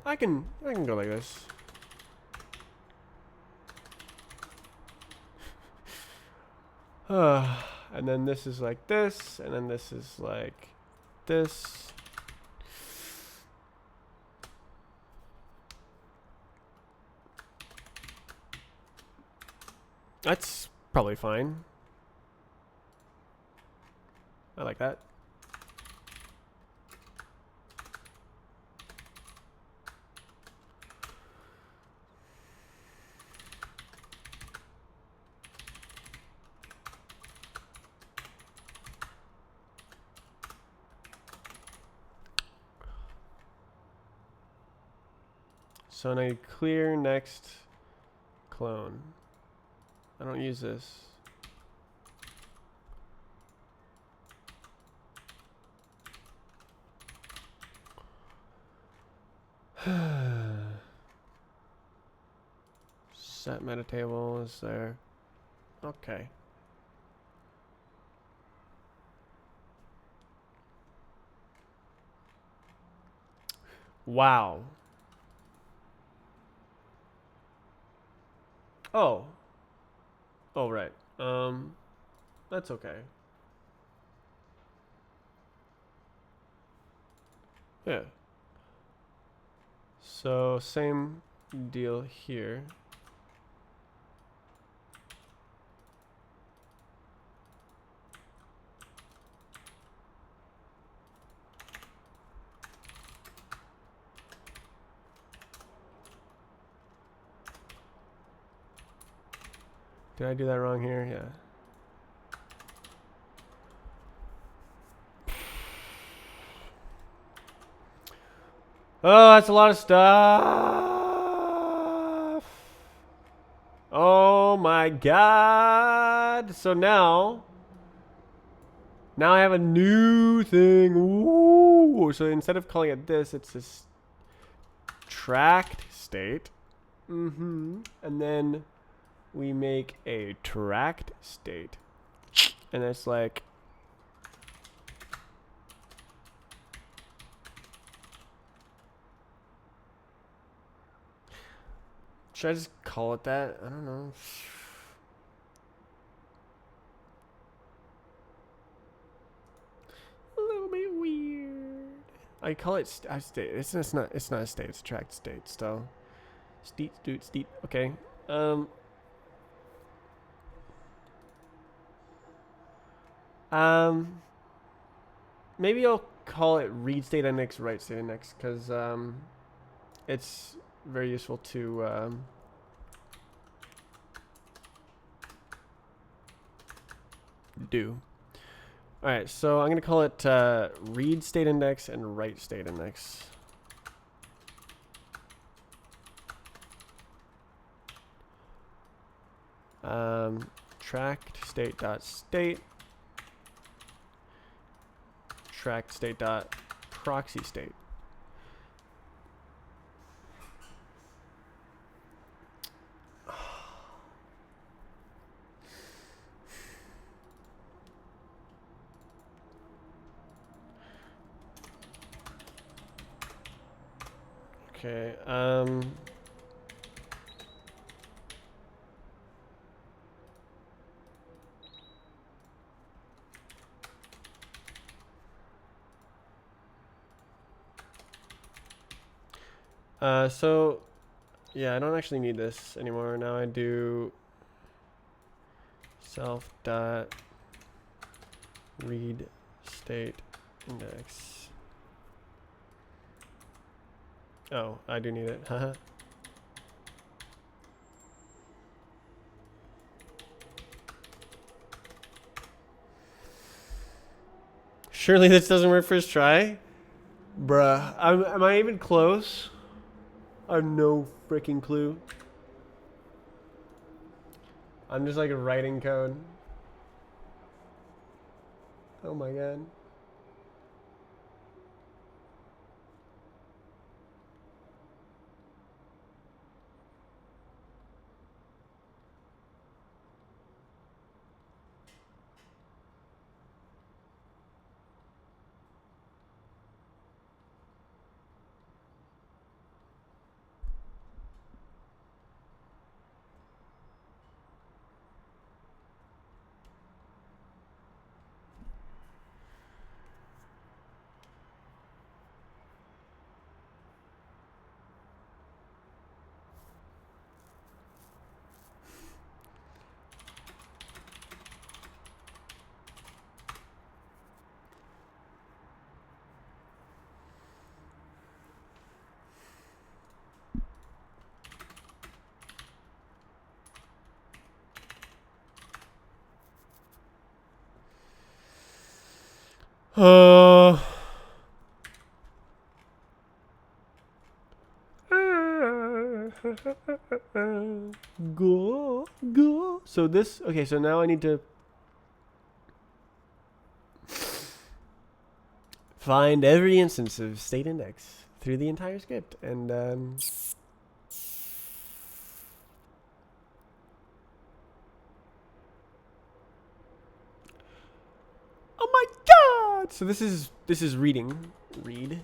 I can go like this. And then this is like this, and then this is like this. That's probably fine. I like that. So now you clear next clone. I don't use this. Set meta table is there. Okay. Wow. Oh. Oh, right. That's okay. Yeah. So same deal here. Did I do that wrong here? Yeah. Oh, that's a lot of stuff. Oh my god. So now I have a new thing. Ooh. So instead of calling it this, it's this tracked state. And then we make a tracked state. And it's like should I just call it that? I don't know. A little bit weird. I call it state. It's not a state. It's a tracked state. So state. Okay. Maybe I'll call it read state index, write state index, because it's very useful to do. All right, so I'm gonna call it read state index and write state index. Tracked state dot state. tracked state dot proxy state. Okay, so yeah, I don't actually need this anymore. Now I do self dot read state index. Oh, I do need it. Haha. Surely this doesn't work first try? Bruh. Am I even close? I have no freaking clue. I'm just like writing code. Oh my god. Go. So this, okay, so now I need to find every instance of state index through the entire script. And, oh my god! So this is reading. Read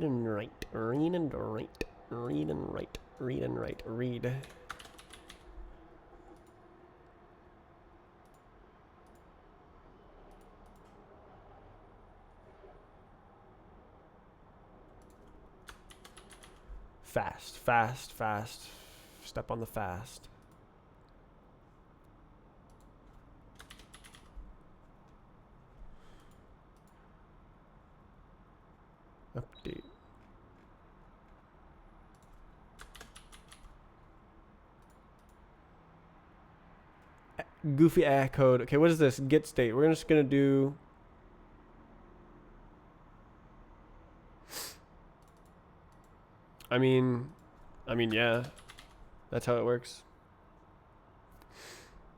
and write. Read and write. Read and write. Read and write. Read. Fast. Step on the fast. Update. Goofy code. Okay, what is this? Get state. We're just gonna do. I mean, yeah, that's how it works.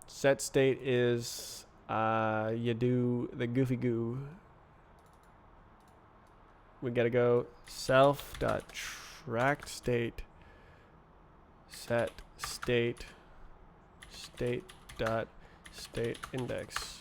Set state is you do the goofy goo. We gotta go self dot tracked state set state dot state index.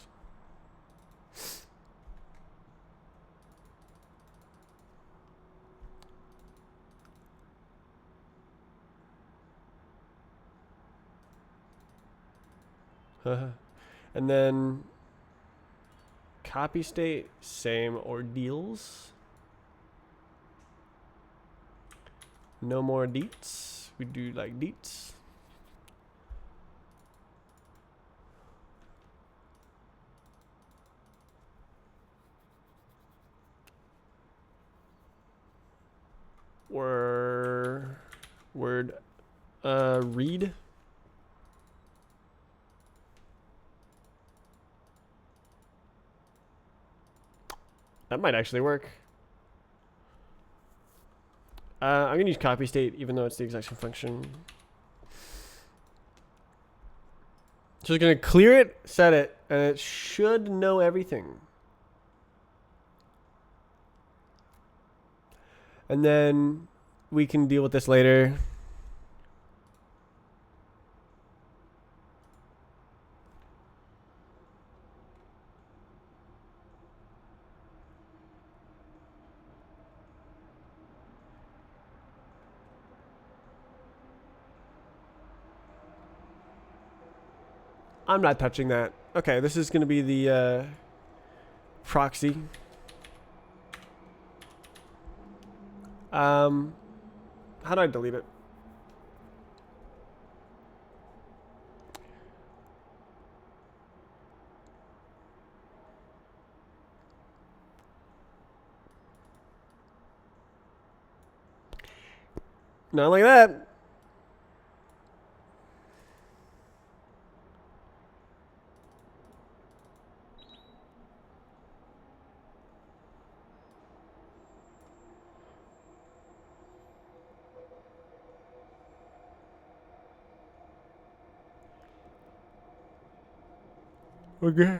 And then copy state, same ordeals. No more deets. We do like deets. Word read. That might actually work. I'm gonna use copy state even though it's the exact same function. So it's gonna clear it, set it, and it should know everything. And then we can deal with this later. I'm not touching that. Okay, this is going to be the proxy. How do I delete it? Not like that. Okay.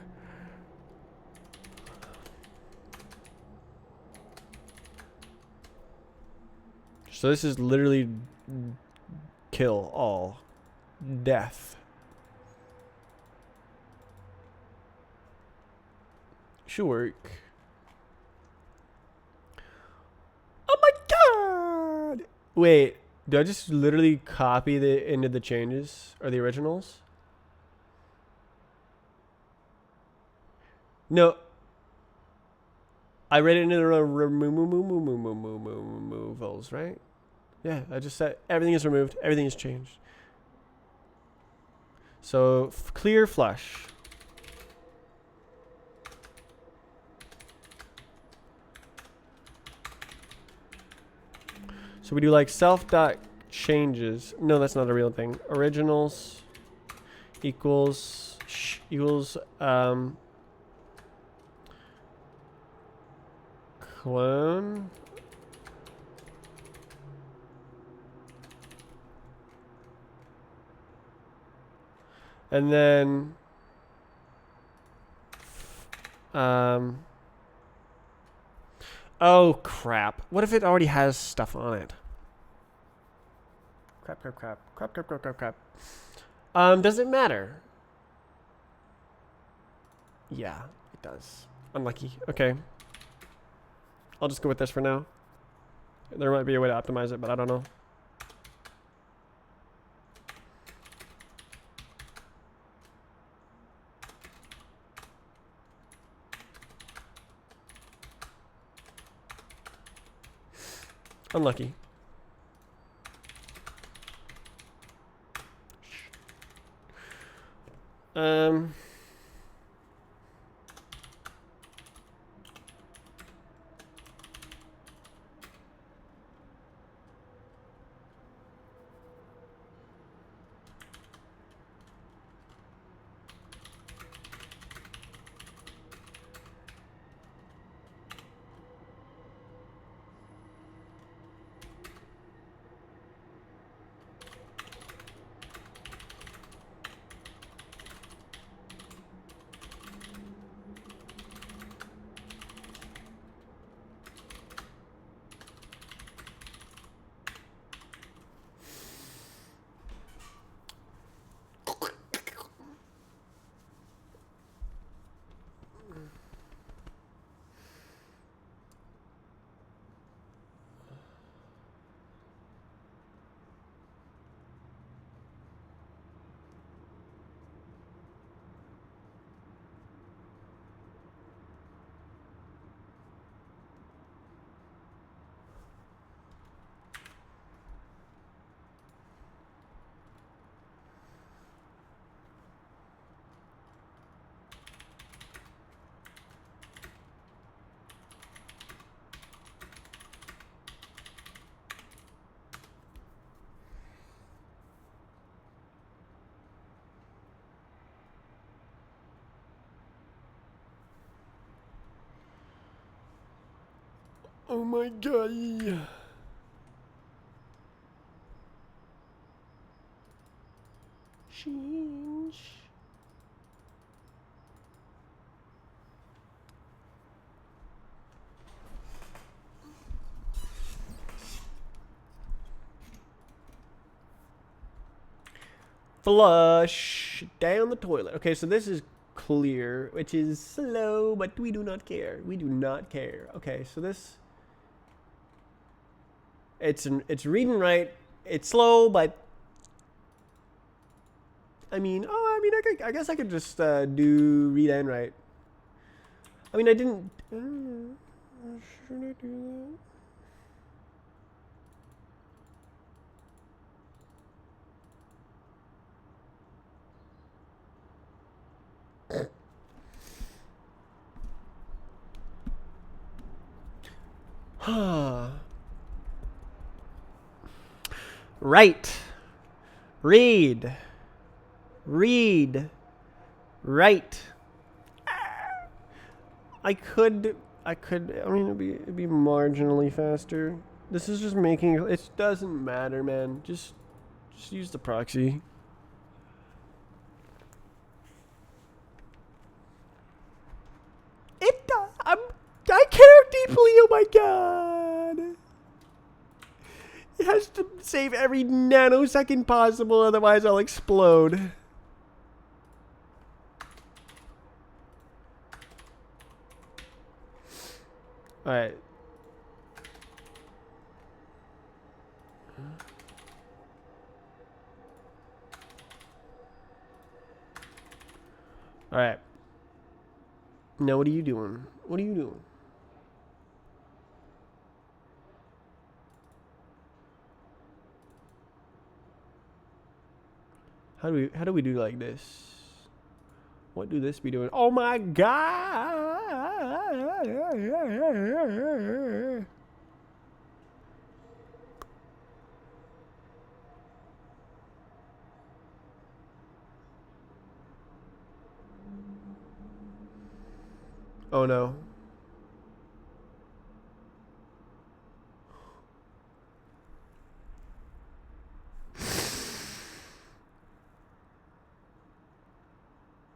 So this is literally kill all. Death. Should work. Oh my god! Wait, do I just literally copy the into the changes or the originals? No. I read it into the removals, right? Yeah, I just said everything is removed, everything is changed. So clear flush. So we do like self dot changes. No, that's not a real thing. Originals equals clone. And then oh crap. What if it already has stuff on it? Crap. Does it matter? Yeah, it does. Unlucky. Okay. I'll just go with this for now. There might be a way to optimize it, but I don't know. Unlucky. Oh my god. Change. Flush down the toilet. Okay, so this is clear, which is slow, but we do not care. We do not care. Okay, so this it's reading right. It's slow, but I mean, I guess I could just do read and write. I mean, I didn't. Should I do that? Right. Read. Read. Write. I mean, it'd be marginally faster. This is just making it doesn't matter, man. Just use the proxy. I care deeply. Oh my god! It has to save every nanosecond possible, otherwise I'll explode. All right. All right. Now what are you doing? What are you doing? How do we do like this? What do this be doing? Oh my god! Oh no.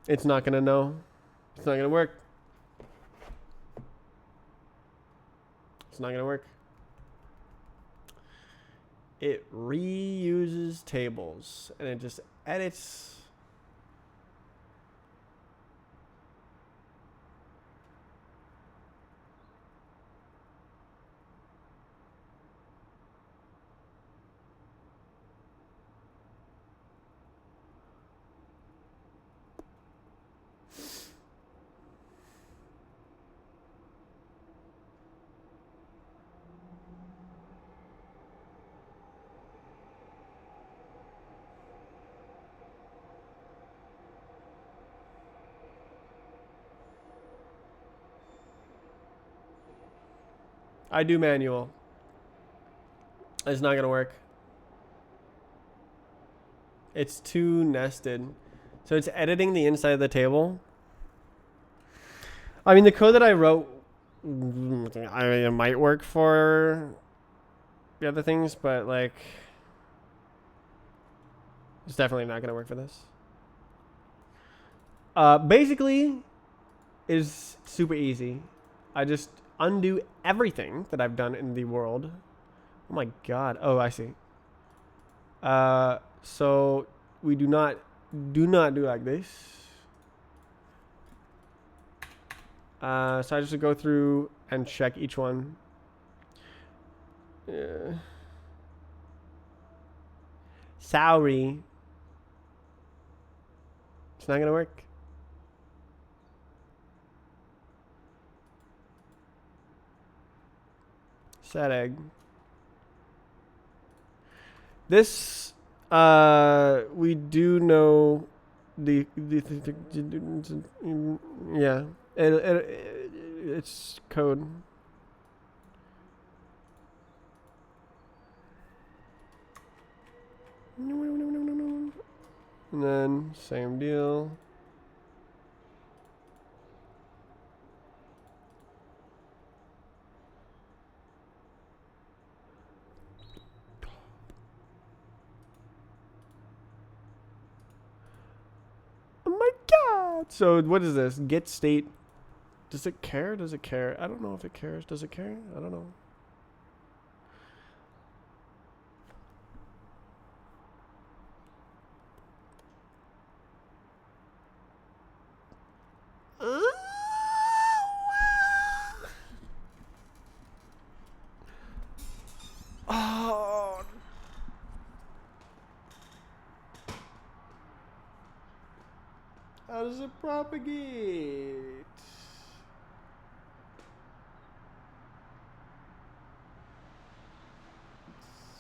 It's not gonna know. It's not gonna work. It's not gonna work. It reuses tables and it just edits. I do manual. It's not gonna work. It's too nested. So it's editing the inside of the table. I mean, the code that I wrote, I mean, it might work for the other things, but like, it's definitely not gonna work for this. Basically, is super easy. I just undo everything that I've done in the world. Oh my god. Oh, I see. So we do not do like this. So I just go through and check each one. Sorry. It's not gonna work. Sad egg. This, we do know yeah, it's code. And then same deal. Oh my god! So what is this? Get state. Does it care? Does it care? I don't know if it cares. Does it care? I don't know. does it propagate?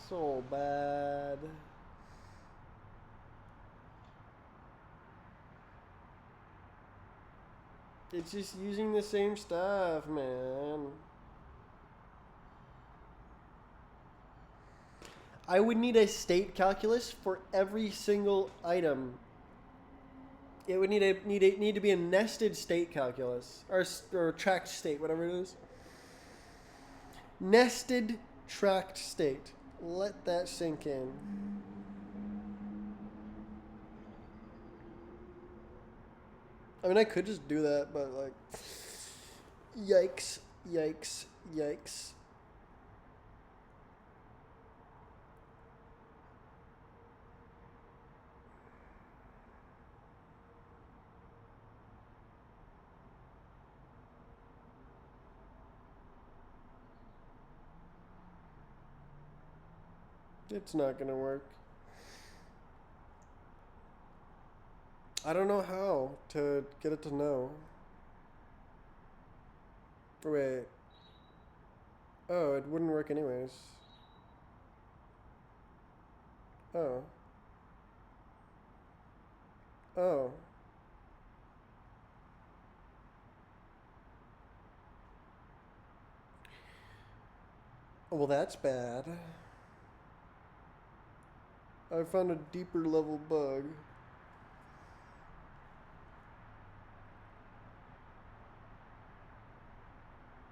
So bad. It's just using the same stuff, man. I would need a state calculus for every single item. It would need to be a nested state calculus or tracked state, whatever it is. Nested tracked state. Let that sink in. I mean, I could just do that, but like, yikes, yikes, yikes. It's not gonna work. I don't know how to get it to know. Wait. Oh, it wouldn't work anyways. Oh. Oh. Well, that's bad. I found a deeper level bug.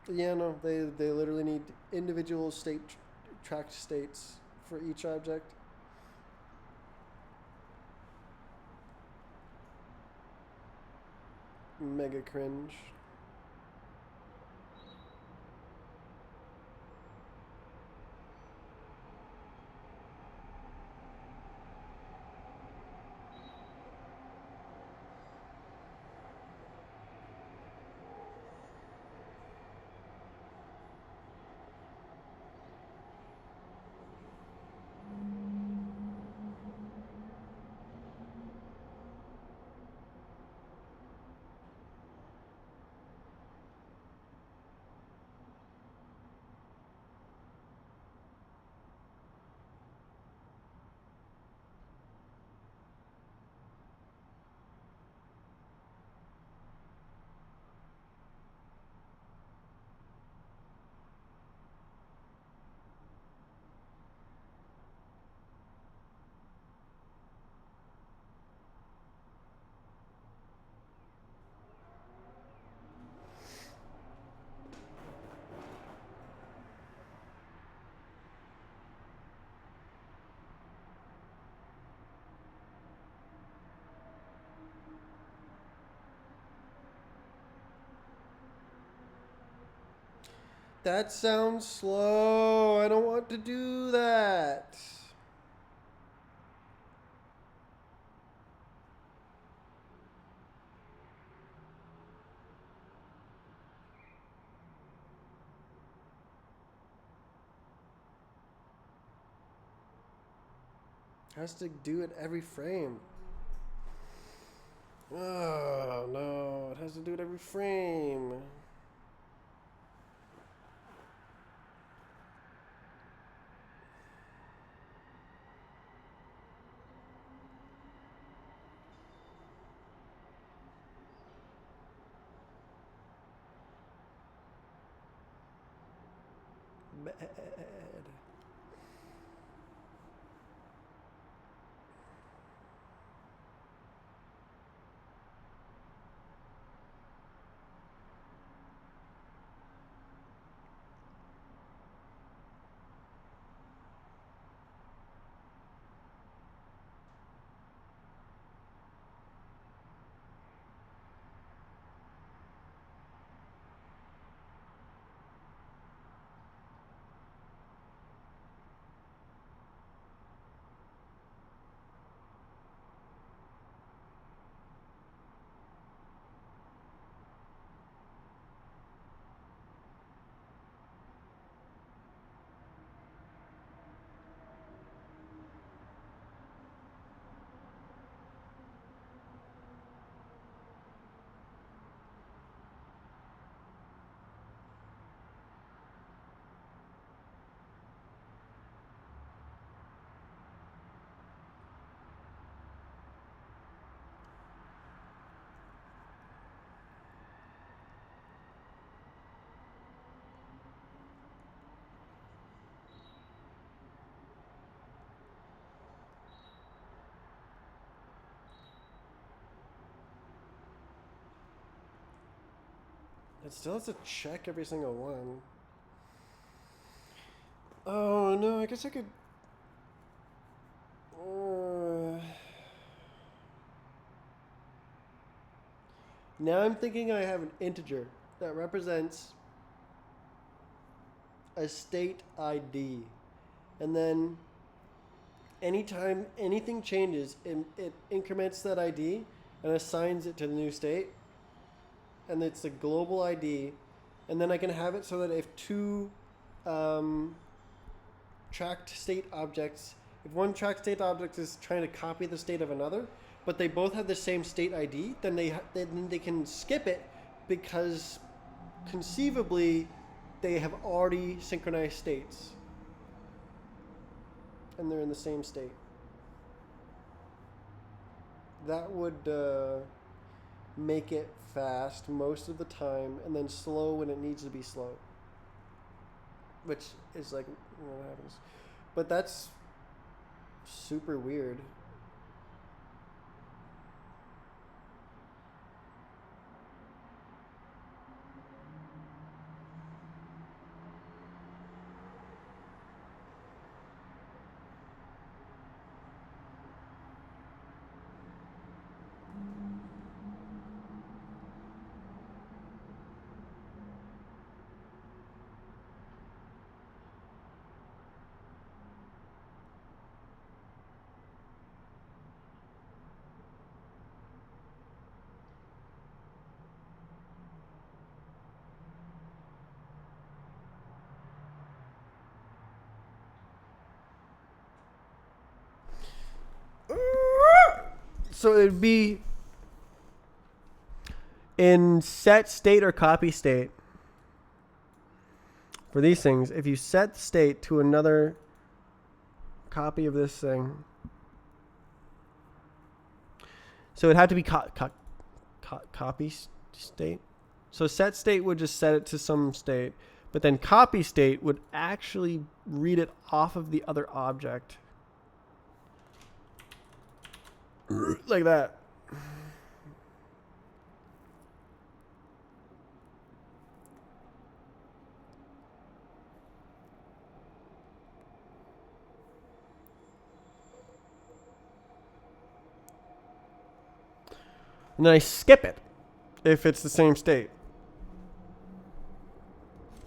Yeah, no, they literally need individual tracked states for each object. Mega cringe. That sounds slow. I don't want to do that. Has to do it every frame. Oh no, it has to do it every frame. Bad. It still has to check every single one. Oh no, I guess I could. Now I'm thinking I have an integer that represents a state ID, and then anytime anything changes, it increments that ID and assigns it to the new state, and it's a global ID, and then I can have it so that if two tracked state objects, if one tracked state object is trying to copy the state of another, but they both have the same state ID, then they can skip it because conceivably they have already synchronized states and they're in the same state. That would make it fast most of the time and then slow when it needs to be slow, which is like what happens. But that's super weird. So it'd be in set state or copy state for these things. If you set state to another copy of this thing, so it had to be copy state. So set state would just set it to some state, but then copy state would actually read it off of the other object. Like that. And then I skip it if it's the same state,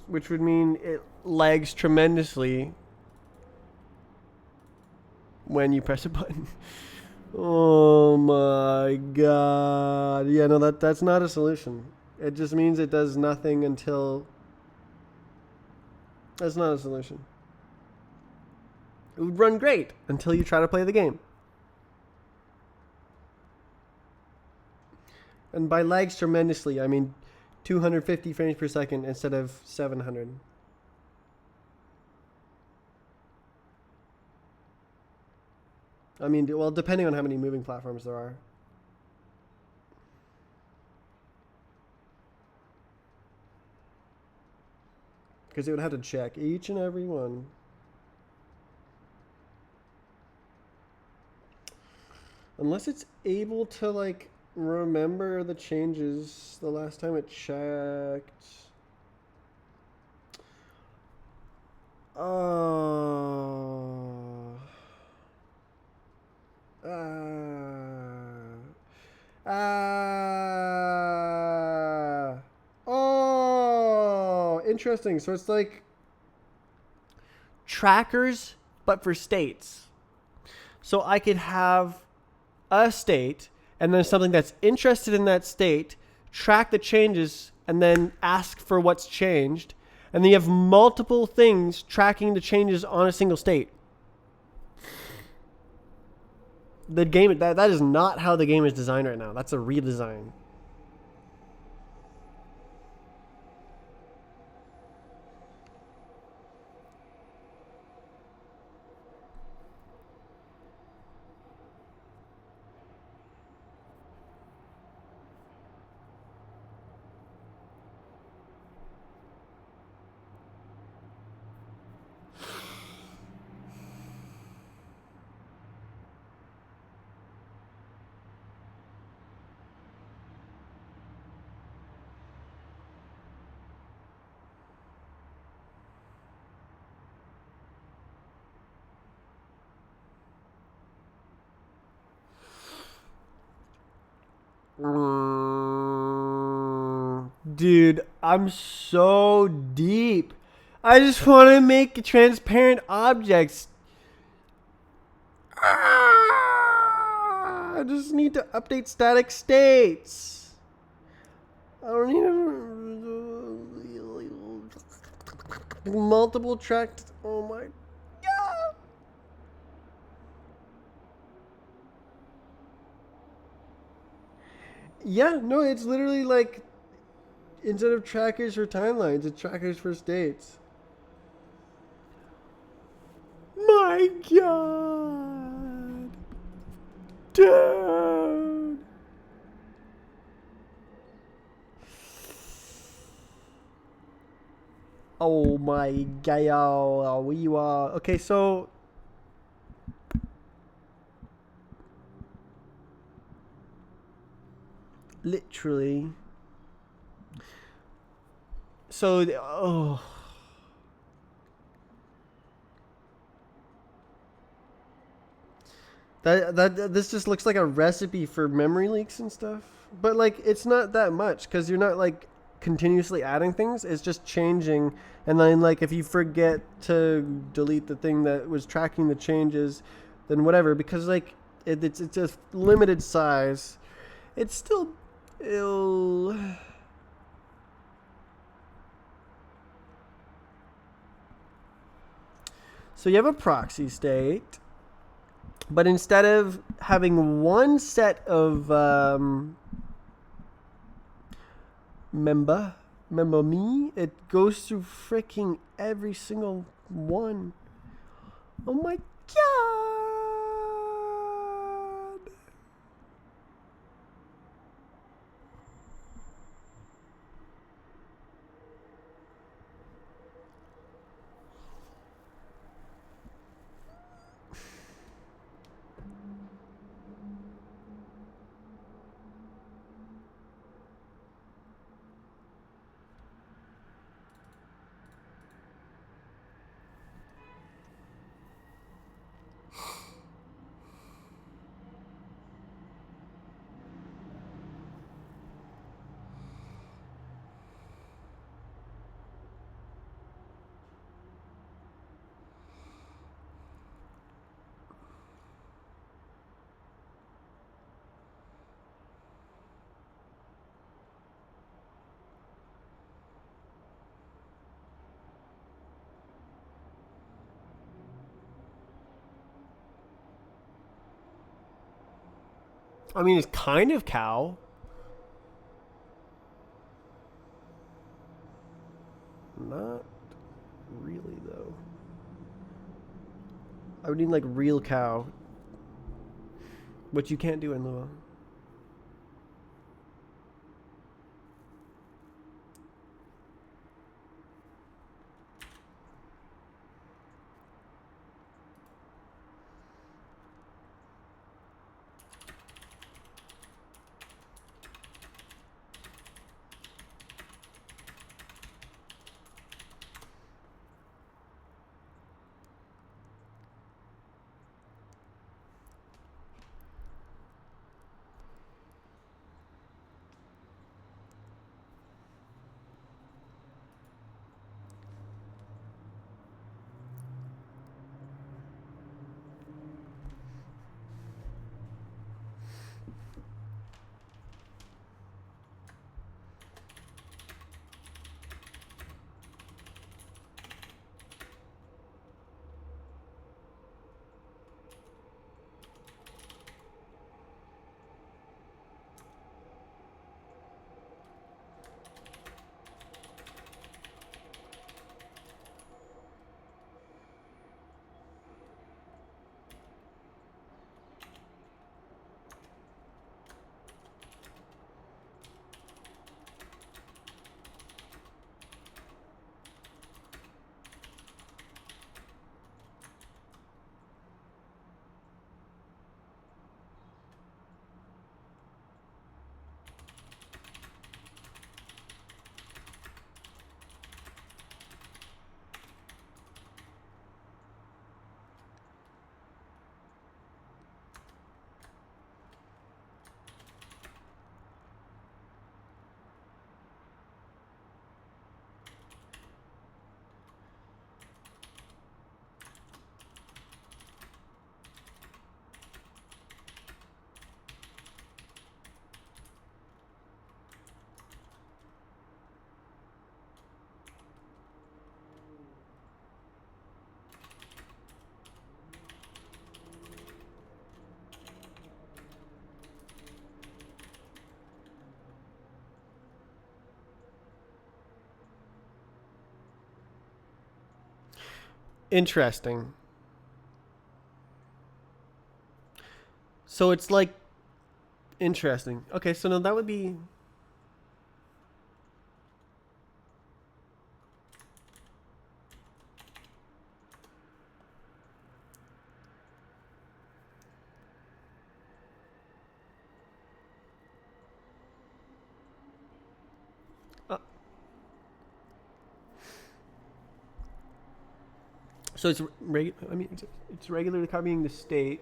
which would mean it lags tremendously when you press a button. Oh my god. Yeah, no, that's not a solution. It just means it does nothing until... That's not a solution. It would run great until you try to play the game. And by lags tremendously, I mean 250 frames per second instead of 700. I mean, well, depending on how many moving platforms there are. Because it would have to check each and every one. Unless it's able to, like, remember the changes the last time it checked. Interesting. So it's like trackers, but for states. So I could have a state and then something that's interested in that state, track the changes, and then ask for what's changed. And then you have multiple things tracking the changes on a single state. The game, that is not how the game is designed right now. That's a redesign. Dude, I'm so deep. I just want to make transparent objects. I just need to update static states. I don't need multiple tracked. Oh my god. Yeah, no, it's literally like instead of trackers for timelines, it's trackers for states. My god. Dude. Oh my god. We are. Okay, so. Literally. So. Oh. This just looks like a recipe for memory leaks and stuff. But like it's not that much because you're not like continuously adding things. It's just changing, and then like if you forget to delete the thing that was tracking the changes, then whatever. Because like it's a limited size. It's still ill. So you have a proxy state, but instead of having one set of member me, it goes through freaking every single one. Oh my god. I mean, it's kind of cow. Not really, though. I would need like real cow, which you can't do in Lua. Interesting. So it's like interesting. Okay, so no, that would be. Uh, so it's I mean, it's regularly copying the state.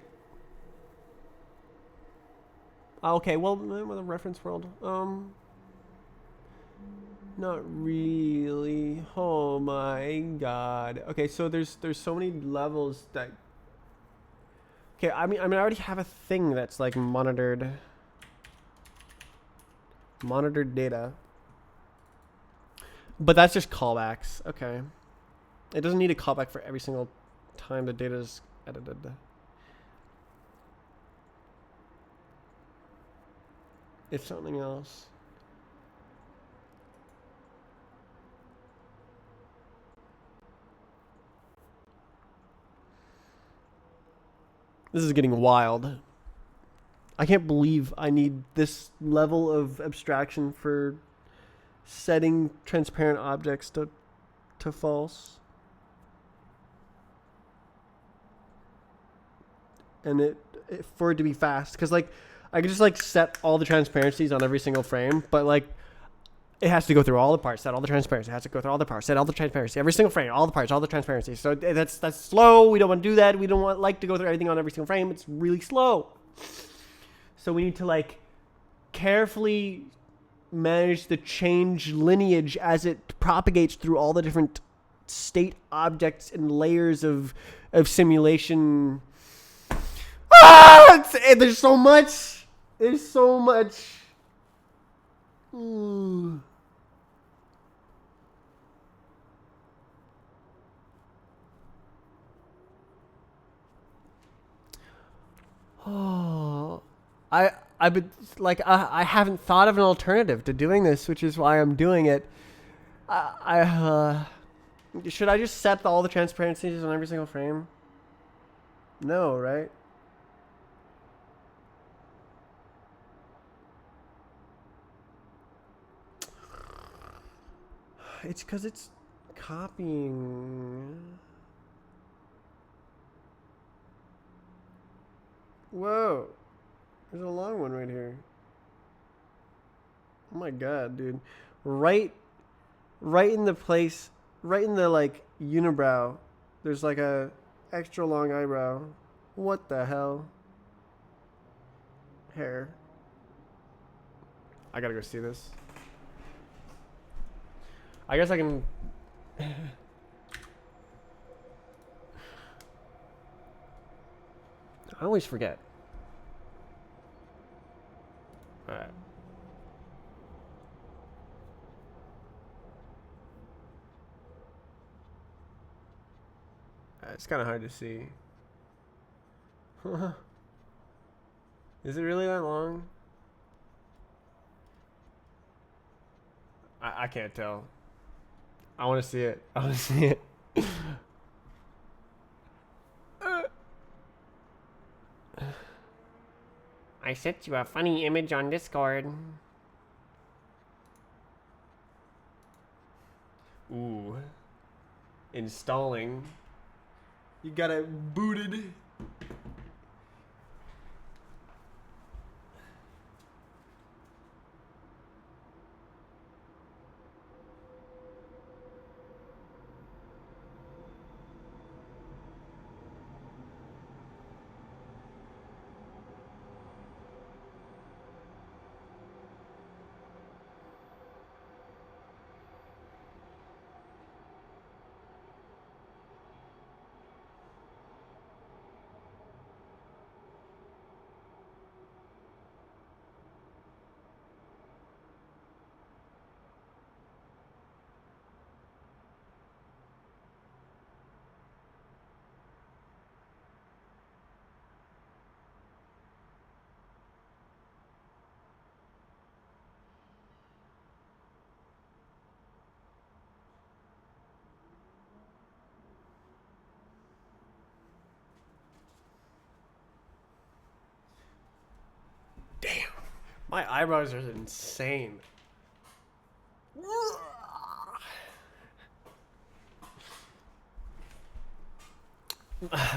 Okay, well, with a reference world. Not really. Oh my god. Okay, so there's so many levels that. Okay, I already have a thing that's like monitored data, but that's just callbacks. Okay, it doesn't need a callback for every single time the data is edited. It's something else. This is getting wild. I can't believe I need this level of abstraction for setting transparent objects to false. And for it to be fast, because like I could just like set all the transparencies on every single frame, but like it has to go through all the parts, set all the transparency, it has to go through all the parts, set all the transparency, every single frame, all the parts, all the transparency. So that's slow. We don't want to do that. We don't want like to go through everything on every single frame. It's really slow. So we need to like carefully manage the change lineage as it propagates through all the different state objects and layers of simulation. There's so much. There's so much. Ooh. Oh, I've been like I haven't thought of an alternative to doing this, which is why I'm doing it. Should I just set all the transparencies on every single frame? No, right? It's because it's copying. Whoa. There's a long one right here. Oh my god, dude. Right in the place, right in the like unibrow, there's like a extra long eyebrow. What the hell? Hair. I gotta go see this. I guess I can. I always forget. Alright. It's kind of hard to see. Is it really that long? I can't tell. I want to see it. I want to see it. I sent you a funny image on Discord. Ooh. Installing. You got it booted. My eyebrows are insane.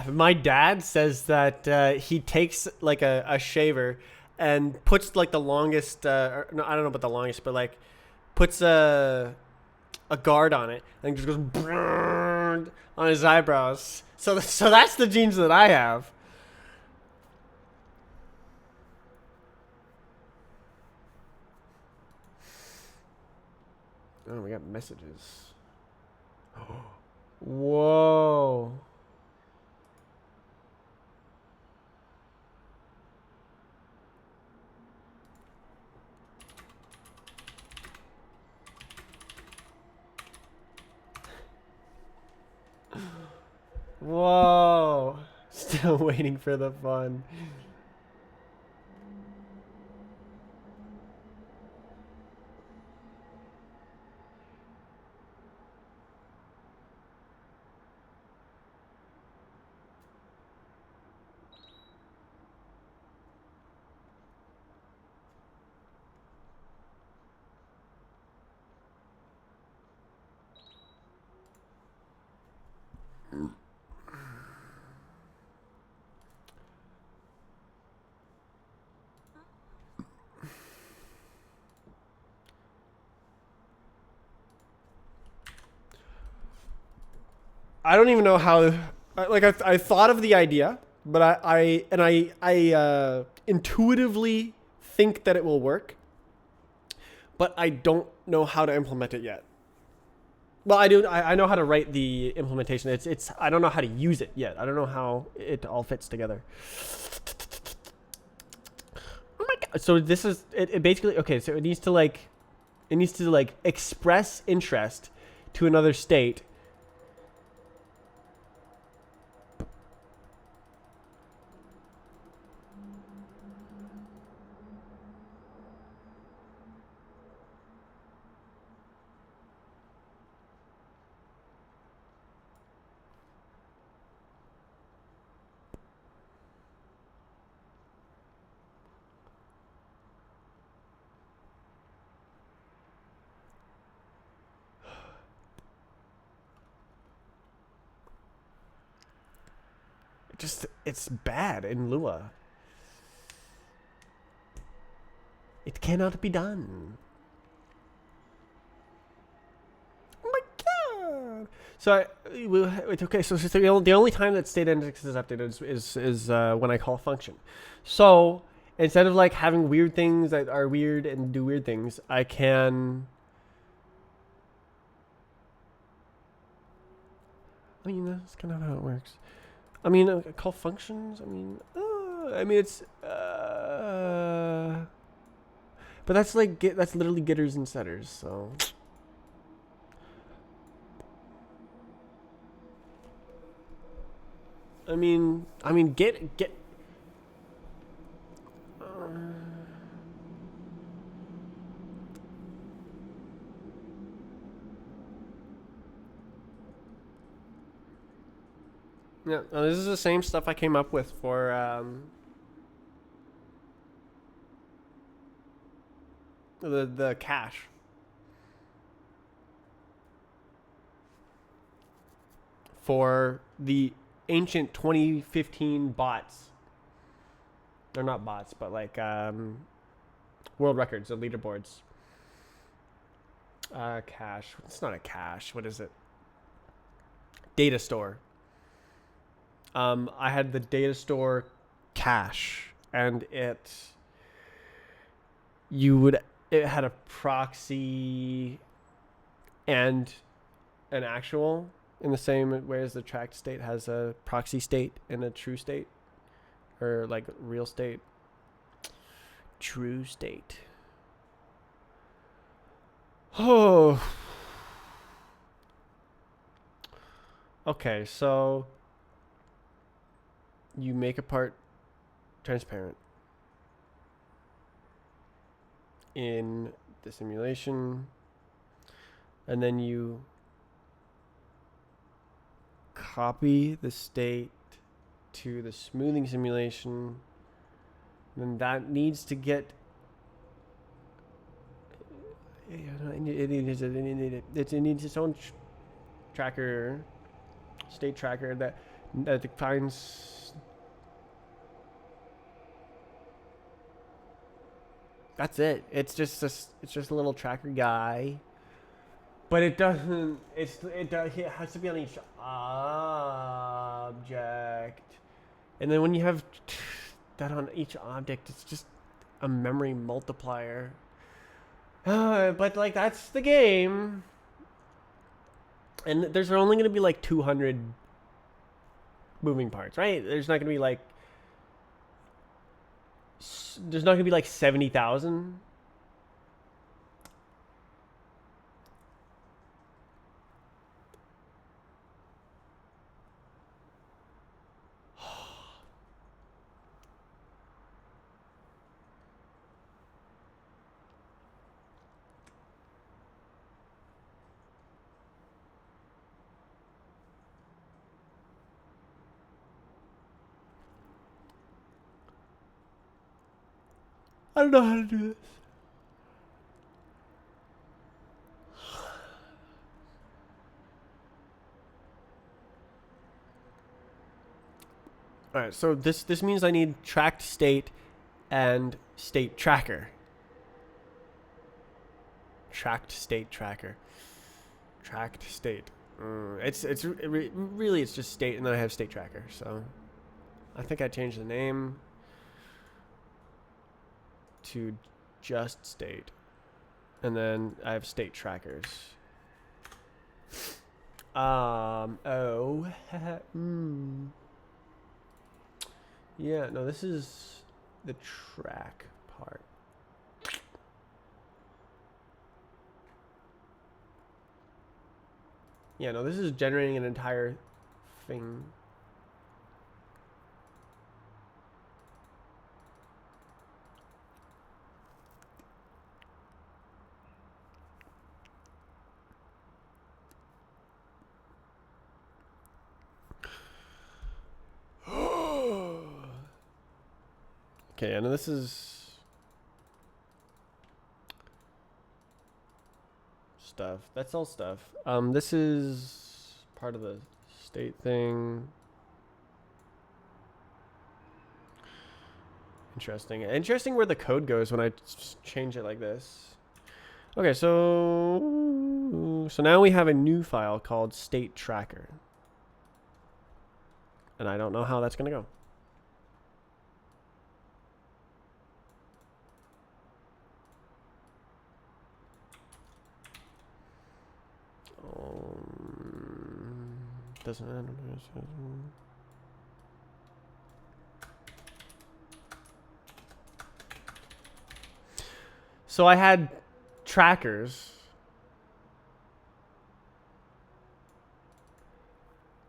My dad says that he takes like a shaver and puts like the longest, no, I don't know about the longest, but like puts a guard on it and just goes on his eyebrows. So that's the genes that I have. Oh, we got messages. Whoa. Whoa. Still waiting for the fun. I don't even know how. Like I thought of the idea, but I intuitively think that it will work, but I don't know how to implement it yet. Well, I do. I know how to write the implementation. It's. I don't know how to use it yet. I don't know how it all fits together. Oh my god! So this is it basically okay. So it needs to like express interest to another state. It's bad in Lua. It cannot be done. Oh my god! So it's okay. So the only time that state index is updated is when I call a function. So instead of like having weird things that are weird and do weird things, I can. I mean, that's kind of how it works. I mean, call functions. I mean, it's. But that's like that's literally getters and setters. So. I mean, get. Yeah, this is the same stuff I came up with for the cache. For the ancient 2015 bots. They're not bots, but like world records, the leaderboards. Cache. It's not a cache. What is it? Data store. I had the data store cache, and it had a proxy and an actual in the same way as the tracked state has a proxy state and a true state, or like real state. True state. Oh. Okay, so you make a part transparent in the simulation, and then you copy the state to the smoothing simulation, then that needs to get It needs its own tracker, state tracker that defines. That's it. It's just a little tracker guy. But it doesn't. It has to be on each object, and then when you have that on each object, it's just a memory multiplier. But like that's the game, and there's only gonna be like 200 moving parts, right? There's not gonna be like 70,000. I don't know how to do this. All right, so this means I need tracked state and state tracker. Tracked state tracker. Tracked state. Really it's just state, and then I have state tracker. So I think I changed the name to just state, and then I have state trackers. Yeah, no, this is the track part. Yeah, no, this is generating an entire thing. Okay, and this is stuff. That's all stuff. This is part of the state thing. Interesting where the code goes when I change it like this. Okay, so now we have a new file called state tracker. And I don't know how that's going to go. Doesn't matter. So I had trackers,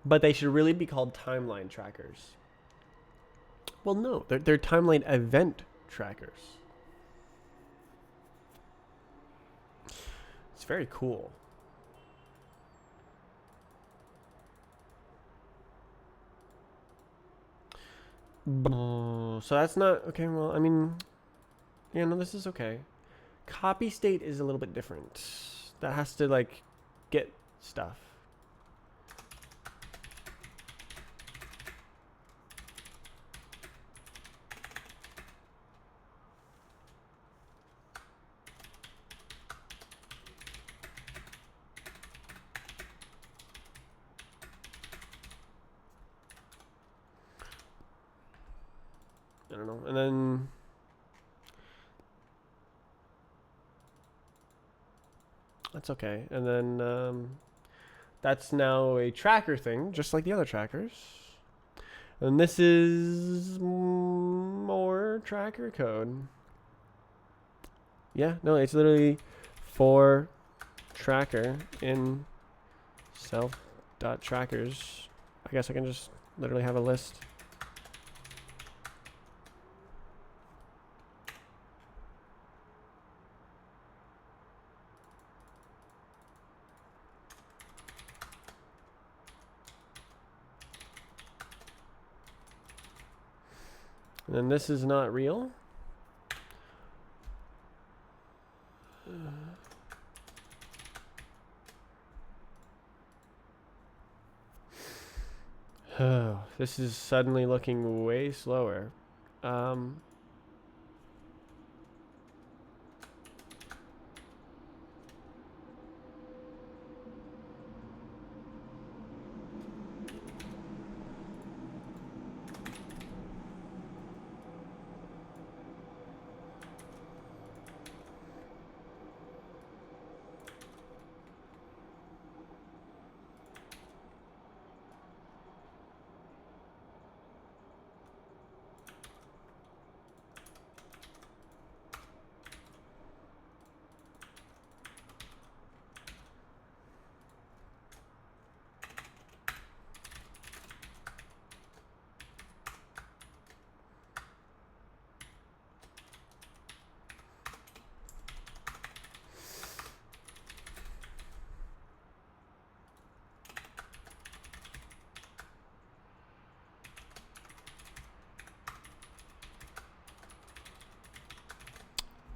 but they should really be called timeline trackers. Well, no, they're timeline event trackers. It's very cool. So that's not okay. Well, I mean, yeah, no, this is okay. Copy state is a little bit different. That has to like get stuff. I don't know. And then that's okay. And then that's now a tracker thing, just like the other trackers. And this is more tracker code. Yeah, no, it's literally for tracker in self.trackers. I guess I can just literally have a list. And then this is not real. This is suddenly looking way slower.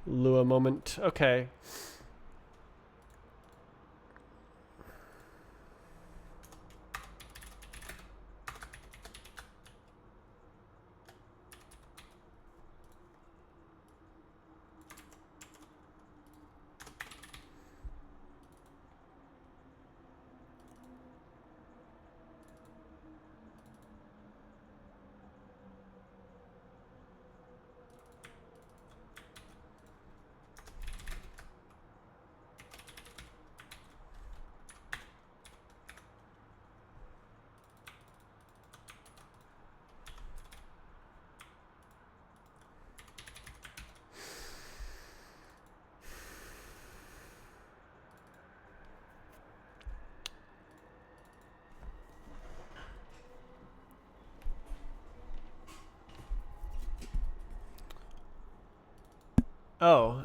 Lua moment. Okay. Oh,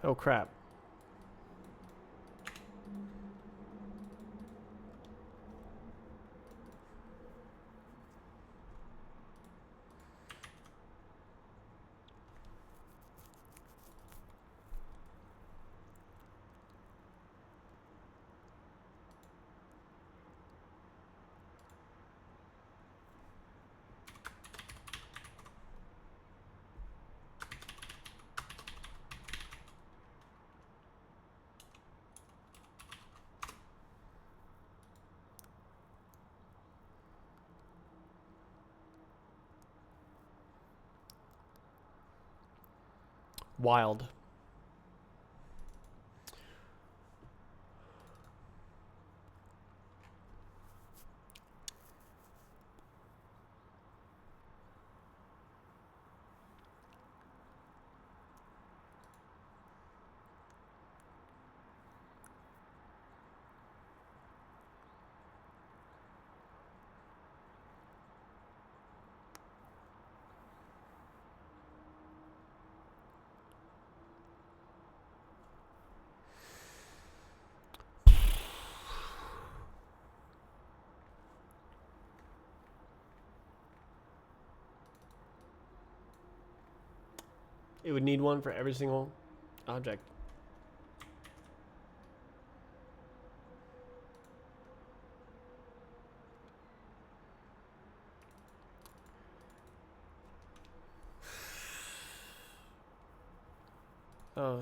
oh crap. Wild. It would need one for every single object. Oh,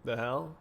the hell?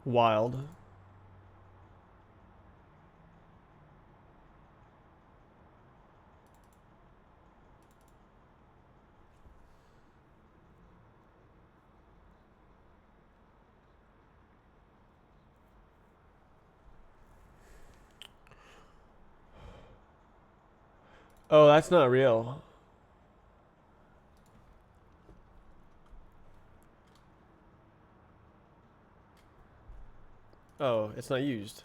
Wild. Oh, that's not real. Oh, it's not used.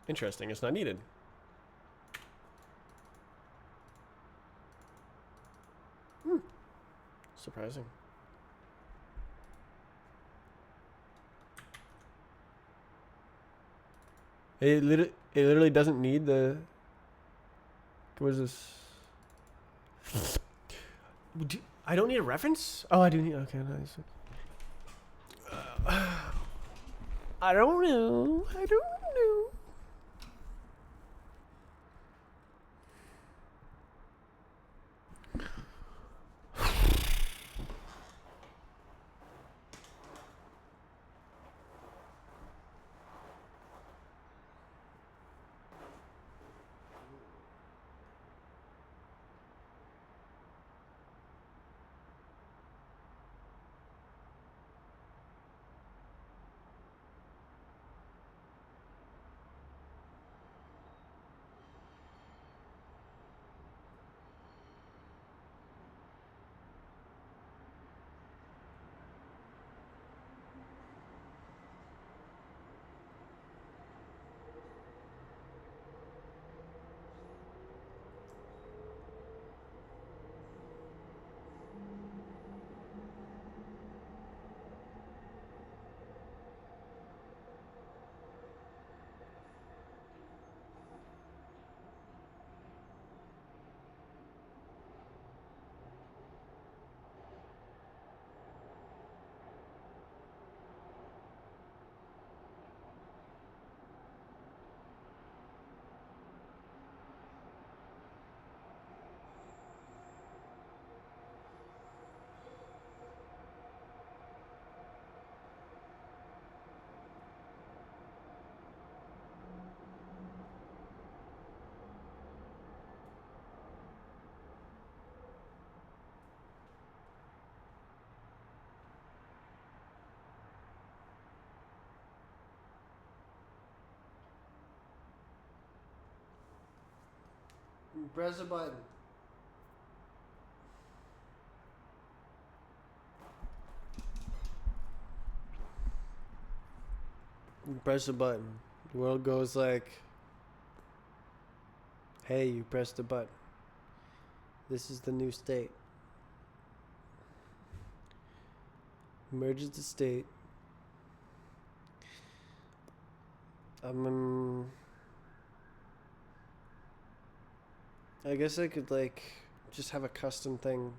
Interesting, it's not needed. Surprising. It literally doesn't need the. What is this? I don't need a reference? Oh, I do need. Okay, nice. I don't know. I don't know. Press the button. Press the button. The world goes like, hey, you pressed the button. This is the new state. Merges the state. I guess I could like just have a custom thing.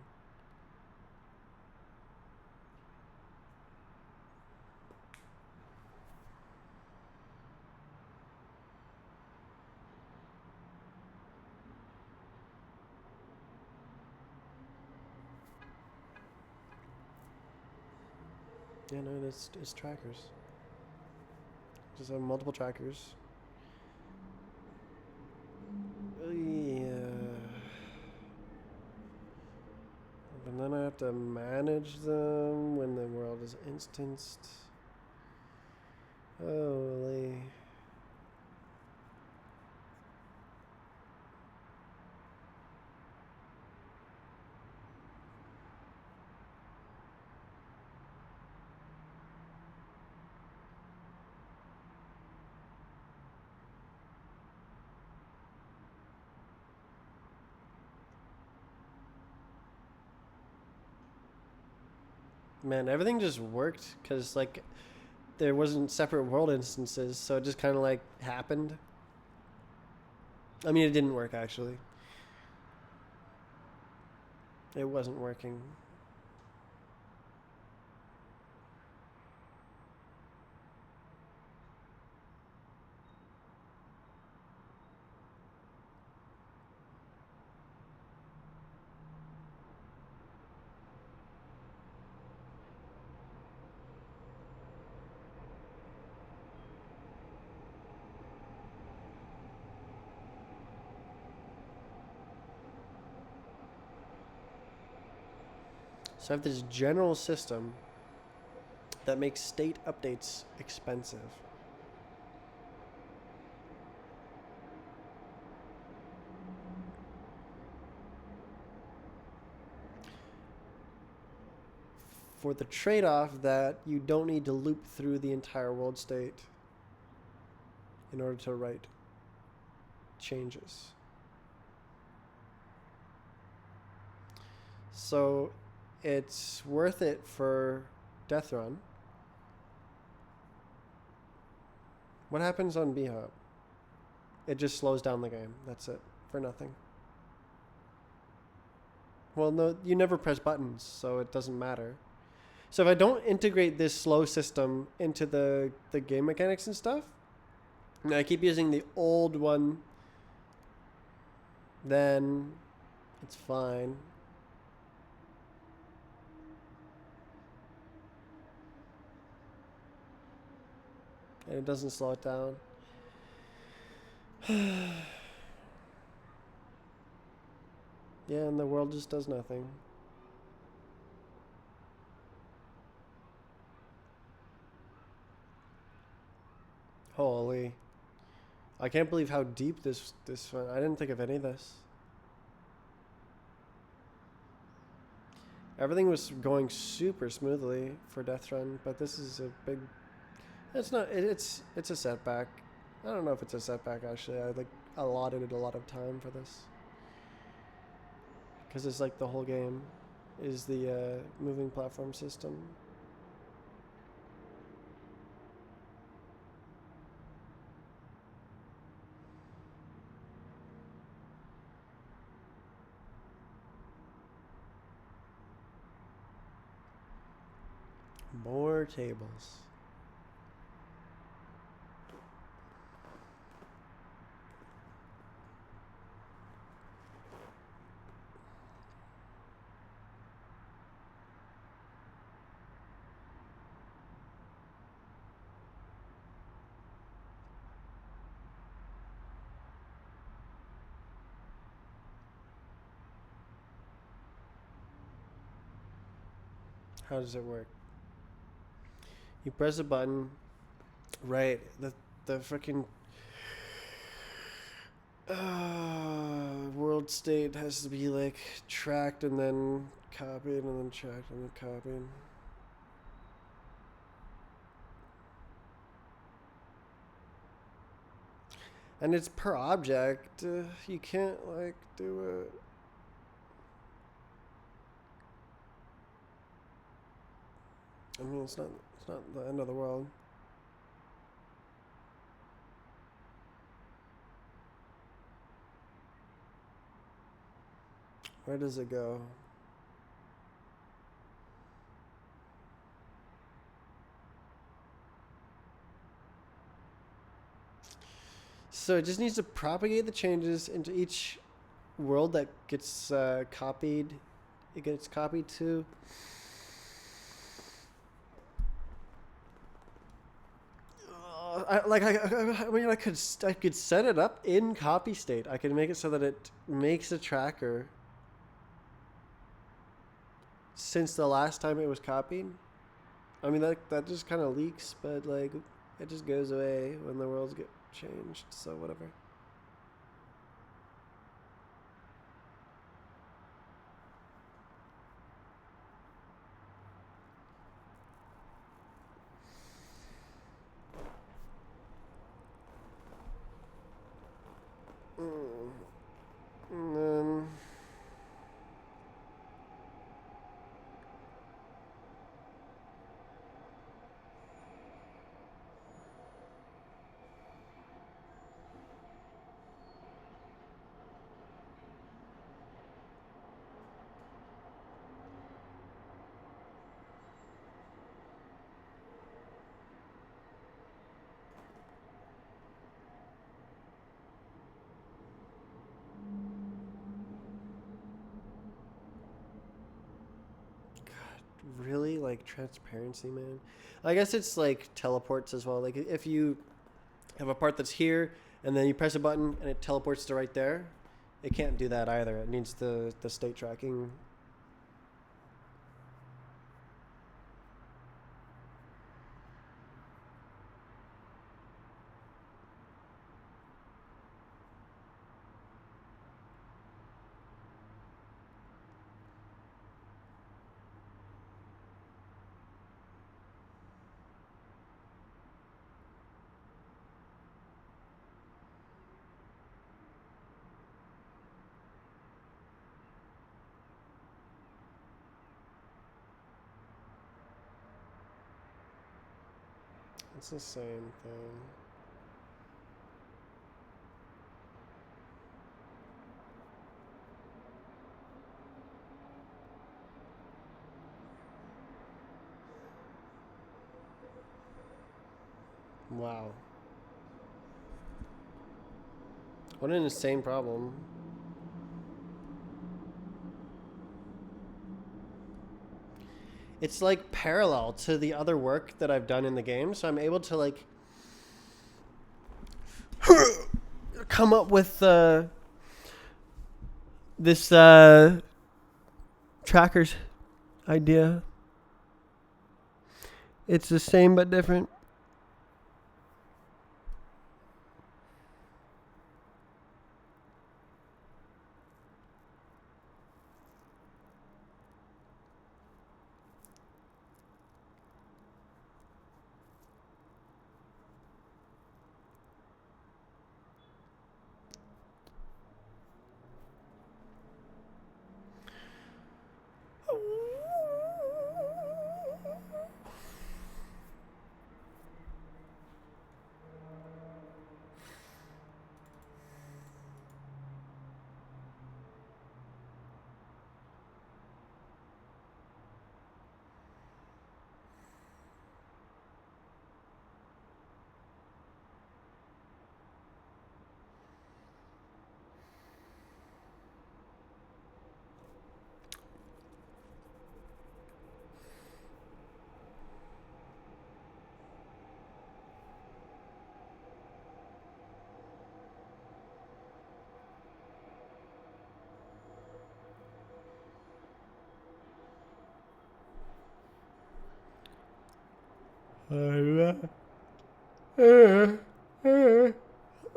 Yeah, no, it's trackers. Just have multiple trackers. Yeah. And then I have to manage them when the world is instanced. Holy. Man, everything just worked because like there wasn't separate world instances, so it just kind of like happened. I mean, it didn't work actually. It wasn't working. So I have this general system that makes state updates expensive. For the trade-off that you don't need to loop through the entire world state in order to write changes. So it's worth it for Deathrun. What happens on B-Hop? It just slows down the game. That's it. For nothing. Well, no, you never press buttons, so it doesn't matter. So if I don't integrate this slow system into the game mechanics and stuff, and I keep using the old one, then it's fine. And it doesn't slow it down. Yeah, and the world just does nothing. Holy. I can't believe how deep this went. I didn't think of any of this. Everything was going super smoothly for Deathrun, but this is a big... It's not... It's a setback. I don't know if it's a setback, actually. I, like, allotted a lot of time for this. Because it's like the whole game is the moving platform system. More tables. How does it work? You press a button, right? The freaking world state has to be like tracked and then copied and then tracked and then copied. And it's per object. You can't like do it. I mean, it's not the end of the world. Where does it go? So it just needs to propagate the changes into each world that gets copied. It gets copied to. I mean, I could set it up in copy state. I could make it so that it makes a tracker since the last time it was copied. I mean, that just kind of leaks, but like it just goes away when the worlds get changed. So whatever. And then really like transparency, man. I guess it's like teleports as well. Like if you have a part that's here and then you press a button and it teleports to right there, it can't do that either. It needs the state tracking. It's the same thing. Wow. What an insane problem. It's like parallel to the other work that I've done in the game, so I'm able to like come up with this trackers idea. It's the same but different.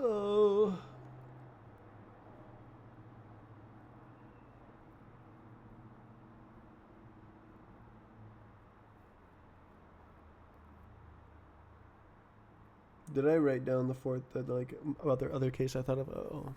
Oh. Did I write down the fourth, other case I thought of? Oh.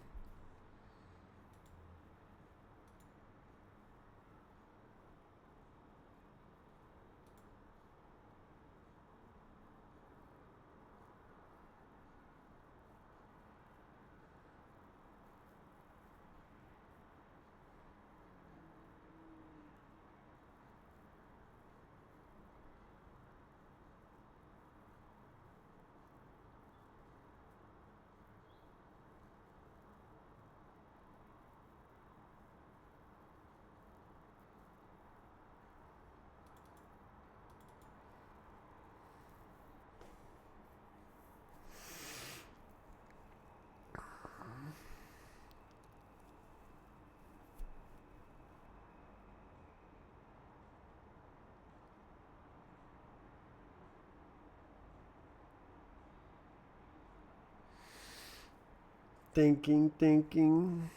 Thinking.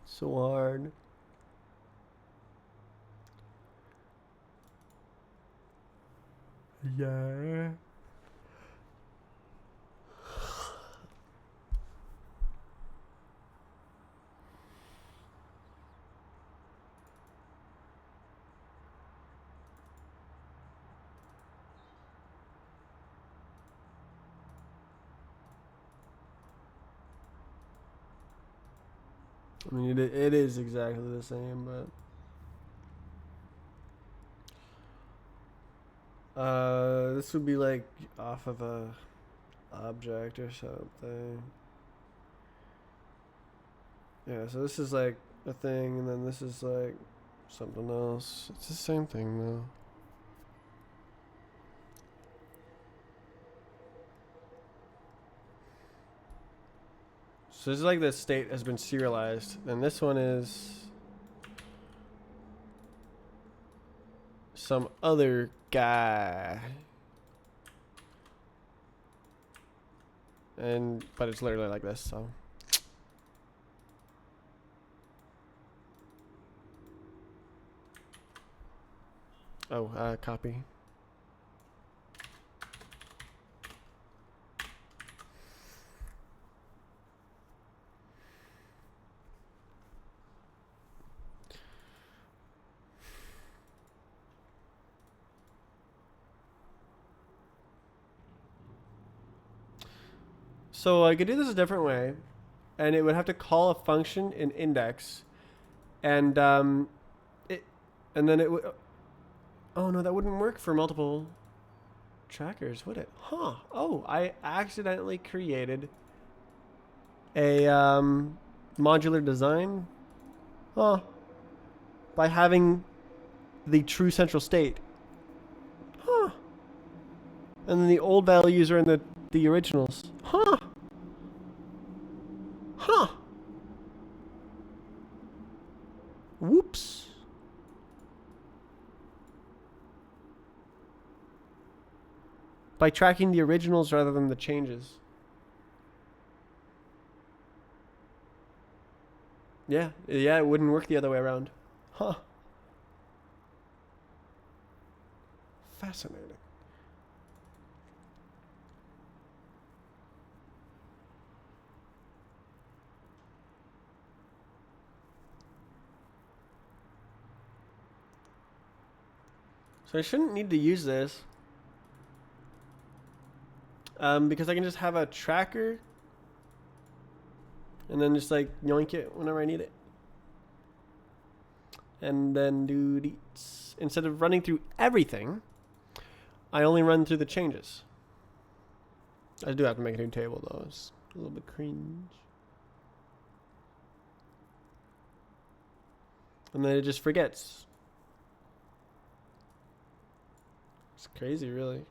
So hard. Yeah. I mean, it is exactly the same, but this would be like off of a object or something. Yeah, so this is like a thing, and then this is like something else. It's the same thing though. So this is like the state has been serialized, and this one is some other guy. But it's literally like this, so. Oh, copy. So I could do this a different way, and it would have to call a function in index, and it, and then it would. Oh no, that wouldn't work for multiple trackers, would it? Huh? Oh, I accidentally created a modular design. Huh? By having the true central state. Huh? And then the old values are in the originals. Huh? Huh? Whoops. By tracking the originals rather than the changes. Yeah, it wouldn't work the other way around. Huh. Fascinating. So I shouldn't need to use this. Because I can just have a tracker and then just like yoink it whenever I need it. And then do these. Instead of running through everything, I only run through the changes. I do have to make a new table though. It's a little bit cringe. And then it just forgets. It's crazy, really.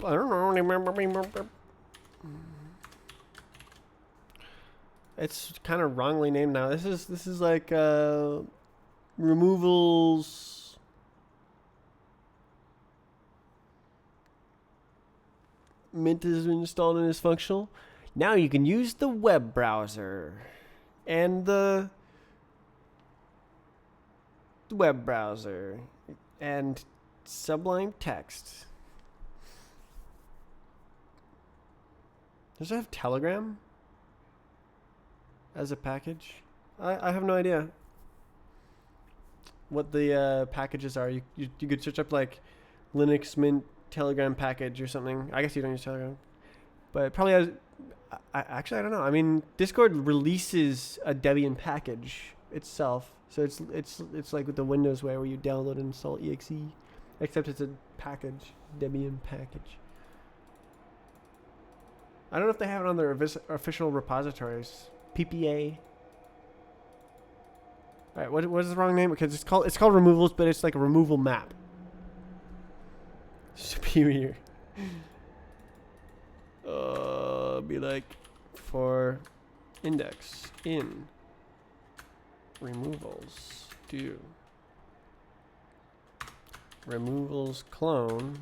I don't know. It's kind of wrongly named now. This is like removals. Mint is installed and is functional. Now you can use the web browser and the web browser and Sublime Text. Does it have Telegram as a package? I have no idea what the packages are. You could search up like Linux Mint Telegram package or something. I guess you don't use Telegram, but it probably has. Actually, I don't know. I mean, Discord releases a Debian package itself, so it's like with the Windows way where you download and install exe, except it's a package, Debian package. I don't know if they have it on their official repositories. PPA. All right, what is the wrong name? Because it's called removals, but it's like a removal map. Superior. Be like for index in removals do removals clone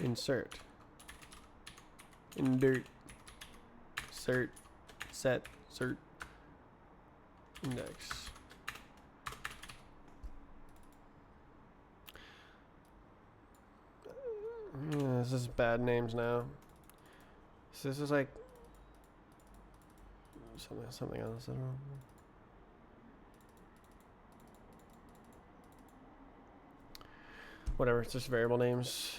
insert indert cert set cert index. Yeah, this is bad names now. So this is like something else. I don't know. Whatever. It's just variable names.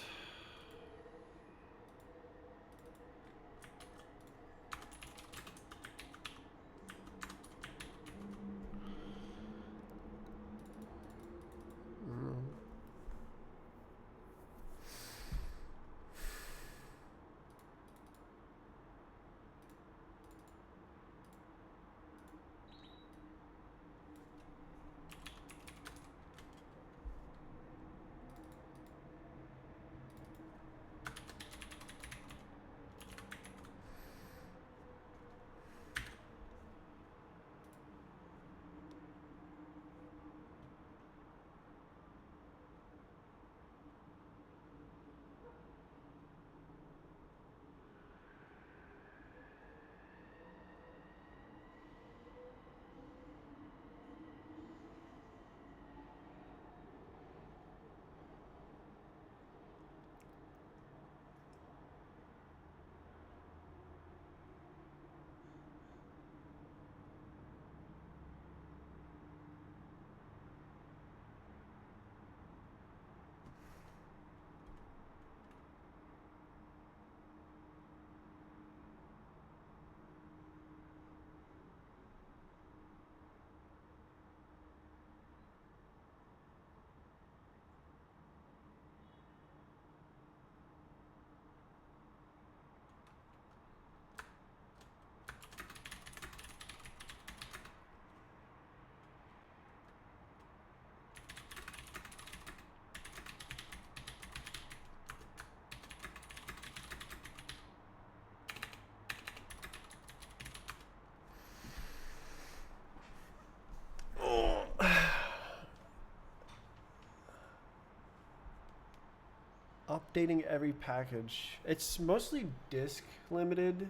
updating every package. It's mostly disk limited.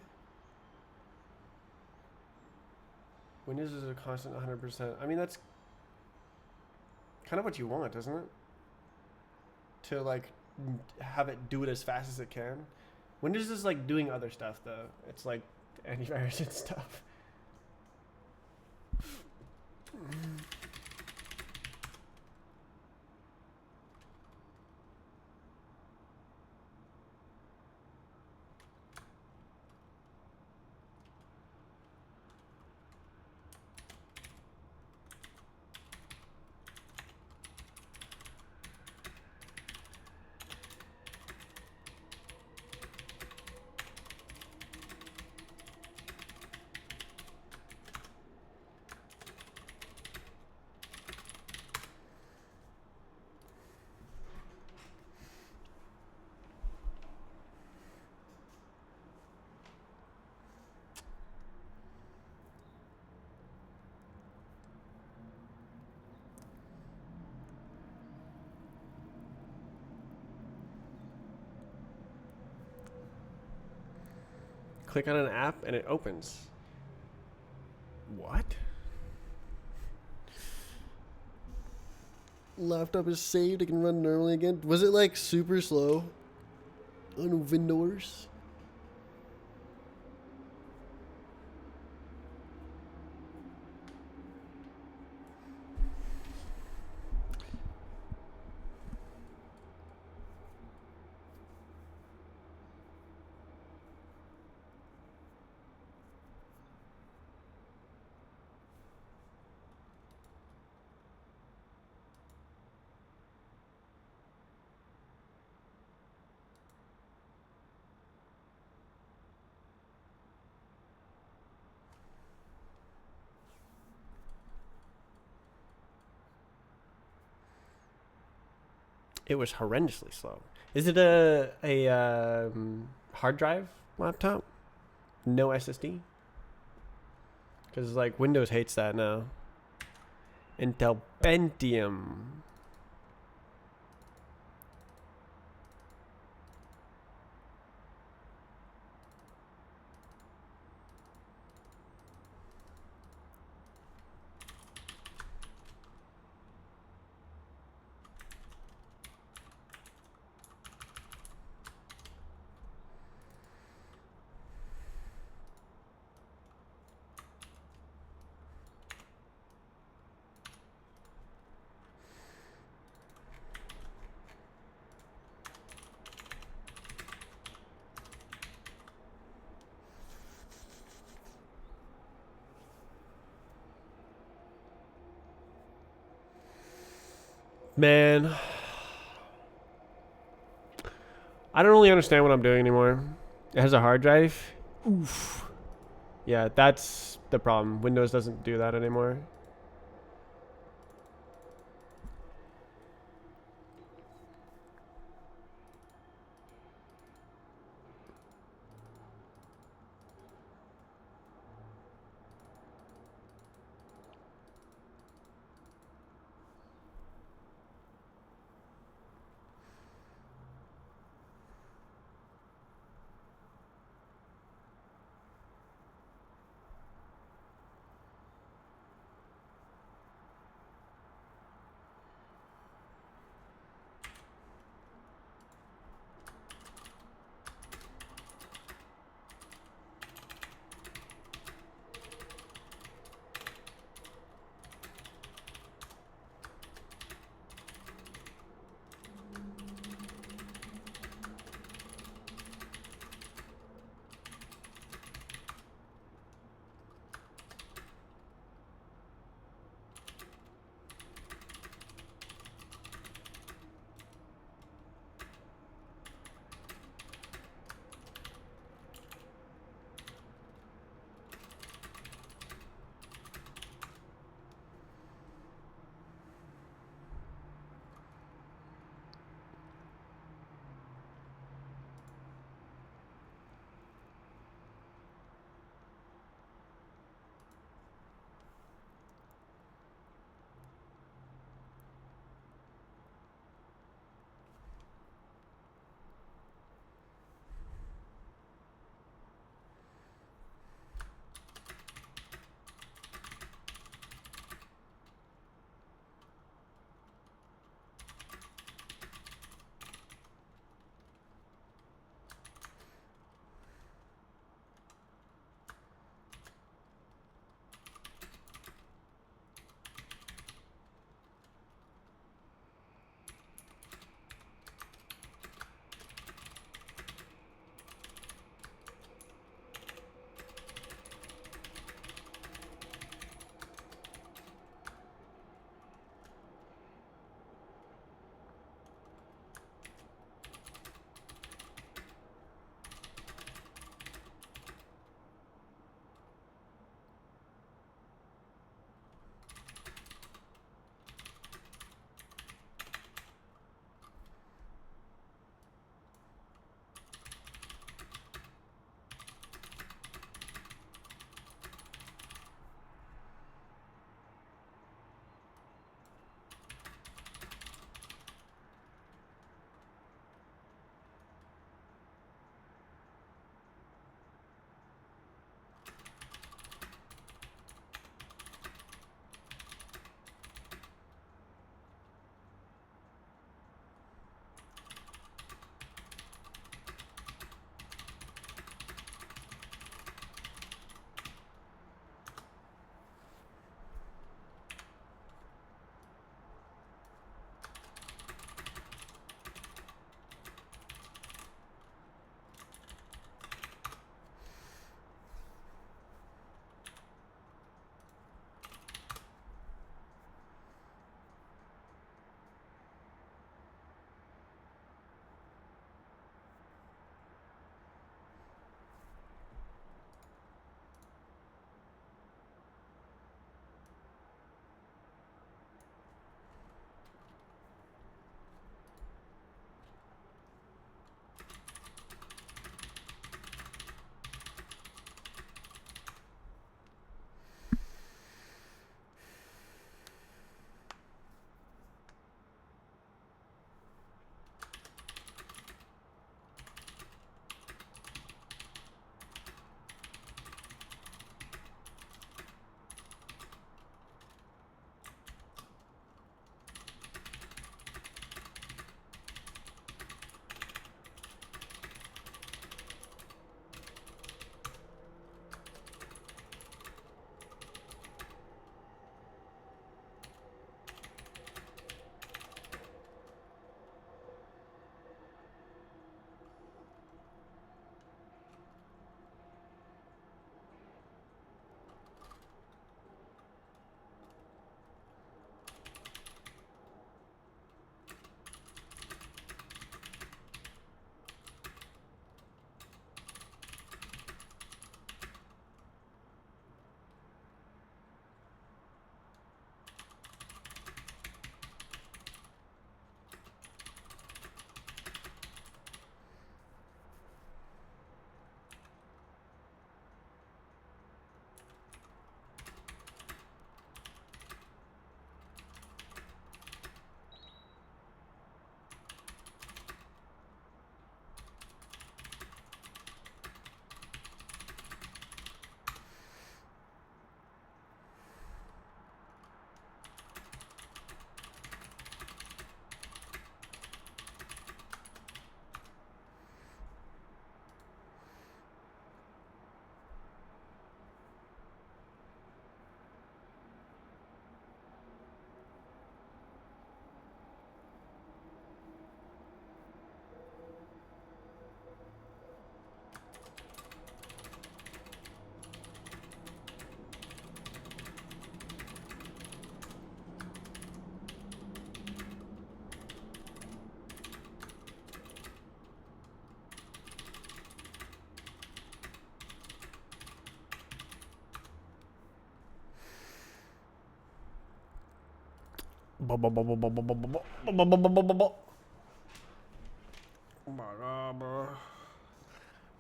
Windows is a constant 100%. I mean, that's kind of what you want, isn't it? To like have it do it as fast as it can. Windows is like doing other stuff though. It's like antivirus and stuff. Click on an app and it opens. What? Laptop is saved. It can run normally again. Was it like super slow on Windows? It was horrendously slow. Is it a hard drive laptop? No SSD? Because like Windows hates that now. Intel Pentium. Man, I don't really understand what I'm doing anymore. It has a hard drive. Oof. Yeah, that's the problem. Windows doesn't do that anymore.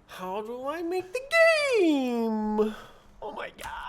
How do I make the game? Oh my god.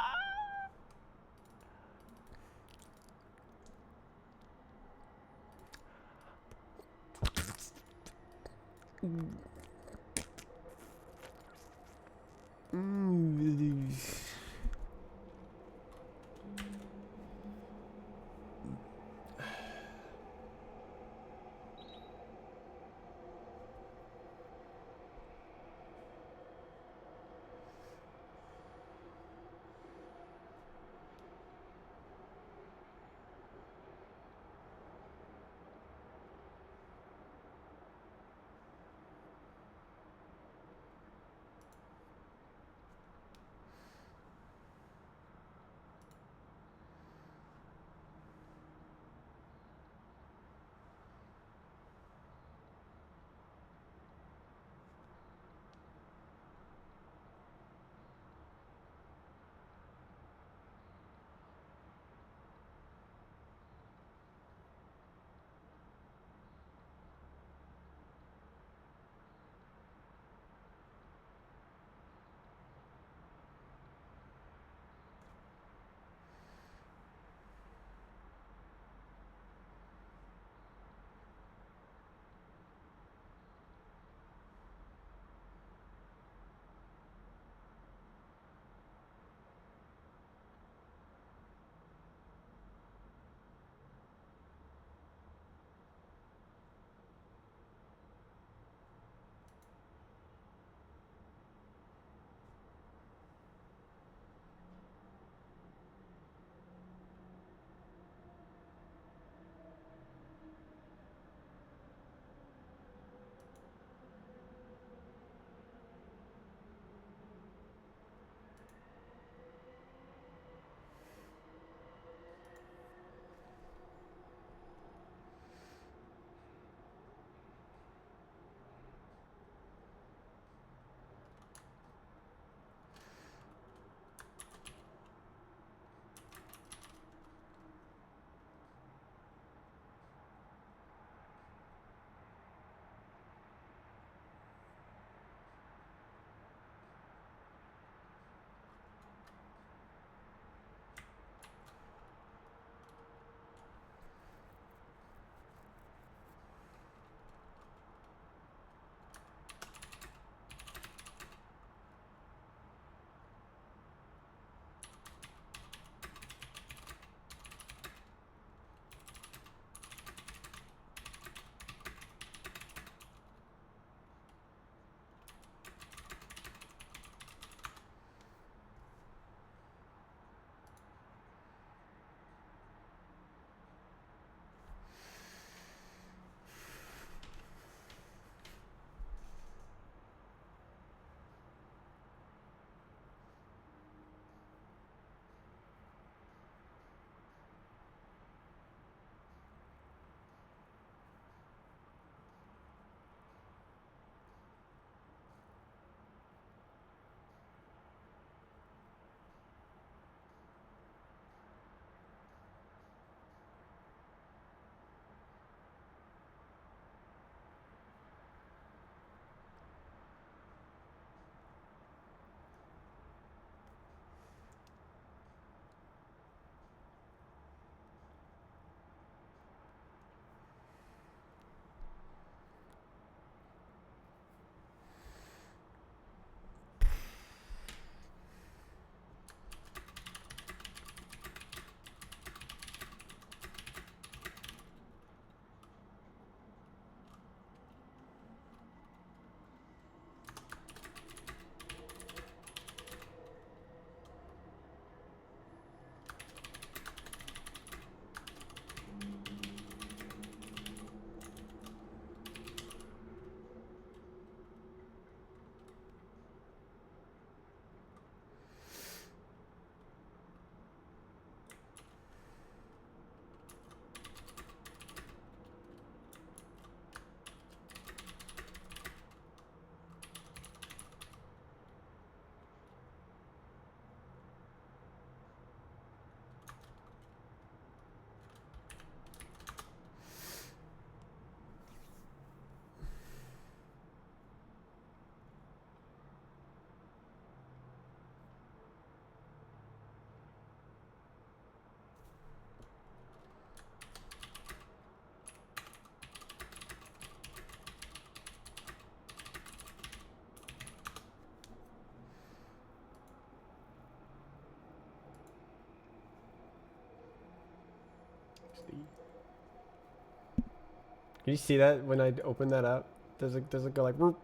Can you see that when I open that up? Does it go like? Whoop?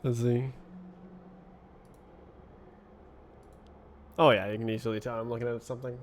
Let's see. Oh yeah, you can easily tell I'm looking at something.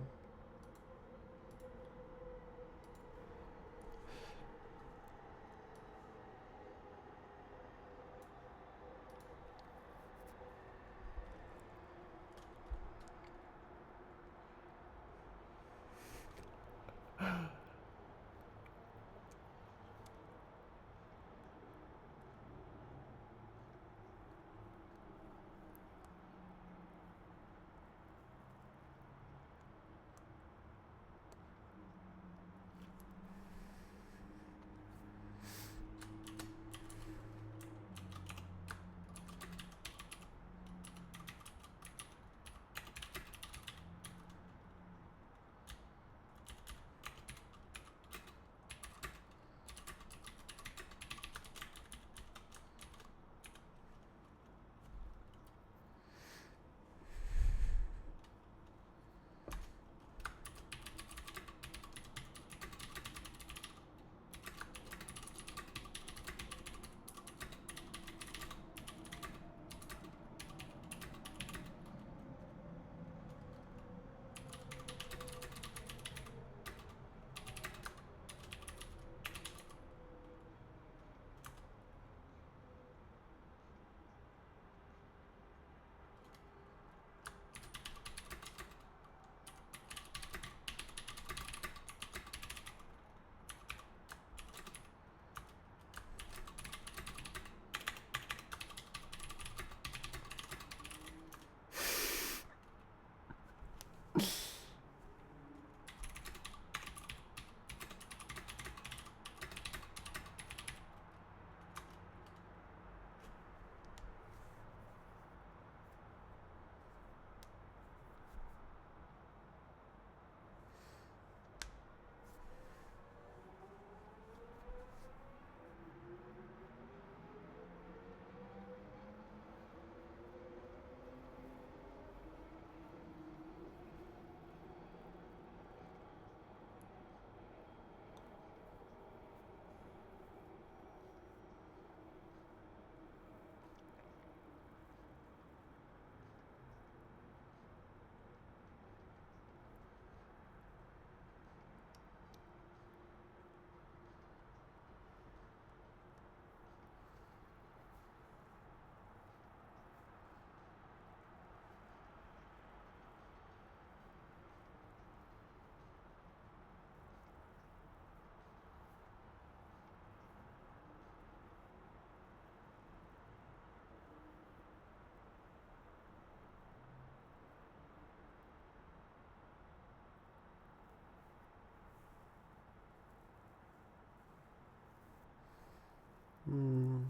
Hmm.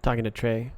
Talking to Trey.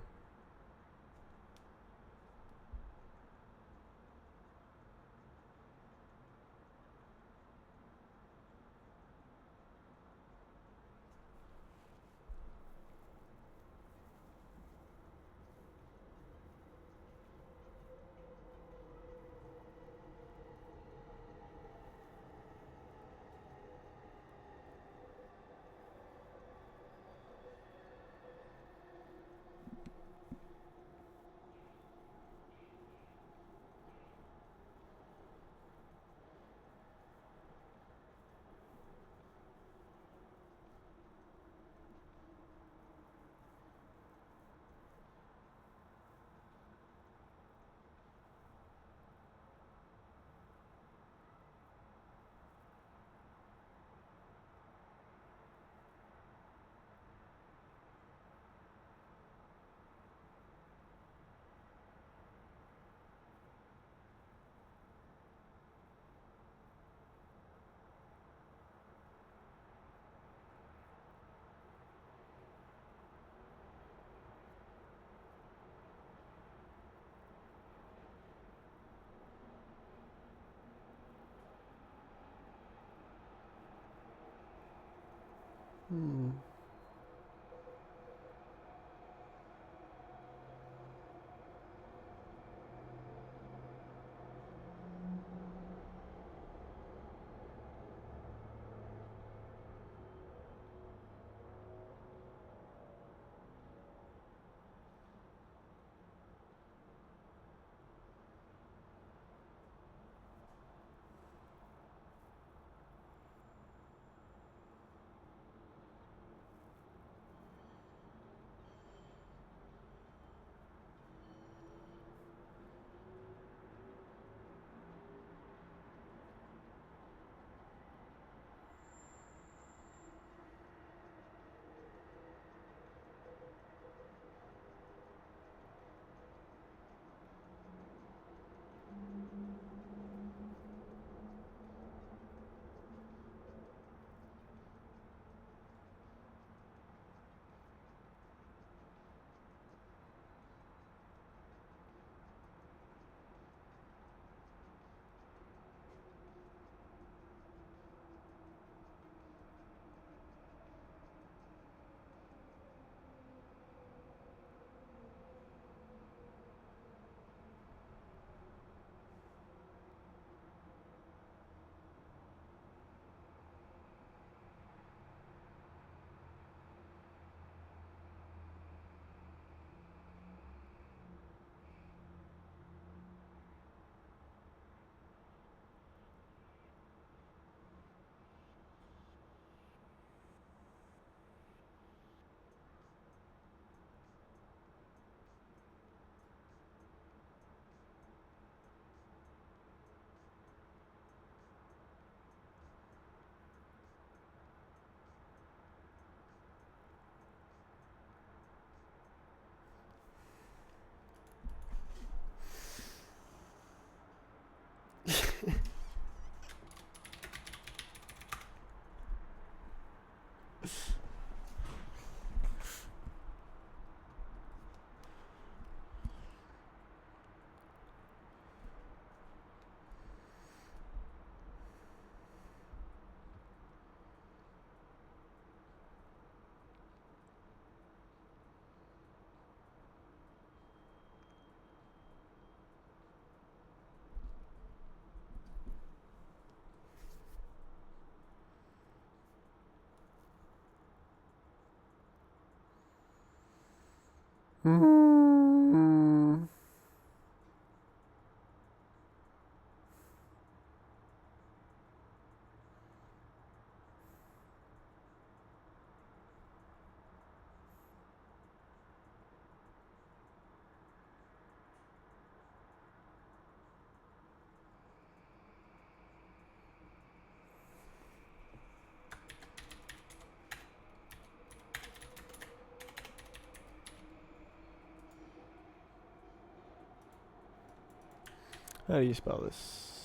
Hmm. Hmm. How do you spell this?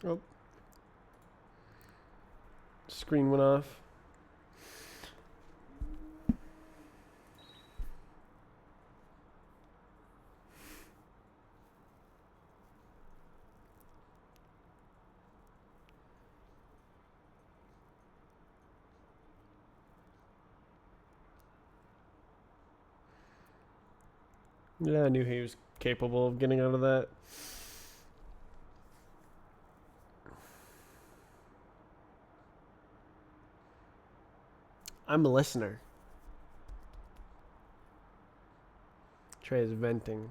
Oh, screen went off. Yeah, I knew he was capable of getting out of that. I'm a listener. Trey is venting.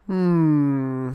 Hmm.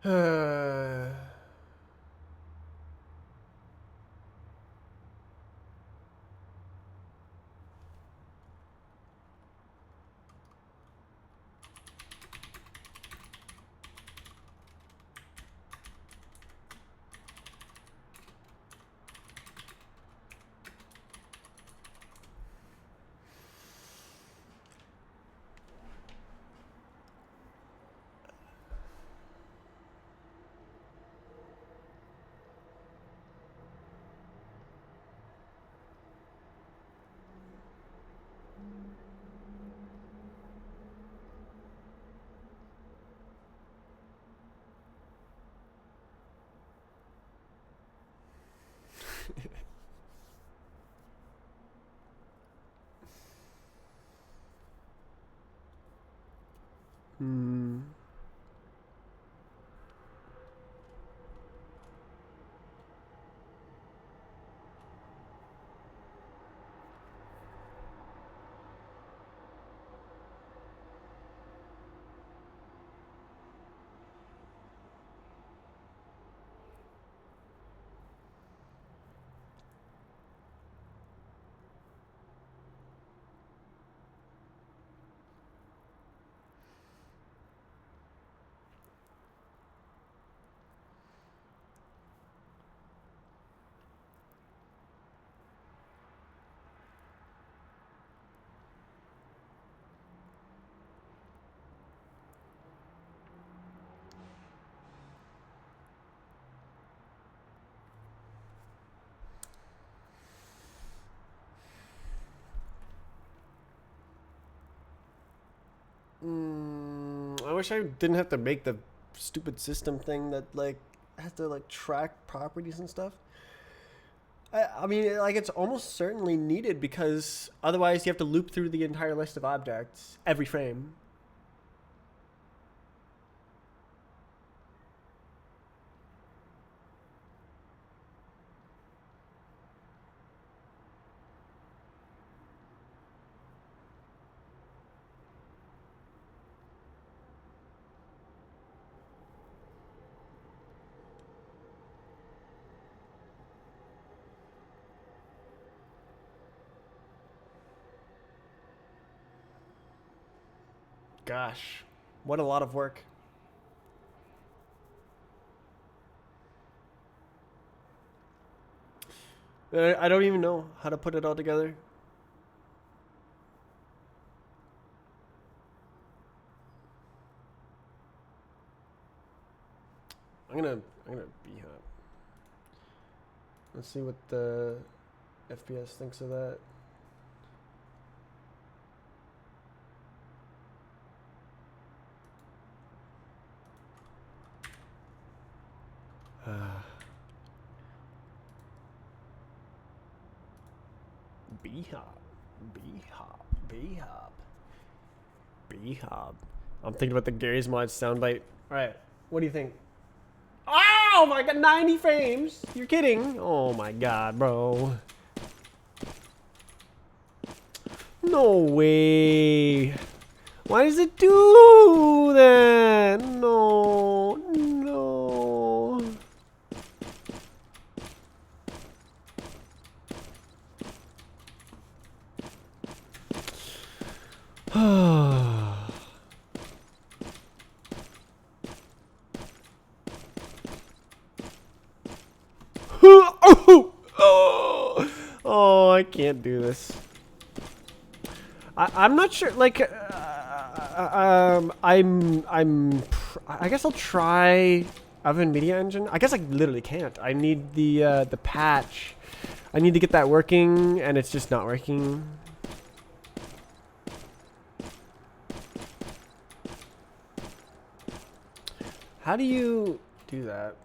Hmm. I wish I didn't have to make the stupid system thing that like has to like track properties and stuff. I mean, like it's almost certainly needed because otherwise you have to loop through the entire list of objects every frame. Gosh, what a lot of work. I don't even know how to put it all together. I'm gonna B-hop. Let's see what the FPS thinks of that. B-hop, B-hop, B-hop, B-hop. I'm thinking about the Gary's Mod soundbite. All right, what do you think? Oh my god, 90 frames! You're kidding? Oh my god, bro. No way. Why does it do that? No, no. Oh, I can't do this. I'm not sure. Like, I guess I'll try Oven Media Engine. I guess I literally can't. I need the patch. I need to get that working, and it's just not working. How do you do that?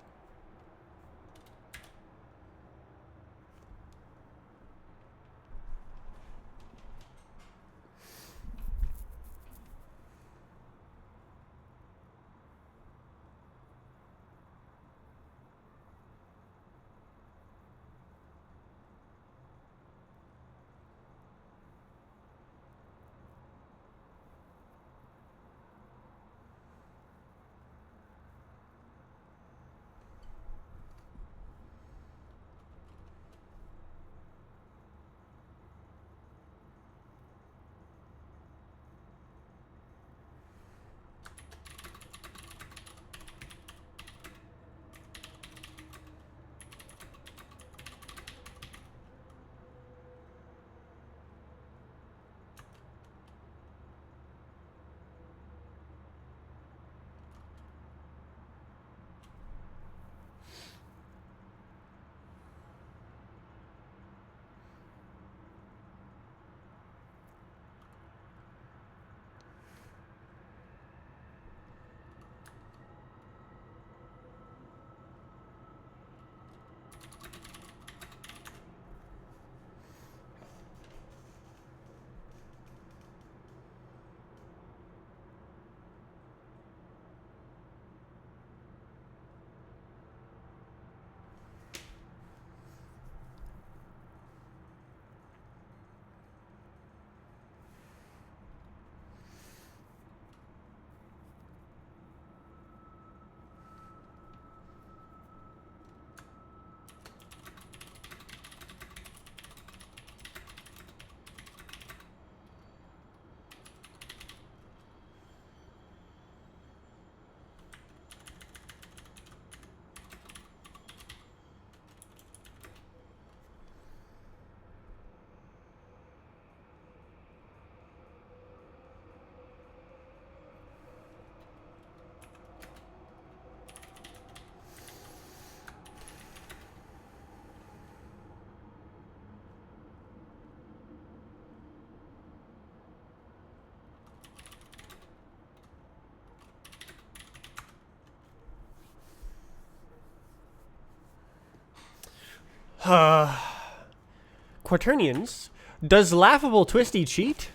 Quaternions, does Laughable Twisty cheat?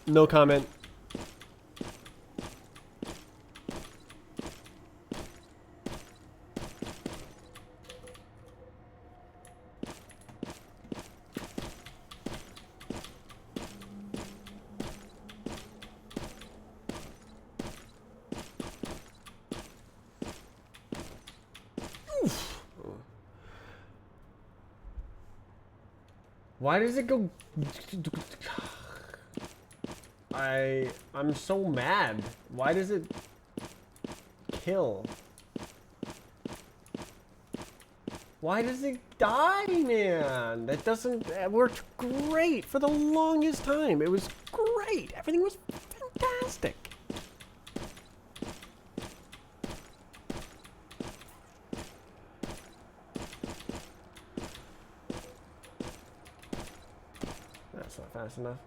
No comment. Why does it go? I'm so mad. Why does it kill? Why does it die, man? That doesn't. It worked great for the longest time. It was great. Everything was fantastic. That's not fast enough.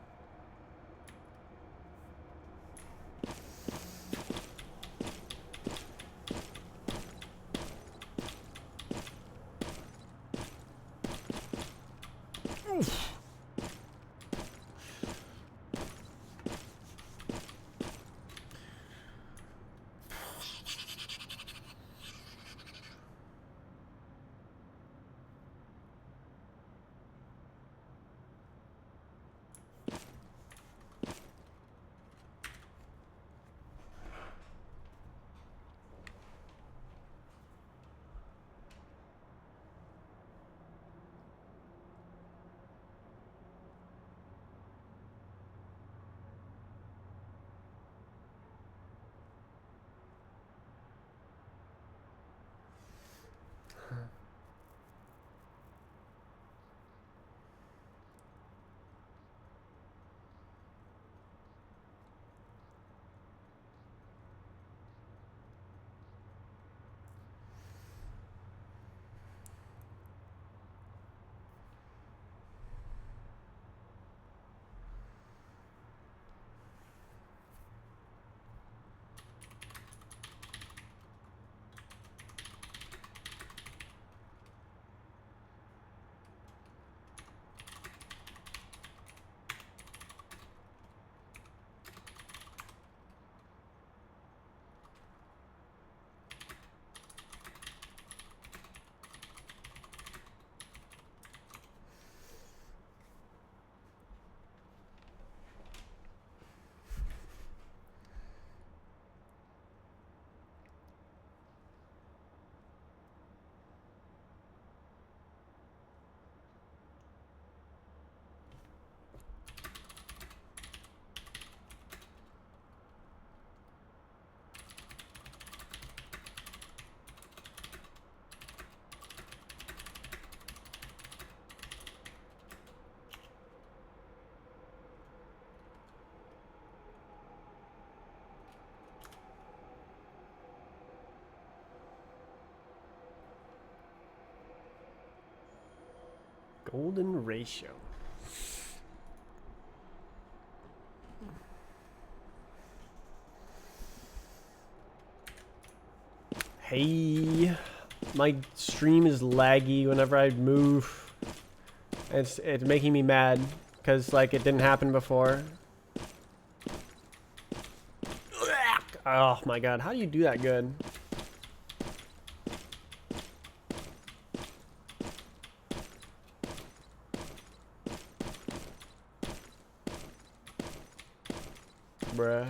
Golden ratio. Hey, my stream is laggy whenever I move. It's making me mad because like it didn't happen before. Oh my god, how do you do that good? Bruh.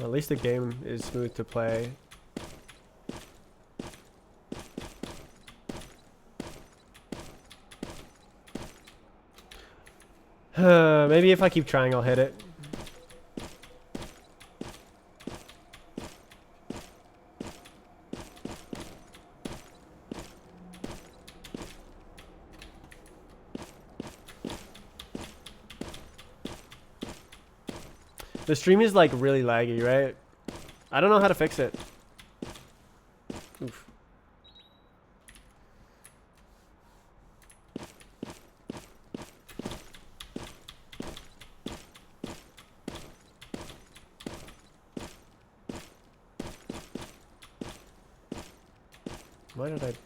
At least the game is smooth to play. Maybe if I keep trying, I'll hit it. The stream is like really laggy, right? I don't know how to fix it. Oof. Why did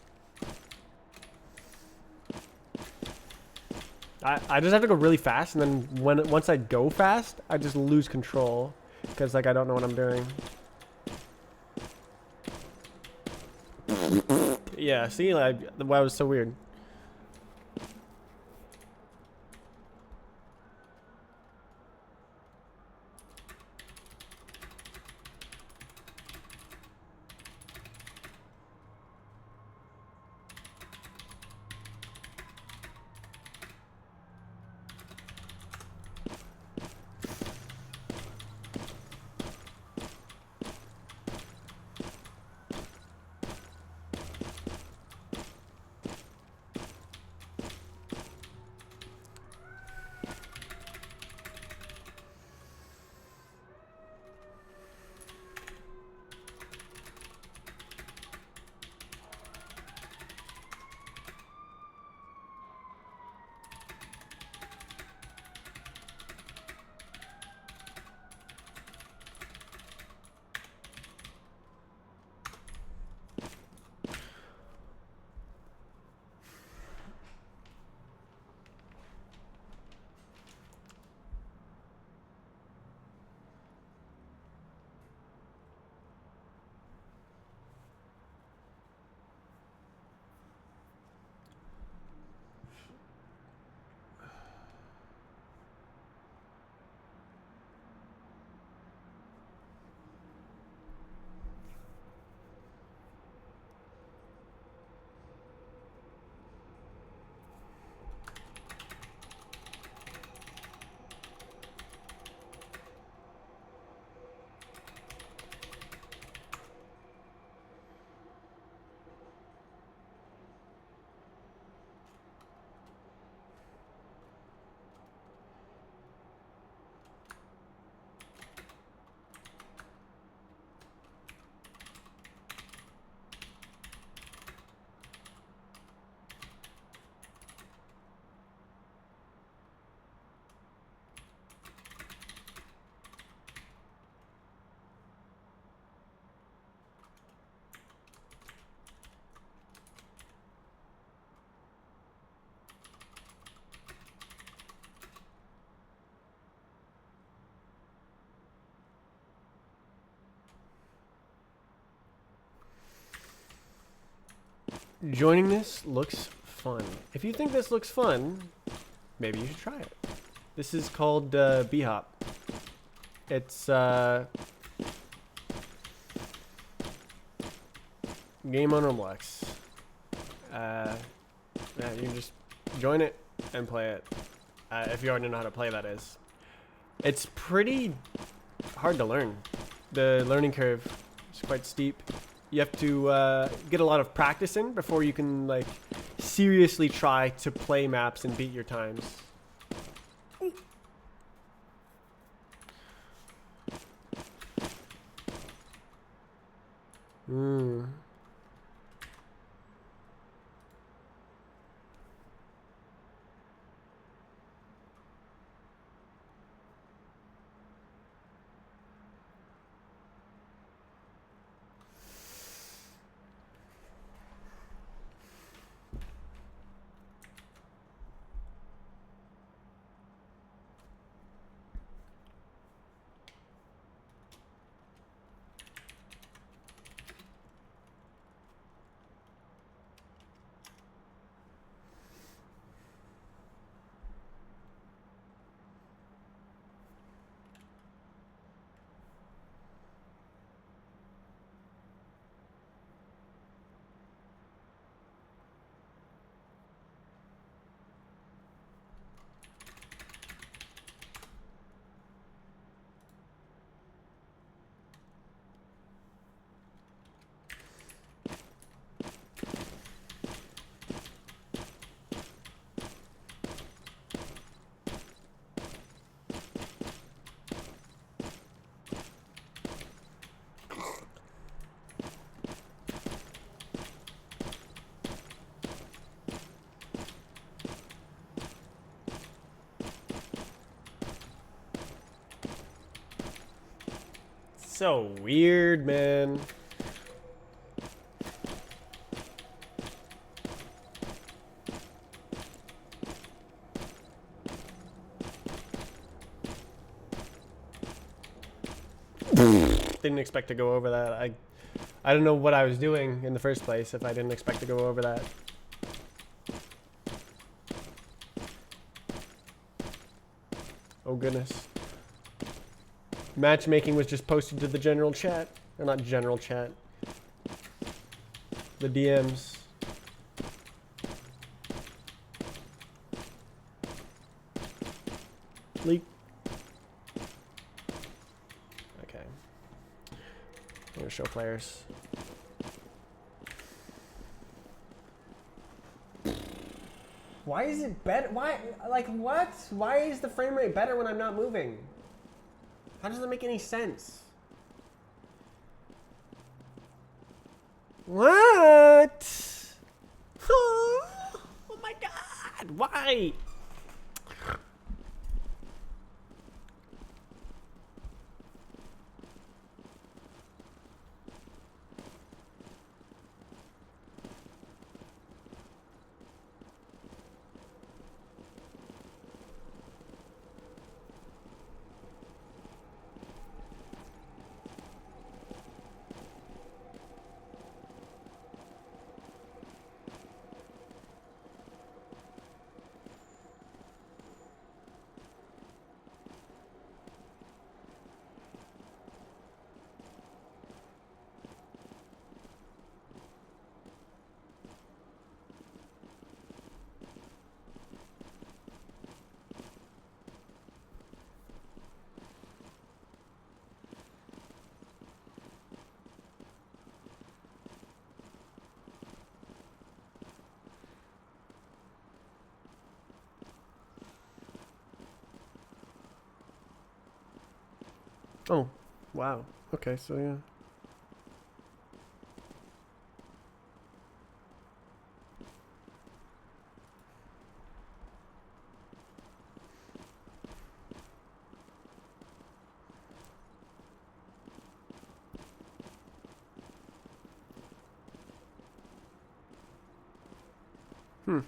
I just have to go really fast, and then once I go fast, I just lose control because like I don't know what I'm doing. Yeah, see, like why was so weird. Joining this looks fun. If you think this looks fun, maybe you should try it. This is called B-Hop. It's game on Roblox. Yeah, you can just join it and play it. If you already know how to play, that is. It's pretty hard to learn. The learning curve is quite steep. You have to get a lot of practice in before you can like seriously try to play maps and beat your times. so weird, man. Didn't expect to go over that. I don't know what I was doing in the first place if I didn't expect to go over that. Oh goodness. Matchmaking was just posted to the general chat. Or not general chat. The DMs. Leak. Okay. I'm gonna show players. Why is it better? Why? Like, what? Why is the frame rate better when I'm not moving? How does that make any sense? What? Oh my god! Why? Oh, wow. Okay, so yeah. Hmm.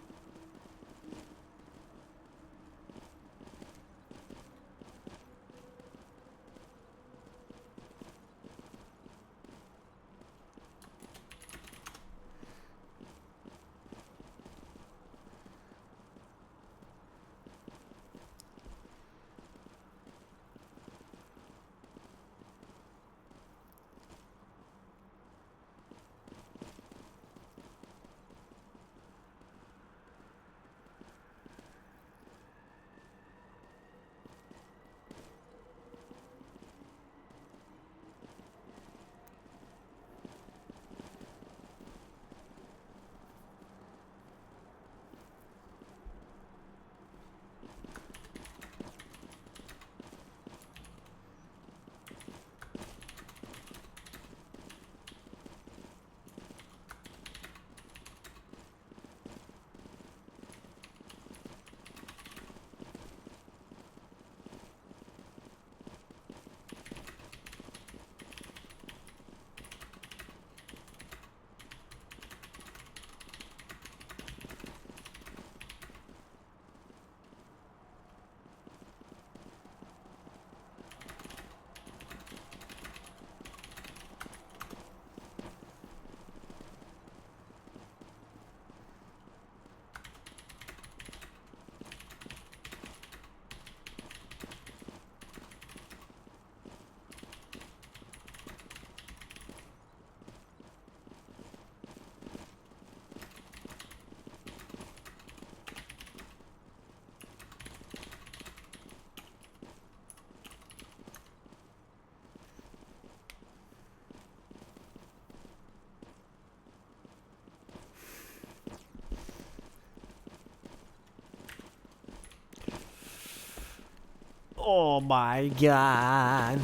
Oh my god.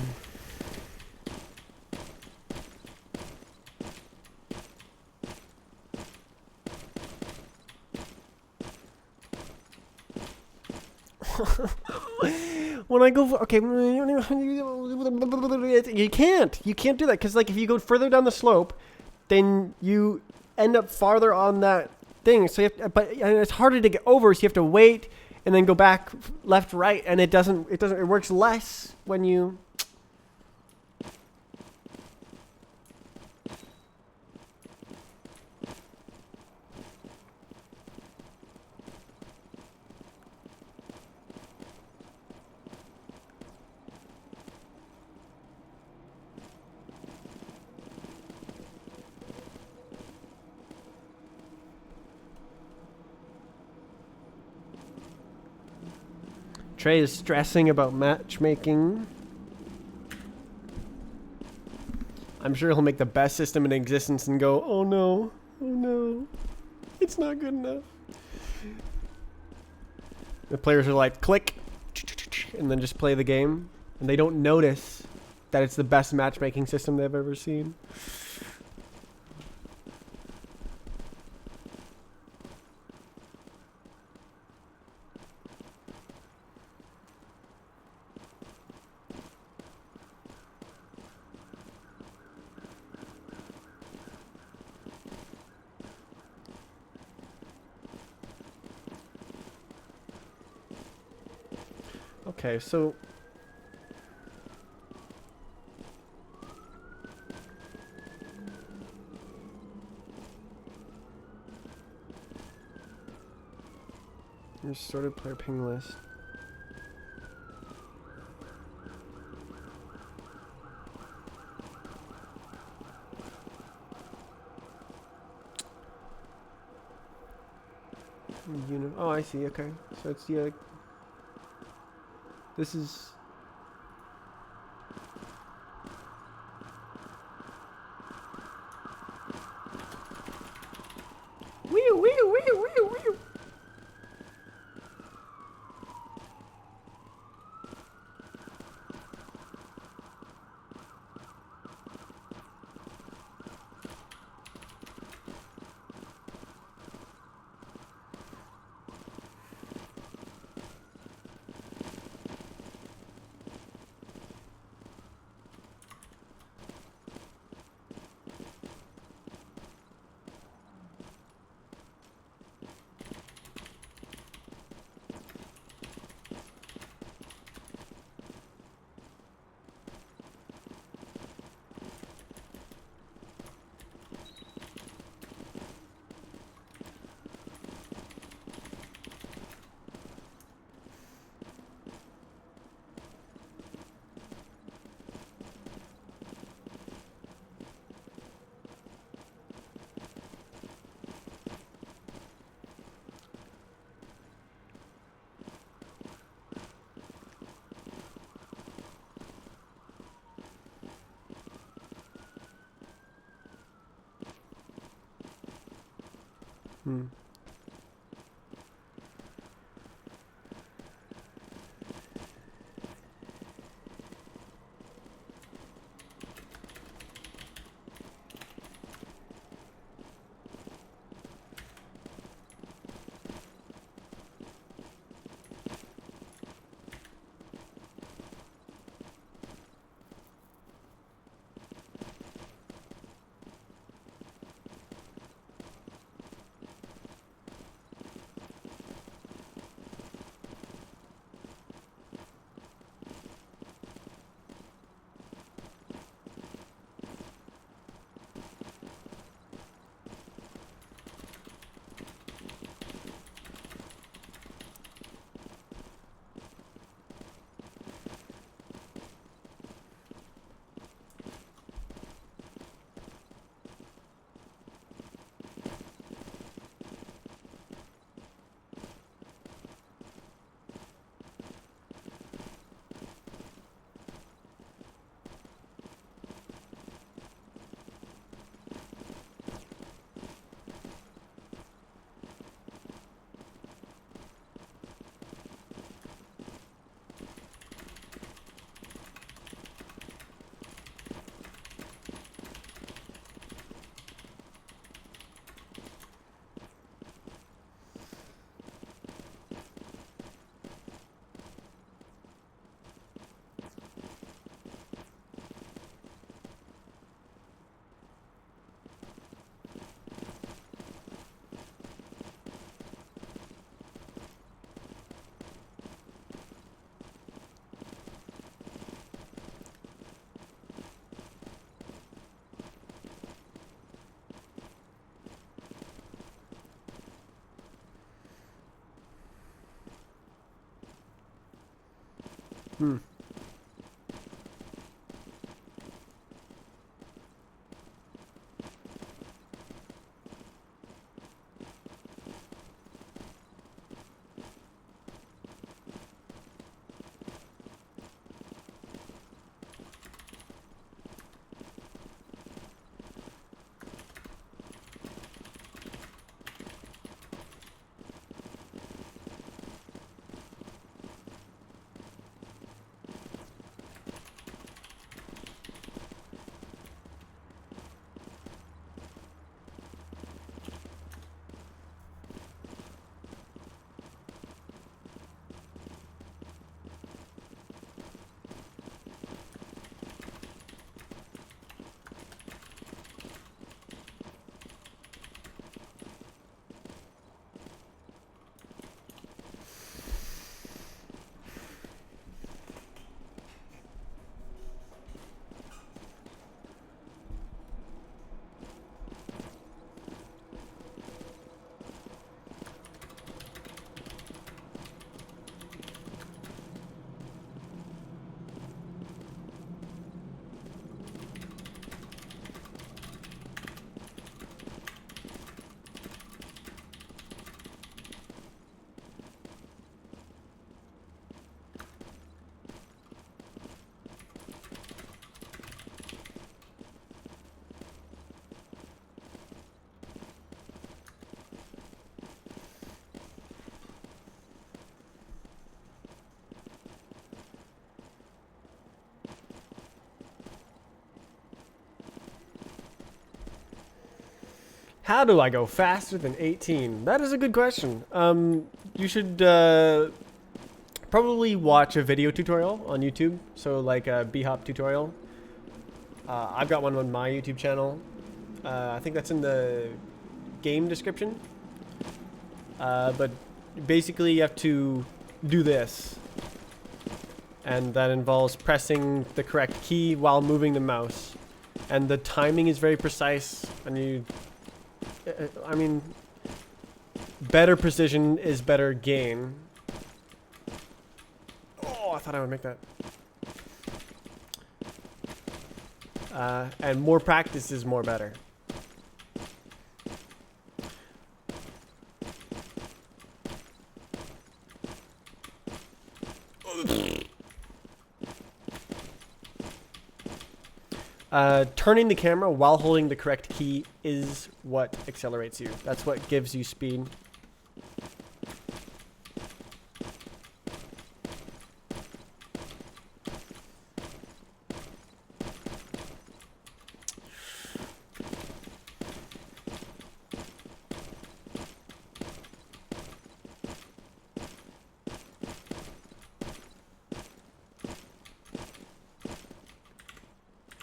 when I go, okay, you can't do that because like if you go further down the slope, then you end up farther on that thing. So you have to, and it's harder to get over. So you have to wait and then go back left, right, and it works less when you. Trey is stressing about matchmaking. I'm sure he'll make the best system in existence and go, oh no, it's not good enough. The players are like, click, and then just play the game. And they don't notice that it's the best matchmaking system they've ever seen. Okay, so your sorted player ping list. Oh, I see. Okay, so it's the. This is. Wee wee wee wee wee. Hmm. Hmm. How do I go faster than 18? That is a good question. You should probably watch a video tutorial on YouTube. So like a B-hop tutorial. I've got one on my YouTube channel. I think that's in the game description. But basically you have to do this. And that involves pressing the correct key while moving the mouse. And the timing is very precise. And you... I mean... better precision is better gain. Oh, I thought I would make that. And more practice is more better. Turning the camera while holding the correct key is what accelerates you. That's what gives you speed.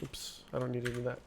Oops, I don't need to do that.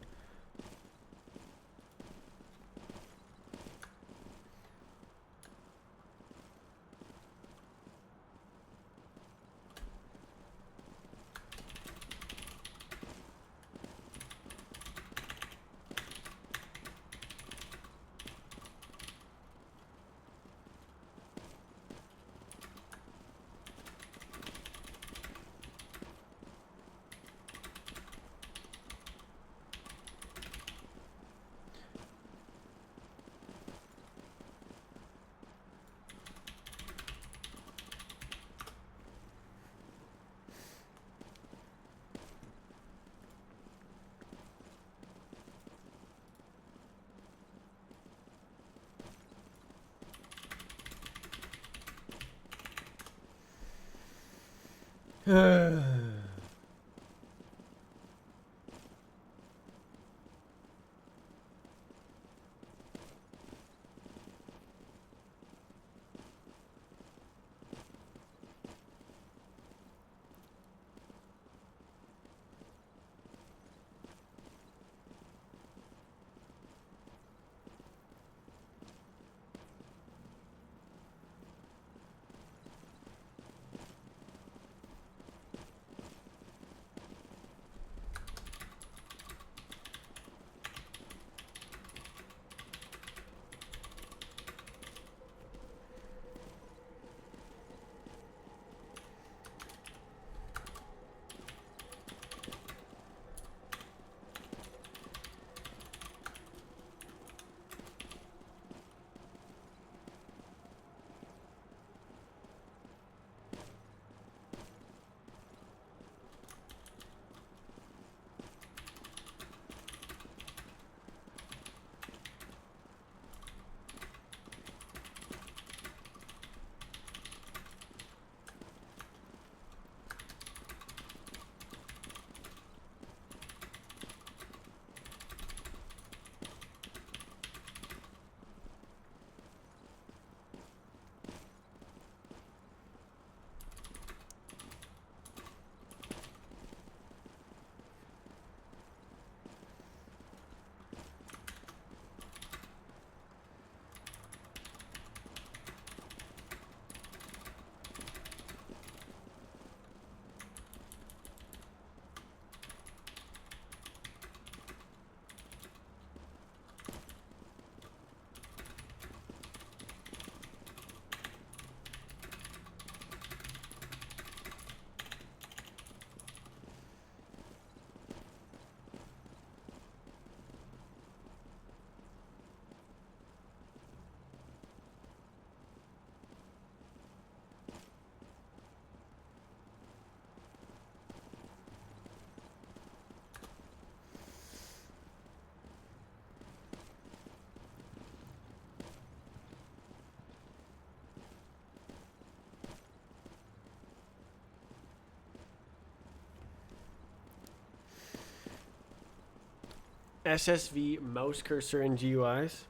SSV mouse cursor in GUIs.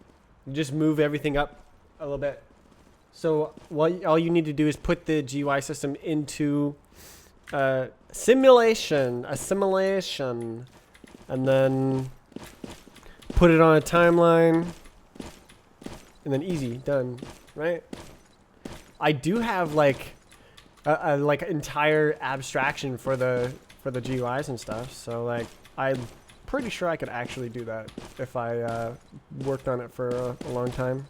You just move everything up a little bit. So all you need to do is put the GUI system into a simulation, and then put it on a timeline, and then easy, done, right? I do have like a like entire abstraction for the GUIs and stuff, so like I'm pretty sure I could actually do that if I worked on it for a long time.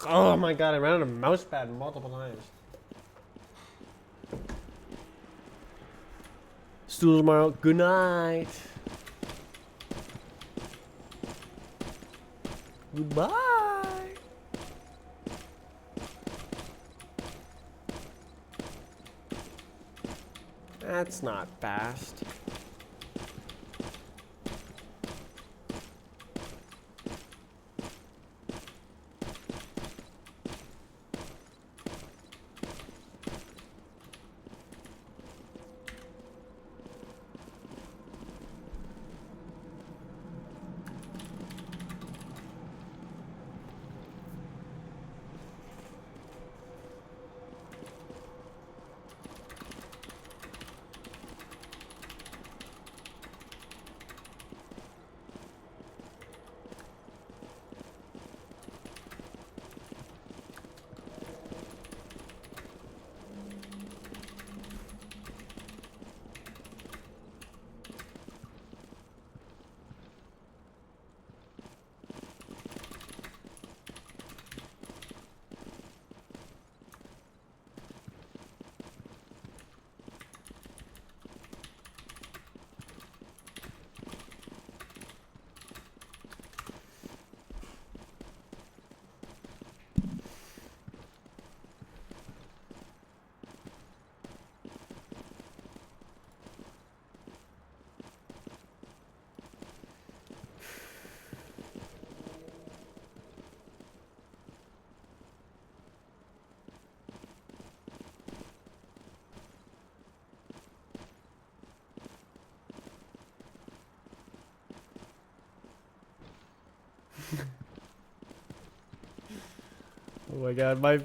Oh my god, I ran out of mouse pad multiple times. Stool tomorrow. Good night. Goodbye. That's not fast. Oh my god, my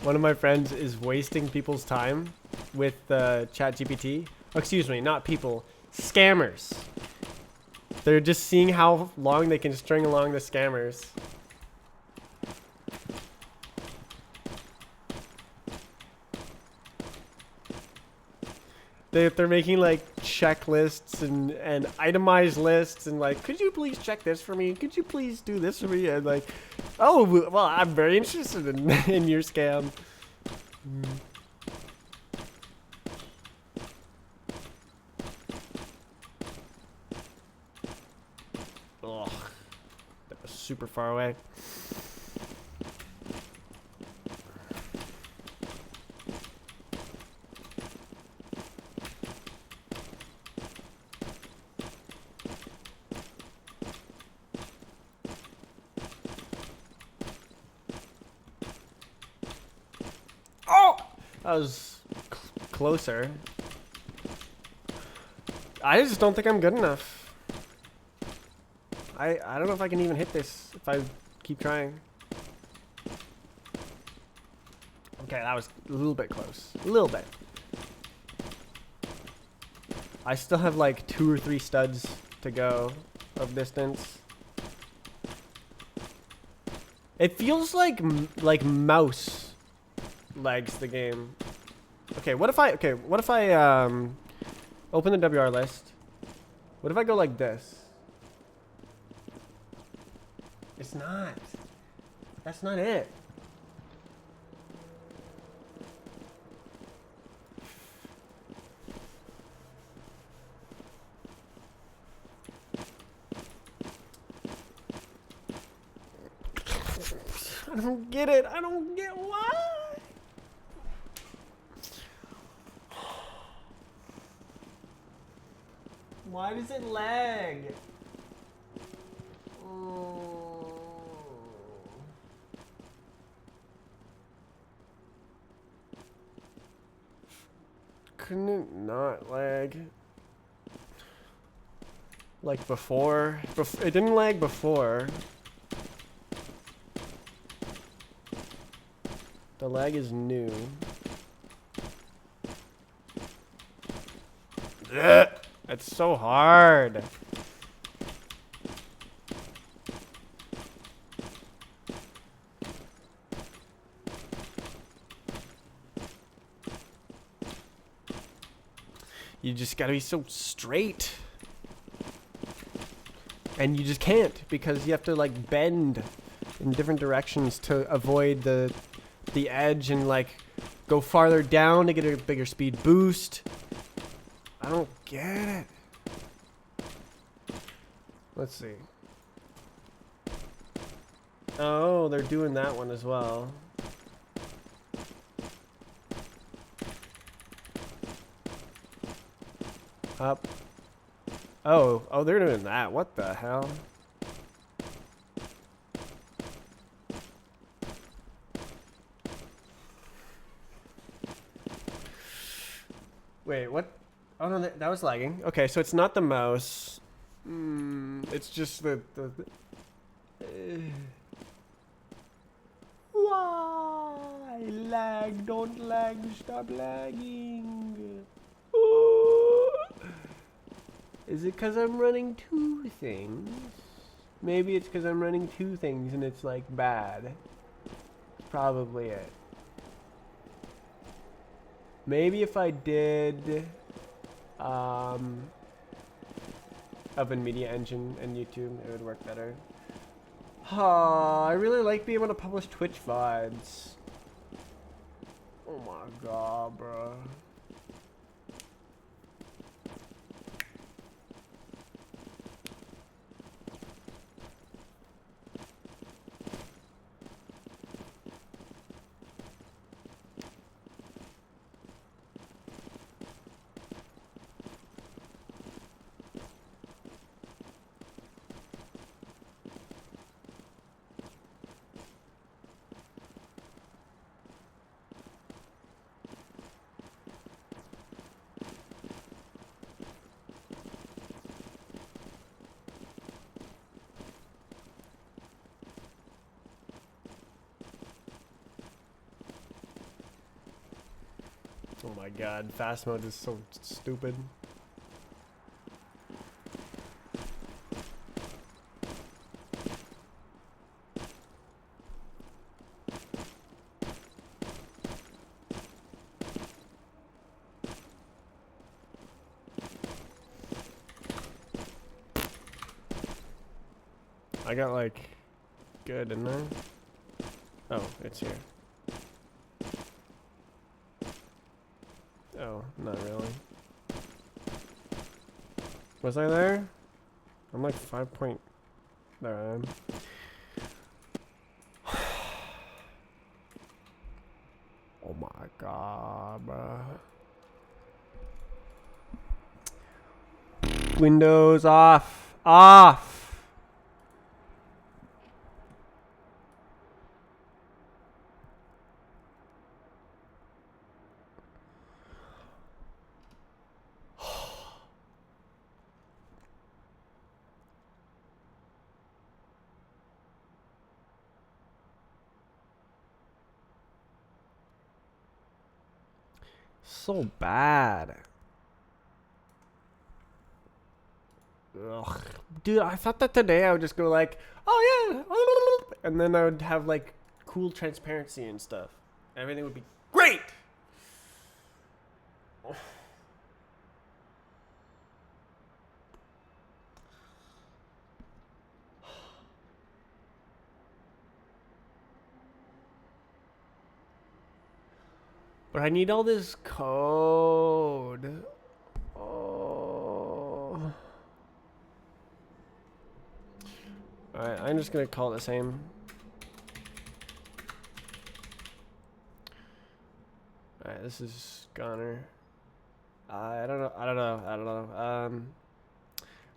one of my friends is wasting people's time with ChatGPT. Oh, excuse me, not people, scammers. They're just seeing how long they can string along the scammers. They're making like checklists and itemized lists and like, could you please check this for me? Could you please do this for me? And like, oh, well, I'm very interested in, in your scam. Ugh, that was super far away. That was closer. I just don't think I'm good enough. I don't know if I can even hit this if I keep trying. Okay, that was a little bit close. A little bit. I still have like 2 or 3 studs to go of distance. It feels like mouse lags the game. Okay, what if I open the WR list? What if I go like this? It's not. That's not it. I don't get it. I don't get why. Why does it lag? Oh. Couldn't it not lag? like before. It didn't lag before. The lag is new. Ugh, it's so hard. You just gotta be so straight. And you just can't because you have to like bend in different directions to avoid the edge and like go farther down to get a bigger speed boost. I don't get it. Let's see. Oh, they're doing that one as well. Up. Oh, they're doing that. What the hell? Wait, what? Oh no, that was lagging. Okay, so it's not the mouse. It's just the why lag? Don't lag. Stop lagging. Ooh. Is it because I'm running two things? Maybe it's because I'm running two things and it's like bad. Probably it. Maybe if I did Oven Media Engine and YouTube, it would work better. I really like being able to publish Twitch VODs. Oh my god, bro. Oh my god, fast mode is so stupid. I got like good, didn't I? Oh, it's here. Oh, not really. Was I there? I'm like 5 point. There I am. Oh my god, bruh. Windows off. Off! So bad. Ugh. Dude, I thought that today I would just go like, oh yeah, and then I would have like cool transparency and stuff. Everything would be great. But I need all this code. Oh. Alright, I'm just gonna call it the same. Alright, this is Goner. I don't know.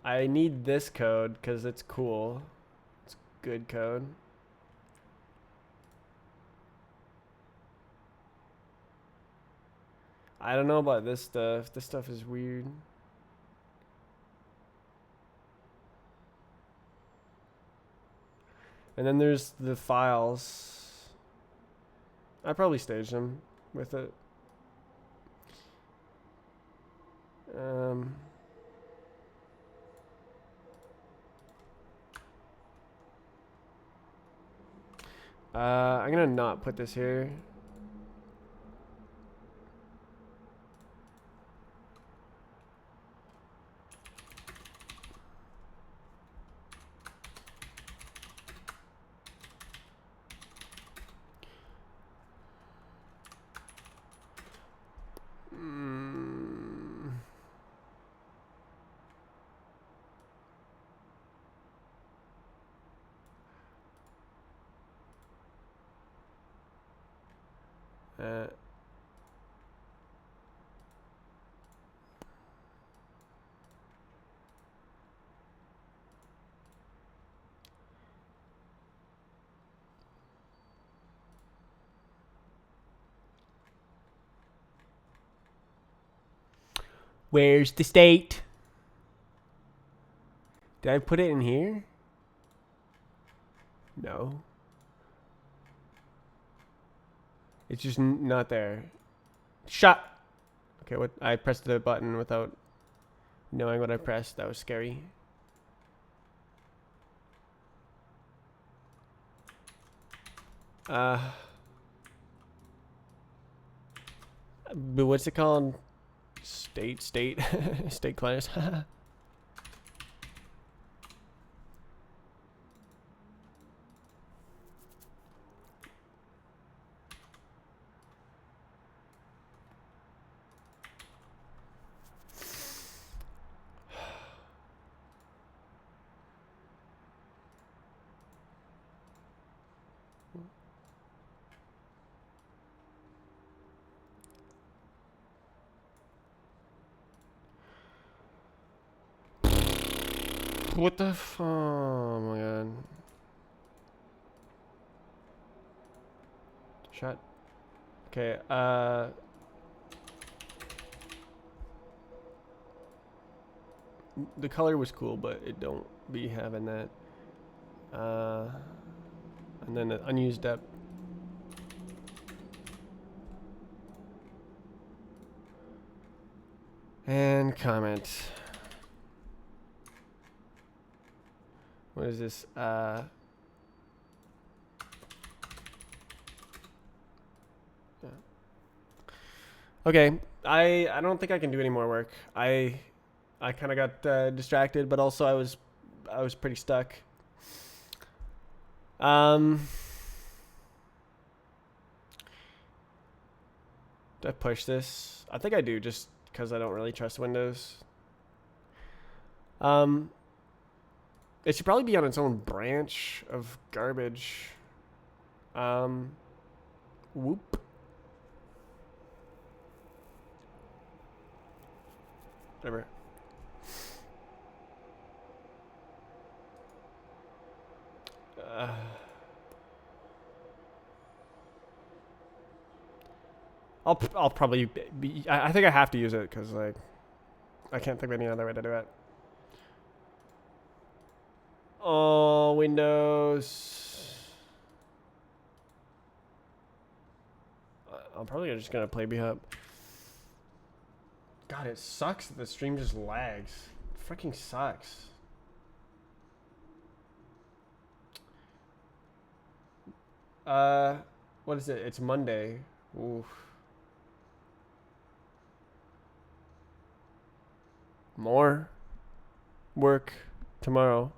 I need this code because it's cool. It's good code. I don't know about this stuff. This stuff is weird. And then there's the files. I probably staged them with it. I'm gonna not put this here. Uh, Where's the state? Did I put it in here? No. It's just not there. Shut. Okay, what? I pressed the button without knowing what I pressed. That was scary. But what's it called? State state class. What the oh my god. Shut. Okay, the color was cool, but it don't be having that. And then the unused depth. And comment. What is this? Yeah. Okay, I don't think I can do any more work. I kind of got distracted, but also I was pretty stuck. Do I push this? I think I do, just because I don't really trust Windows. It should probably be on its own branch of garbage. Whoop. Whatever. I'll probably be. I think I have to use it because like I can't think of any other way to do it. Oh, Windows. I'm probably just gonna play BHub. God, it sucks that the stream just lags. It freaking sucks. What is it? It's Monday. Oof. More work tomorrow.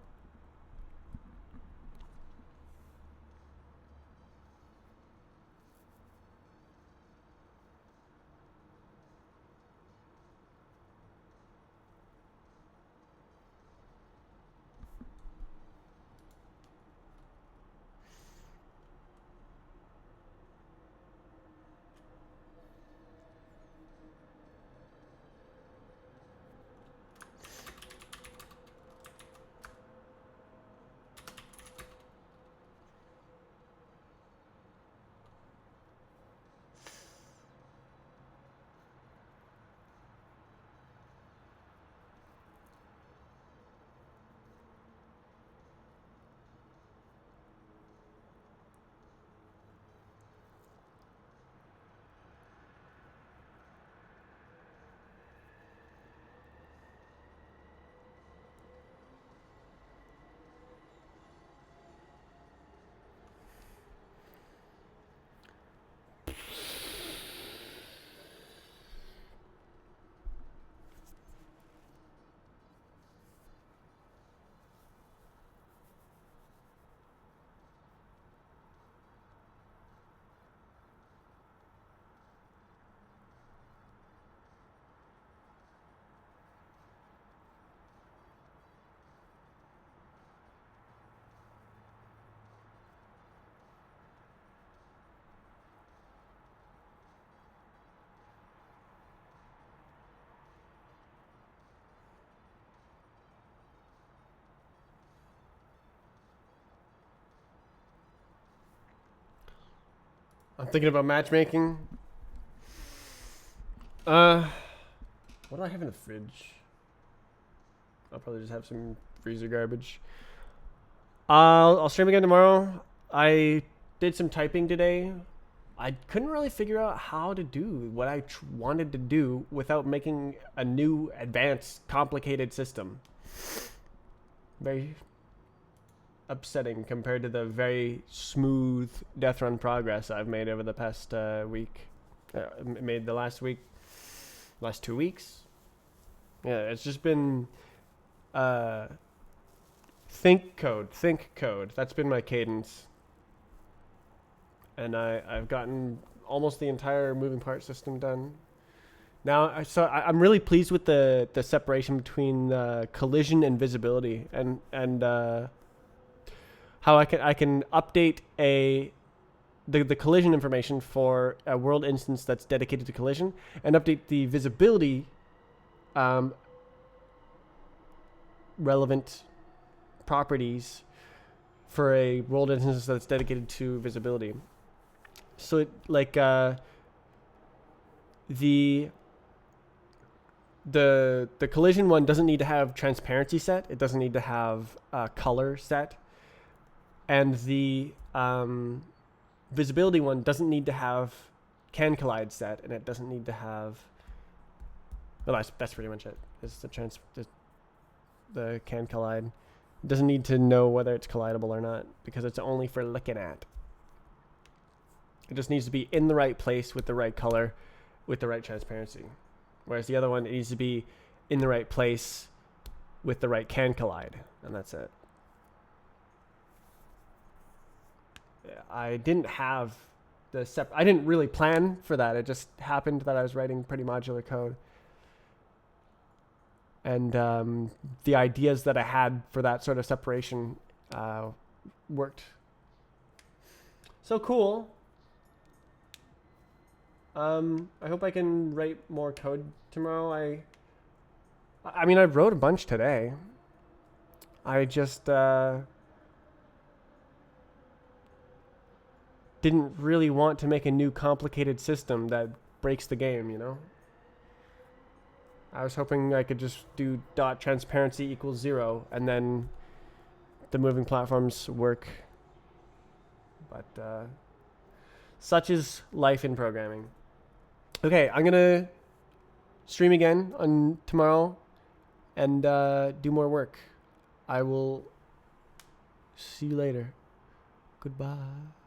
I'm thinking about matchmaking. What do I have in the fridge? I'll probably just have some freezer garbage. I'll stream again tomorrow. I did some typing today. I couldn't really figure out how to do what I wanted to do without making a new, advanced, complicated system. Very upsetting compared to the very smooth death run progress I've made over the past week. Made the last 2 weeks. Yeah, it's just been think code. That's been my cadence. And I've gotten almost the entire moving part system done. Now, I'm really pleased with the separation between collision and visibility, and how I can update the collision information for a world instance that's dedicated to collision, and update the visibility relevant properties for a world instance that's dedicated to visibility. So it, like the collision one doesn't need to have transparency set. It doesn't need to have color set, and the visibility one doesn't need to have can collide set, and it doesn't need to have. Well, that's pretty much it. It's the can collide. It doesn't need to know whether it's collidable or not because it's only for looking at. It just needs to be in the right place with the right color, with the right transparency. Whereas the other one, it needs to be in the right place with the right can collide, and that's it. I didn't have I didn't really plan for that. It just happened that I was writing pretty modular code. And the ideas that I had for that sort of separation worked. So cool. I hope I can write more code tomorrow. I mean, I wrote a bunch today. I just didn't really want to make a new complicated system that breaks the game, you know? I was hoping I could just do dot transparency equals 0 and then the moving platforms work. But such is life in programming. Okay, I'm gonna stream again on tomorrow and do more work. I will see you later. Goodbye.